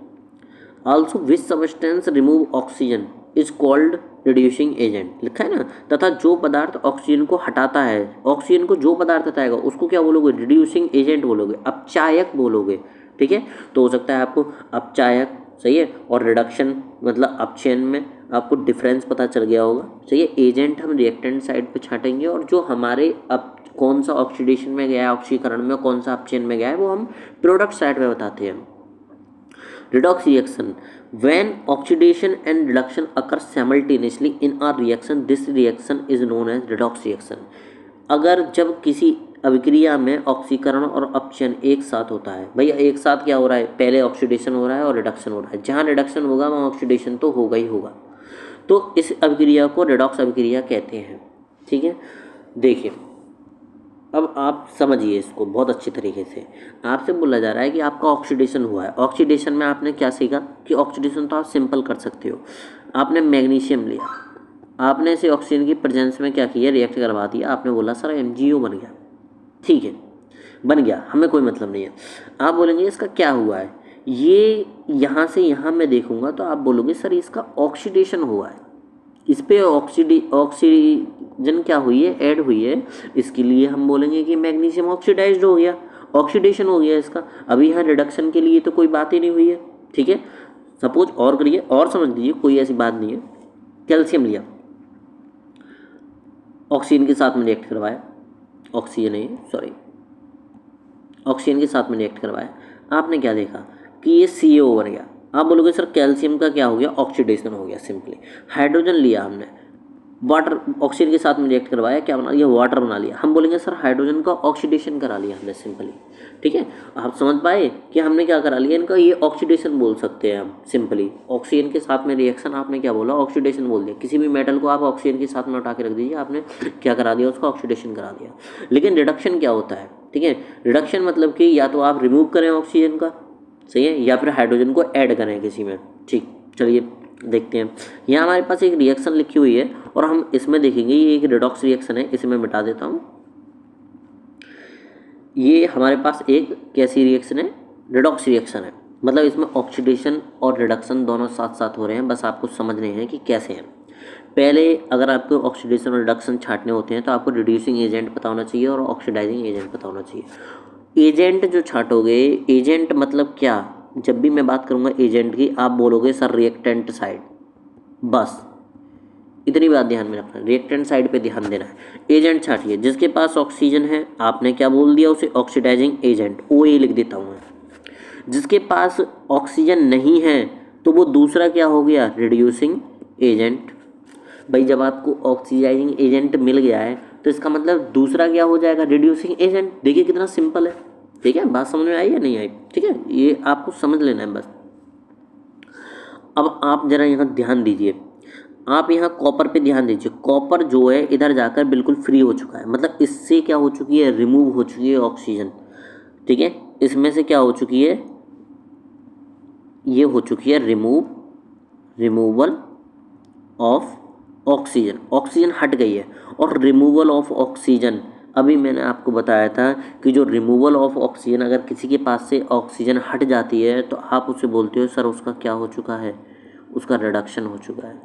Also which substance remove oxygen is called reducing agent, लिखा है ना। तथा जो पदार्थ ऑक्सीजन को हटाता है, ऑक्सीजन को जो पदार्थ हटाएगा उसको क्या बोलोगे? रिड्यूसिंग एजेंट बोलोगे, अपचायक बोलोगे। ठीक है, तो हो सकता है आपको अपचायक, सही है, और रिडक्शन मतलब अपचयन में आपको डिफरेंस पता चल गया होगा। सही है, एजेंट हम रिएक्टेंट साइड पे छाटेंगे, और जो हमारे अब कौन सा ऑक्सीडेशन में गया है, ऑक्सीकरण में, कौन सा अपचयन में गया है, वो हम प्रोडक्ट साइड में बताते हैं। Redox reaction, when oxidation and reduction occur simultaneously in a reaction, this reaction is known as redox reaction। अगर जब किसी अभिक्रिया में ऑक्सीकरण और अपचयन एक साथ होता है, भैया एक साथ क्या हो रहा है? पहले ऑक्सीडेशन हो रहा है और रिडक्शन हो रहा है। जहाँ रिडक्शन होगा वहाँ ऑक्सीडेशन तो होगा ही होगा, तो इस अभिक्रिया को रिडॉक्स अभिक्रिया कहते हैं। ठीक है, देखिए अब आप समझिए इसको बहुत अच्छी तरीके से। आपसे बोला जा रहा है कि आपका ऑक्सीडेशन हुआ है। ऑक्सीडेशन में आपने क्या सीखा कि ऑक्सीडेशन तो आप सिंपल कर सकते हो। आपने मैग्नीशियम लिया, आपने इसे ऑक्सीजन की प्रेजेंस में क्या किया? रिएक्ट करवा दिया। आपने बोला सर MgO बन गया। ठीक है, बन गया, हमें कोई मतलब नहीं है। आप बोलेंगे इसका क्या हुआ है? ये यहाँ से यहाँ मैं देखूँगा तो आप बोलोगे सर इसका ऑक्सीडेशन हुआ है, इस पर ऑक्सीजन क्या हुई है? ऐड हुई है। इसके लिए हम बोलेंगे कि मैग्नीशियम ऑक्सीडाइज्ड हो गया, ऑक्सीडेशन हो गया इसका। अभी यहाँ रिडक्शन के लिए तो कोई बात ही नहीं हुई है। ठीक है, सपोज और करिए और समझ लीजिए, कोई ऐसी बात नहीं है। कैल्शियम लिया, ऑक्सीजन के साथ में रिएक्ट करवाया, ऑक्सीजन है सॉरी, ऑक्सीजन के साथ में रिएक्ट करवाया, आपने क्या देखा कि ये CO बन गया। आप बोलोगे सर कैल्शियम का क्या हो गया? ऑक्सीडेशन हो गया सिंपली। हाइड्रोजन लिया हमने, वाटर ऑक्सीजन के साथ में रिएक्ट करवाया, क्या बना लिया? वाटर बना लिया। हम बोलेंगे सर हाइड्रोजन का ऑक्सीडेशन करा लिया हमने सिंपली। ठीक है, आप समझ पाए कि हमने क्या करा लिया? इनका ये ऑक्सीडेशन बोल सकते हैं हम सिंपली। ऑक्सीजन के साथ में रिएक्शन, आपने क्या बोला? ऑक्सीडेशन बोल दिया। किसी भी मेटल को आप ऑक्सीजन के साथ में उठा के रख दीजिए, आपने क्या करा दिया? उसको ऑक्सीडेशन करा दिया। लेकिन रिडक्शन क्या होता है? ठीक है, रिडक्शन मतलब कि या तो आप रिमूव करें ऑक्सीजन का, सही है, या फिर हाइड्रोजन को ऐड करें किसी में। ठीक, चलिए देखते हैं। यहाँ हमारे पास एक रिएक्शन लिखी हुई है और हम इसमें देखेंगे ये एक रिडॉक्स रिएक्शन है। इसे मैं मिटा देता हूँ। ये हमारे पास एक कैसी रिएक्शन है? रिडॉक्स रिएक्शन है। मतलब इसमें ऑक्सीडेशन और रिडक्शन दोनों साथ साथ हो रहे हैं, बस आपको समझने हैं कि कैसे हैं। पहले अगर आपको ऑक्सीडेशन और रिडक्शन छांटने होते हैं तो आपको रिड्यूसिंग एजेंट पता होना चाहिए और ऑक्सीडाइजिंग एजेंट पता होना चाहिए। एजेंट जो छांटोगे, एजेंट मतलब क्या? जब भी मैं बात करूँगा एजेंट की, आप बोलोगे सर रिएक्टेंट साइड, बस इतनी बात ध्यान में रखना, रिएक्टेंट साइड पे ध्यान देना है। एजेंट छांटिए, जिसके पास ऑक्सीजन है आपने क्या बोल दिया उसे? ऑक्सीडाइजिंग एजेंट, OA लिख देता हूँ मैं। जिसके पास ऑक्सीजन नहीं है तो वो दूसरा क्या हो गया, रिड्यूसिंग एजेंट। भाई जब आपको ऑक्सीडाइजिंग एजेंट मिल गया है तो इसका मतलब दूसरा क्या हो जाएगा, रिड्यूसिंग एजेंट। देखिए कितना सिंपल है, ठीक है, बात समझ में आई या नहीं आई, ठीक है, ये आपको समझ लेना है बस। अब आप जरा यहाँ ध्यान दीजिए, आप यहाँ कॉपर पे ध्यान दीजिए। कॉपर जो है इधर जाकर बिल्कुल फ्री हो चुका है, मतलब इससे क्या हो चुकी है, रिमूव हो चुकी है ऑक्सीजन, ठीक है, इसमें से क्या हो चुकी है, ये हो चुकी है रिमूवल ऑफ ऑक्सीजन, ऑक्सीजन हट गई है। और रिमूवल ऑफ ऑक्सीजन, अभी मैंने आपको बताया था कि जो रिमूवल ऑफ ऑक्सीजन, अगर किसी के पास से ऑक्सीजन हट जाती है तो आप उसे बोलते हो सर उसका क्या हो चुका है, उसका रिडक्शन हो चुका है।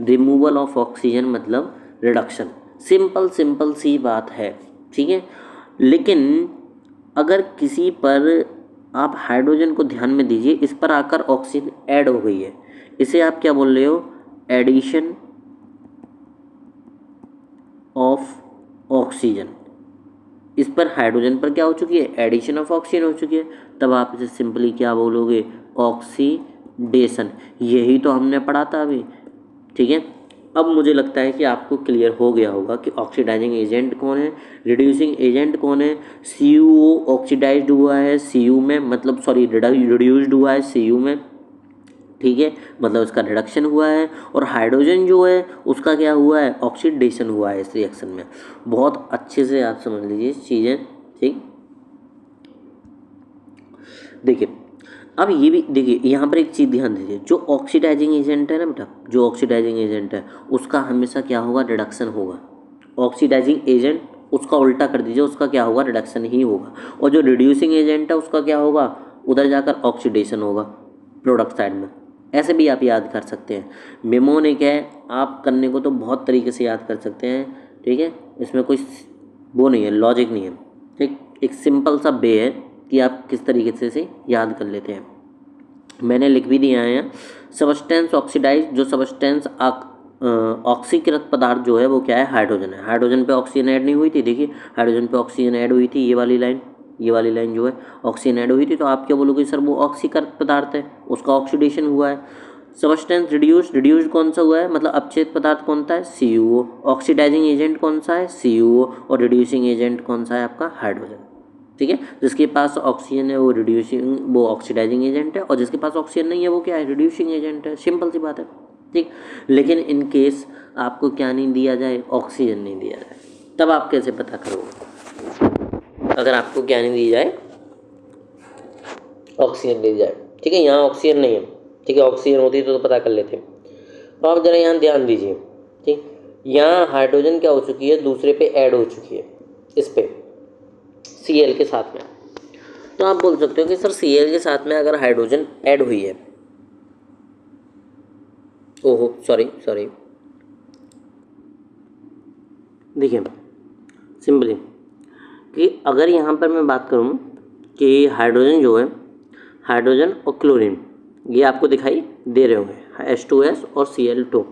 रिमूवल ऑफ ऑक्सीजन मतलब रिडक्शन, सिंपल सी बात है, ठीक है। लेकिन अगर किसी पर आप हाइड्रोजन को ध्यान में दीजिए, इस पर आकर ऑक्सीजन ऐड हो गई है, इसे आप क्या बोल रहे हो, एडिशन ऑफ ऑक्सीजन। इस पर हाइड्रोजन पर क्या हो चुकी है, एडिशन ऑफ ऑक्सीजन हो चुकी है, तब आप इसे सिंपली क्या बोलोगे, ऑक्सीडेशन। यही तो हमने पढ़ा था अभी, ठीक है। अब मुझे लगता है कि आपको क्लियर हो गया होगा कि ऑक्सीडाइजिंग एजेंट कौन है, रिड्यूसिंग एजेंट कौन है। CuO ऑक्सीडाइज्ड हुआ है Cu में, मतलब सॉरी रिड्यूस्ड हुआ है Cu में, ठीक है, मतलब इसका रिडक्शन हुआ है। और हाइड्रोजन जो है उसका क्या हुआ है, ऑक्सीडेशन हुआ है इस रिएक्शन में। बहुत अच्छे से आप समझ लीजिए चीज़ें, ठीक। देखिए अब ये भी देखिए, यहाँ पर एक चीज़ ध्यान दीजिए, जो ऑक्सीडाइजिंग एजेंट है ना बेटा, जो ऑक्सीडाइजिंग एजेंट है उसका हमेशा क्या होगा, रिडक्शन होगा। ऑक्सीडाइजिंग एजेंट उसका उल्टा कर दीजिए, उसका क्या होगा, रिडक्शन ही होगा। और जो रिड्यूसिंग एजेंट है उसका क्या होगा, उधर जाकर ऑक्सीडेशन होगा प्रोडक्ट साइड में। ऐसे भी आप याद कर सकते हैं। मेमोनिक है, आप करने को तो बहुत तरीके से याद कर सकते हैं, ठीक है, इसमें कोई वो नहीं है, लॉजिक नहीं है, ठीक। एक सिंपल सा वे है कि आप किस तरीके से इसे याद कर लेते हैं। मैंने लिख भी दिया है, सबस्टेंस ऑक्सीडाइज, जो सबस्टेंस ऑक्सीकृत पदार्थ जो है वो क्या है, हाइड्रोजन है। हाइड्रोजन पे ऑक्सीजन ऐड नहीं हुई थी, देखिए हाइड्रोजन पे ऑक्सीजन ऐड हुई थी, ये वाली लाइन जो है ऑक्सीजन ऐड हुई थी, तो आप क्या बोलोगे, सर वो ऑक्सीकृत पदार्थ है, उसका ऑक्सीडेशन हुआ है। सबस्टेंस रिड्यूस्ड कौन सा हुआ है, मतलब अपचेत पदार्थ कौन सा है, CuO। ऑक्सीडाइजिंग एजेंट कौन सा है, CuO। और रिड्यूसिंग एजेंट कौन सा है आपका, हाइड्रोजन, ठीक है। जिसके पास ऑक्सीजन है वो ऑक्सीडाइजिंग एजेंट है, और जिसके पास ऑक्सीजन नहीं है वो क्या है, रिड्यूसिंग एजेंट है, सिंपल सी बात है, ठीक। लेकिन इन केस आपको क्या नहीं दिया जाए, ऑक्सीजन नहीं दिया जाए, तब आप कैसे पता करोगे, अगर आपको क्या नहीं दी जाए, ऑक्सीजन दी जाए, ठीक है। यहाँ ऑक्सीजन नहीं है, ठीक है, ऑक्सीजन होती तो पता कर लेते। तो आप जरा यहाँ ध्यान दीजिए, ठीक, यहाँ हाइड्रोजन क्या हो चुकी है, दूसरे पे ऐड हो चुकी है, इस पे Cl के साथ में। तो आप बोल सकते हो कि सर Cl के साथ में अगर हाइड्रोजन ऐड हुई है, ओहो सॉरी, देखिए सिंपली कि अगर यहाँ पर मैं बात करूँ कि हाइड्रोजन जो है, हाइड्रोजन और क्लोरीन ये आपको दिखाई दे रहे होंगे, H2S और Cl2,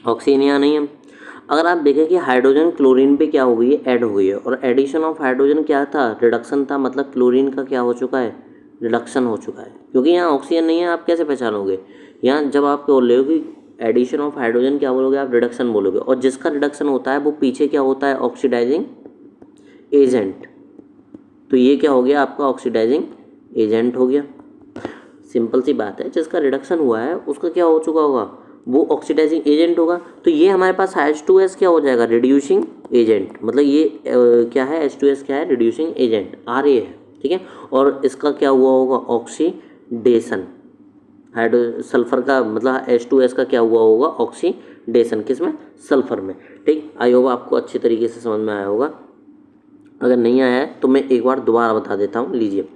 ऑक्सीजन यहाँ नहीं है। अगर आप देखें कि हाइड्रोजन क्लोरीन पे क्या हो गई है, ऐड हो गई है, और एडिशन ऑफ हाइड्रोजन क्या था, रिडक्शन था, मतलब क्लोरीन का क्या हो चुका है, रिडक्शन हो चुका है। क्योंकि यहाँ ऑक्सीजन नहीं है, आप कैसे पहचानोगे, यहाँ जब आप बोल रहे हो कि एडिशन ऑफ हाइड्रोजन क्या बोलोगे, आप रिडक्शन बोलोगे, और जिसका रिडक्शन होता है वो पीछे क्या होता है, ऑक्सीडाइजिंग एजेंट। तो ये क्या हो गया आपका, ऑक्सीडाइजिंग एजेंट हो गया। सिंपल सी बात है, जिसका रिडक्शन हुआ है उसका क्या हो चुका होगा, वो ऑक्सीडाइजिंग एजेंट होगा। तो ये हमारे पास H2S क्या हो जाएगा, रिड्यूसिंग एजेंट, मतलब ये क्या है, H2S क्या है, रिड्यूसिंग एजेंट, Ra है, ठीक है। और इसका क्या हुआ होगा, ऑक्सीडेशन, सल्फर का मतलब H2S का क्या हुआ होगा, ऑक्सीडेशन, किसमें, सल्फर में, ठीक। आई होप आपको अच्छे तरीके से समझ में आया होगा। अगर नहीं आया है तो मैं एक बार दोबारा बता देता हूँ, लीजिए,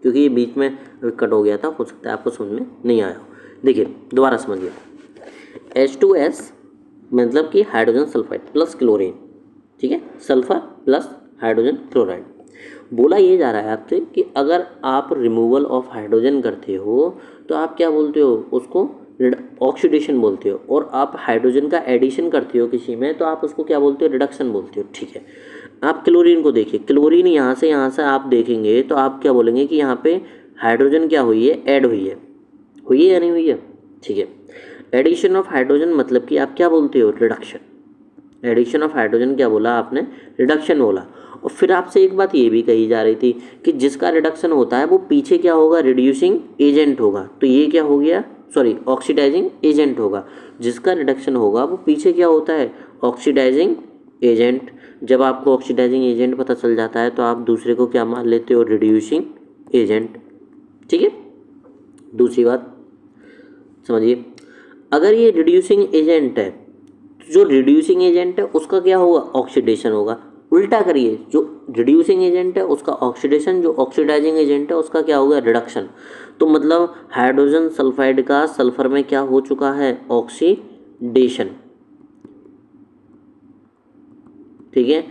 क्योंकि ये बीच में कट हो गया था, हो सकता है आपको समझ में नहीं आया हो। देखिए दोबारा समझिए, H2S मतलब कि हाइड्रोजन सल्फाइड प्लस क्लोरीन, ठीक है, सल्फर प्लस हाइड्रोजन क्लोराइड। बोला ये जा रहा है आपसे कि अगर आप रिमूवल ऑफ हाइड्रोजन करते हो तो आप क्या बोलते हो, उसको ऑक्सीडेशन बोलते हो, और आप हाइड्रोजन का एडिशन करते हो किसी में तो आप उसको क्या बोलते हो, रिडक्शन बोलते हो, ठीक है। आप क्लोरीन को देखिए, क्लोरीन यहाँ से आप देखेंगे तो आप क्या बोलेंगे कि यहाँ पे हाइड्रोजन क्या हुई है, ऐड हुई है या नहीं हुई है, ठीक है। एडिशन ऑफ हाइड्रोजन मतलब कि आप क्या बोलते हो, रिडक्शन। एडिशन ऑफ हाइड्रोजन क्या बोला आपने, रिडक्शन बोला। और फिर आपसे एक बात ये भी कही जा रही थी कि जिसका रिडक्शन होता है वो पीछे क्या होगा, रिड्यूसिंग एजेंट होगा। तो ये क्या हो गया, सॉरी ऑक्सीडाइजिंग एजेंट होगा। जिसका रिडक्शन होगा वो पीछे क्या होता है, ऑक्सीडाइजिंग एजेंट। जब आपको ऑक्सीडाइजिंग एजेंट पता चल जाता है तो आप दूसरे को क्या मान लेते हो, रिड्यूसिंग एजेंट, ठीक है। दूसरी बात समझिए, अगर ये रिड्यूसिंग एजेंट है, जो रिड्यूसिंग एजेंट है उसका क्या होगा, ऑक्सीडेशन होगा। उल्टा करिए, जो रिड्यूसिंग एजेंट है उसका ऑक्सीडेशन, जो ऑक्सीडाइजिंग एजेंट है उसका क्या होगा, रिडक्शन। तो मतलब हाइड्रोजन सल्फाइड का सल्फर में क्या हो चुका है, ऑक्सीडेशन, ठीक है।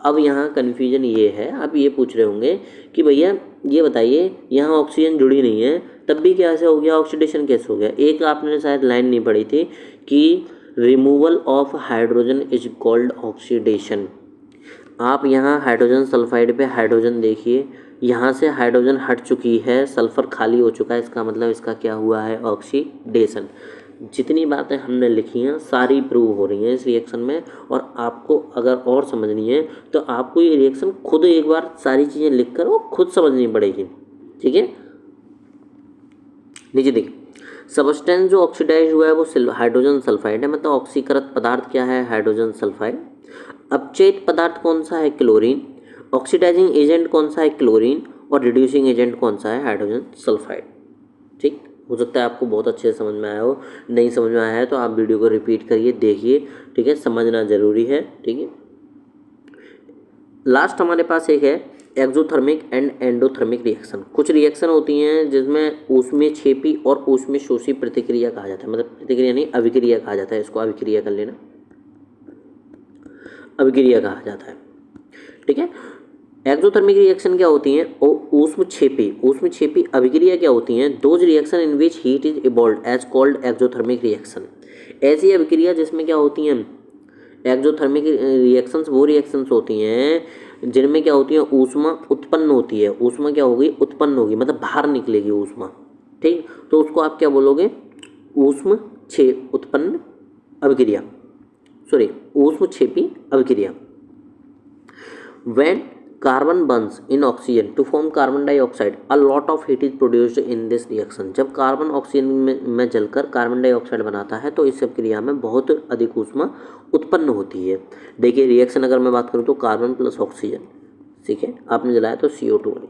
अब यहाँ कन्फ्यूजन ये है, आप ये पूछ रहे होंगे कि भैया ये बताइए यहाँ ऑक्सीजन जुड़ी नहीं है तब भी कैसे हो गया, ऑक्सीडेशन कैसे हो गया। एक आपने शायद लाइन नहीं पढ़ी थी कि removal of hydrogen is called oxidation. आप यहाँ हाइड्रोजन सल्फाइड पे हाइड्रोजन देखिए, यहाँ से हाइड्रोजन हट चुकी है, सल्फर खाली हो चुका है, इसका मतलब इसका क्या हुआ है, ऑक्सीडेशन। जितनी बातें हमने लिखी हैं सारी प्रूव हो रही हैं इस रिएक्शन में। और आपको अगर और समझनी है तो आपको ये रिएक्शन खुद एक बार सारी चीज़ें लिख कर वो खुद समझनी पड़ेगी, ठीक है। नीचे देखिए, सबस्टेंस जो ऑक्सीडाइज हुआ है वो हाइड्रोजन सल्फाइड है, मतलब ऑक्सीकृत पदार्थ क्या है, हाइड्रोजन सल्फाइड। अपचयित पदार्थ कौन सा है, क्लोरीन। ऑक्सीडाइजिंग एजेंट कौन सा है, क्लोरीन। और रिड्यूसिंग एजेंट कौन सा है, हाइड्रोजन सल्फाइड, ठीक। हो सकता है आपको बहुत अच्छे से समझ में आया हो, नहीं समझ में आया है तो आप वीडियो को रिपीट करिए, देखिए, ठीक है, समझना जरूरी है, ठीक है। लास्ट हमारे पास एक है एक्सोथर्मिक एंड एंडोथर्मिक रिएक्शन। कुछ रिएक्शन होती हैं जिसमें ऊष्मीक्षेपी और ऊष्मीशोषी प्रतिक्रिया कहा जाता है, मतलब प्रतिक्रिया नहीं, अभिक्रिया कहा जाता है, इसको अभिक्रिया कर लेना, अभिक्रिया कहा जाता है, ठीक है। एक्सोथर्मिक रिएक्शन क्या होती हैं, ऊष्मक्षेपी अभिक्रिया क्या होती हैं, those reaction in which heat is evolved as called exothermic reaction. ऐसी अभिक्रिया जिसमें क्या होती हैं, एक्सोथर्मिक रिएक्शंस वो रिएक्शंस होती हैं जिनमें क्या होती है, ऊष्मा उत्पन्न होती है। ऊष्मा क्या होगी, उत्पन्न होगी, मतलब बाहर निकलेगी ऊष्मा, ठीक। तो उसको आप क्या बोलोगे, उत्पन्न अभिक्रिया, सॉरी ऊष्मक्षेपी अभिक्रिया। When carbon burns in oxygen to form carbon dioxide, a lot of heat is produced in this reaction। जब कार्बन ऑक्सीजन में जलकर कार्बन डाइऑक्साइड बनाता है तो इस क्रिया में बहुत अधिक ऊष्मा उत्पन्न होती है। देखिए रिएक्शन अगर मैं बात करूँ तो कार्बन प्लस ऑक्सीजन, ठीक है, आपने जलाया तो CO2 बनी,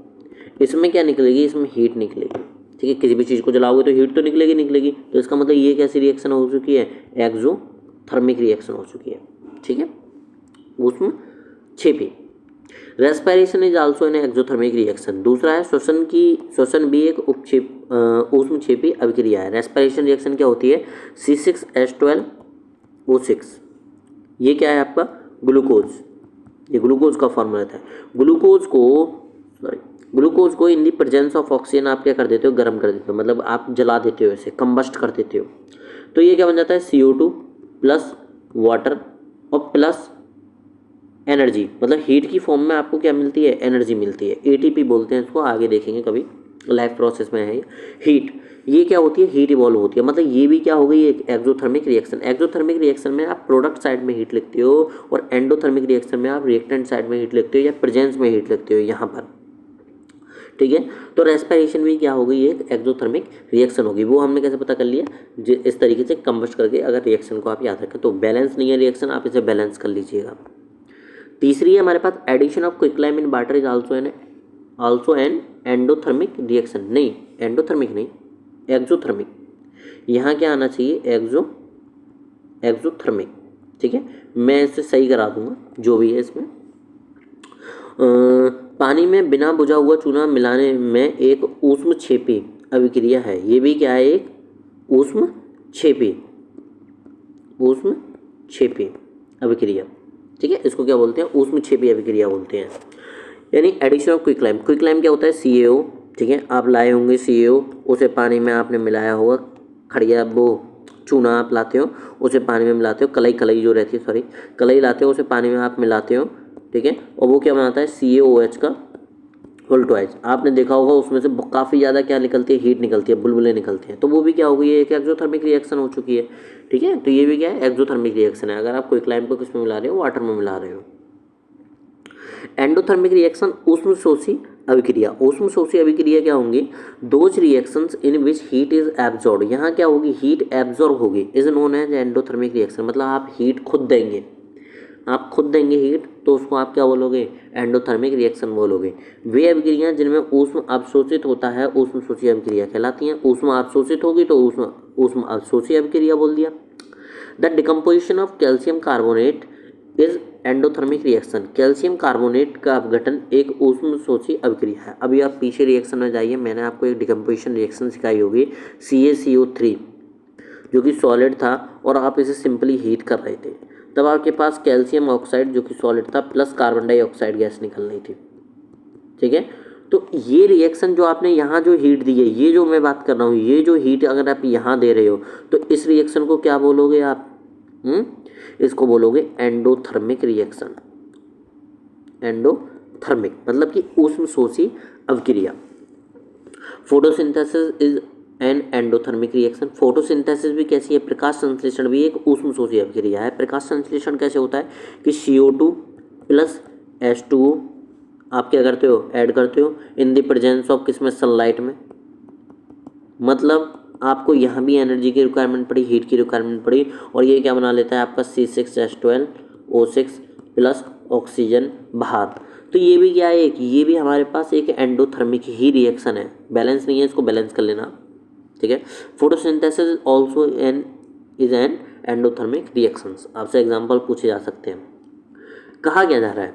इसमें क्या निकलेगी, इसमें हीट निकलेगी, ठीक है। किसी भी चीज़ को जलाओगे तो हीट तो निकलेगी। तो इसका मतलब ये कैसी रिएक्शन हो चुकी है, एक्सोथर्मिक रिएक्शन हो चुकी है, ठीक है, ऊष्मक्षेपी। Respiration is also an exothermic reaction. दूसरा है श्वसन भी एक ऊष्मक्षेपी अभिक्रिया है। रेस्पिरेशन रिएक्शन क्या होती है, C6H12O6, ये क्या है आपका, ग्लूकोज, ये ग्लूकोज का फॉर्मूला था। ग्लूकोज को इन दी प्रेजेंस ऑफ ऑक्सीजन आप क्या कर देते हो, गर्म कर देते हो, मतलब आप जला देते हो, इसे कंबस्ट कर देते हो। तो ये क्या बन जाता है, CO2 प्लस वाटर और प्लस एनर्जी, मतलब हीट की फॉर्म में आपको क्या मिलती है, एनर्जी मिलती है। ATP बोलते हैं इसको, आगे देखेंगे कभी, लाइफ प्रोसेस में है हीट। ये क्या होती है, हीट इवॉल्व होती है, मतलब ये भी क्या हो गई, एक एक्सोथर्मिक रिएक्शन। एक्सोथर्मिक रिएक्शन में आप प्रोडक्ट साइड में हीट लिखते हो और एंडोथर्मिक रिएक्शन में आप रिएक्टेंट साइड में हीट लिखते हो या प्रेजेंस में हीट लिखते हो यहाँ पर, ठीक है। तो रेस्पिरेशन भी क्या हो गई, एक एक्सोथर्मिक रिएक्शन होगी। वो हमने कैसे पता कर लिया, इस तरीके से कंबस्ट करके, अगर रिएक्शन को आप याद रखें तो बैलेंस नहीं है रिएक्शन, आप इसे बैलेंस कर लीजिएगा। तीसरी है हमारे पास addition of quicklime in water is also an endothermic reaction. नहीं, एंडोथर्मिक नहीं, एक्सोथर्मिक। यहाँ क्या आना चाहिए, एक्सोथर्मिक, ठीक है। मैं इसे सही करा दूंगा जो भी है इसमें। पानी में बिना बुझा हुआ चूना मिलाने में एक ऊष्मक्षेपी अभिक्रिया है। ये भी क्या है, एक ऊष्मक्षेपी अभिक्रिया, ठीक है। इसको क्या बोलते हैं, ऊष्मक्षेपी अभिक्रिया बोलते हैं। यानी एडिशन ऑफ क्विकलाइम क्या होता है, CaO, ठीक है। आप लाए होंगे CaO, उसे पानी में आपने मिलाया होगा, खड़िया वो चूना आप लाते हो, उसे पानी में मिलाते हो, कलई जो रहती है, सॉरी कलई लाते हो, उसे पानी में आप मिलाते हो, ठीक है। और वो क्या बनाता है, CaOH का वोल्टवाइज आपने देखा होगा उसमें से काफ़ी ज़्यादा क्या निकलती है, हीट निकलती है, बुलबुलें निकलती हैं, तो वो भी क्या हो गई है, एक एक्सोथर्मिक रिएक्शन हो चुकी है। ठीक है, तो ये भी क्या है, एक्सोथर्मिक रिएक्शन है। अगर आप क्विकलाइम को किस में मिला रहे हो, वाटर में मिला रहे हो। एंडोथर्मिक रिएक्शन ऊष्मशोषी अभिक्रिया। ऊष्मशोषी अभिक्रिया क्या होंगी, those reactions in which heat is absorb, यहाँ क्या होगी, हीट एब्जॉर्ब होगी, is known as endothermic reaction. मतलब आप हीट खुद देंगे, आप खुद देंगे हीट, तो उसको आप क्या बोलोगे, एंडोथर्मिक रिएक्शन बोलोगे। वे अभिक्रियाएं जिनमें ऊष्म अवशोषित होता है ऊष्मशोषी अभिक्रिया कहलाती हैं। ऊष्म अवशोषित होगी तो ऊष्म अवशोषी अभिक्रिया बोल दिया। The decomposition of calcium carbonate is endothermic reaction. Calcium carbonate का अपघटन एक ऊष्मशोषी अभिक्रिया है। अभी आप पीछे रिएक्शन में जाइए, मैंने आपको एक डिकम्पोजिशन रिएक्शन सिखाई होगी, CaCO3 जो कि सॉलिड था और आप इसे सिंपली हीट कर रहे थे, तब आपके पास कैल्शियम ऑक्साइड जो कि सॉलिड था प्लस कार्बन डाइऑक्साइड गैस निकल रही थी। ठीक है, तो ये रिएक्शन जो आपने यहाँ जो हीट दी है, ये जो मैं बात कर रहा हूँ, ये जो हीट अगर आप यहाँ दे रहे हो तो इस रिएक्शन को क्या बोलोगे आप, इसको बोलोगे एंडोथर्मिक रिएक्शन। एंडोथर्मिक मतलब कि ऊष्मशोषी अभिक्रिया। Photosynthesis is an endothermic reaction. Photosynthesis भी कैसी है, प्रकाश संश्लेषण भी एक ऊष्मशोषी अभिक्रिया है। प्रकाश संश्लेषण कैसे होता है कि CO2 प्लस H2O आप क्या करते हो, ऐड करते हो इन द प्रेजेंस ऑफ किसमें, सनलाइट में। मतलब आपको यहाँ भी एनर्जी की रिक्वायरमेंट पड़ी, हीट की रिक्वायरमेंट पड़ी, और ये क्या बना लेता है आपका C6H12O6 प्लस ऑक्सीजन बाहर। तो ये भी क्या है, ये भी हमारे पास एक एंडोथर्मिक ही रिएक्शन है। बैलेंस नहीं है, इसको बैलेंस कर लेना। ठीक है, photosynthesis also is an endothermic reactions. आपसे एग्जांपल पूछे जा सकते हैं। कहा क्या जा रहा है,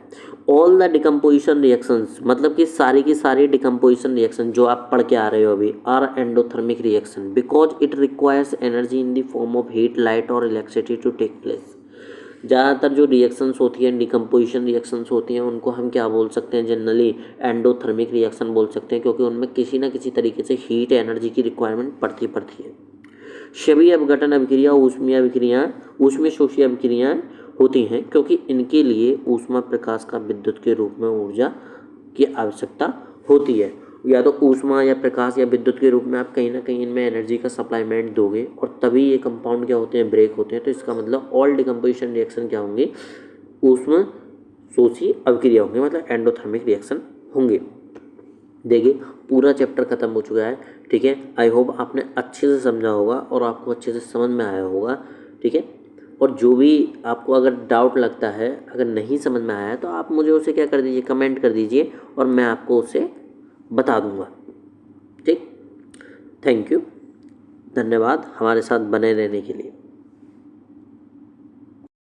ऑल द डिकम्पोजिशन रिएक्शंस, मतलब कि सारी की सारी डिकम्पोजिशन रिएक्शन जो आप पढ़ के आ रहे हो अभी, are endothermic reaction because it requires energy in the form of heat, light और इलेक्ट्रिसिटी टू टेक प्लेस। ज़्यादातर जो रिएक्शंस होती हैं, डिकम्पोजिशन रिएक्शंस होती हैं, उनको हम क्या बोल सकते हैं, जनरली एंडोथर्मिक रिएक्शन बोल सकते हैं, क्योंकि उनमें किसी ना किसी तरीके से हीट एनर्जी की रिक्वायरमेंट पड़ती है। सभी अपघटन अभिक्रिया ऊष्मीय अभिक्रियाएं, ऊष्मशोषी अभिक्रियाएं होती हैं, क्योंकि इनके लिए ऊष्मा प्रकाश का विद्युत के रूप में ऊर्जा की आवश्यकता होती है। या तो ऊष्मा या प्रकाश या विद्युत के रूप में आप कहीं ना कहीं इनमें एनर्जी का सप्लाईमेंट दोगे, और तभी ये कंपाउंड क्या होते हैं, ब्रेक होते हैं। तो इसका मतलब ऑल डिकम्पोजिशन रिएक्शन क्या होंगे, ऊष्मशोषी अभिक्रिया होंगे, मतलब एंडोथर्मिक रिएक्शन होंगे। देखिए पूरा चैप्टर खत्म हो चुका है। ठीक है, आई होप आपने अच्छे से समझा होगा और आपको अच्छे से समझ में आया होगा। ठीक है, और जो भी आपको अगर डाउट लगता है, अगर नहीं समझ में आया है, तो आप मुझे उसे क्या कर दीजिए, कमेंट कर दीजिए, और मैं आपको उसे बता दूंगा। ठीक, थैंक यू, धन्यवाद हमारे साथ बने रहने के लिए।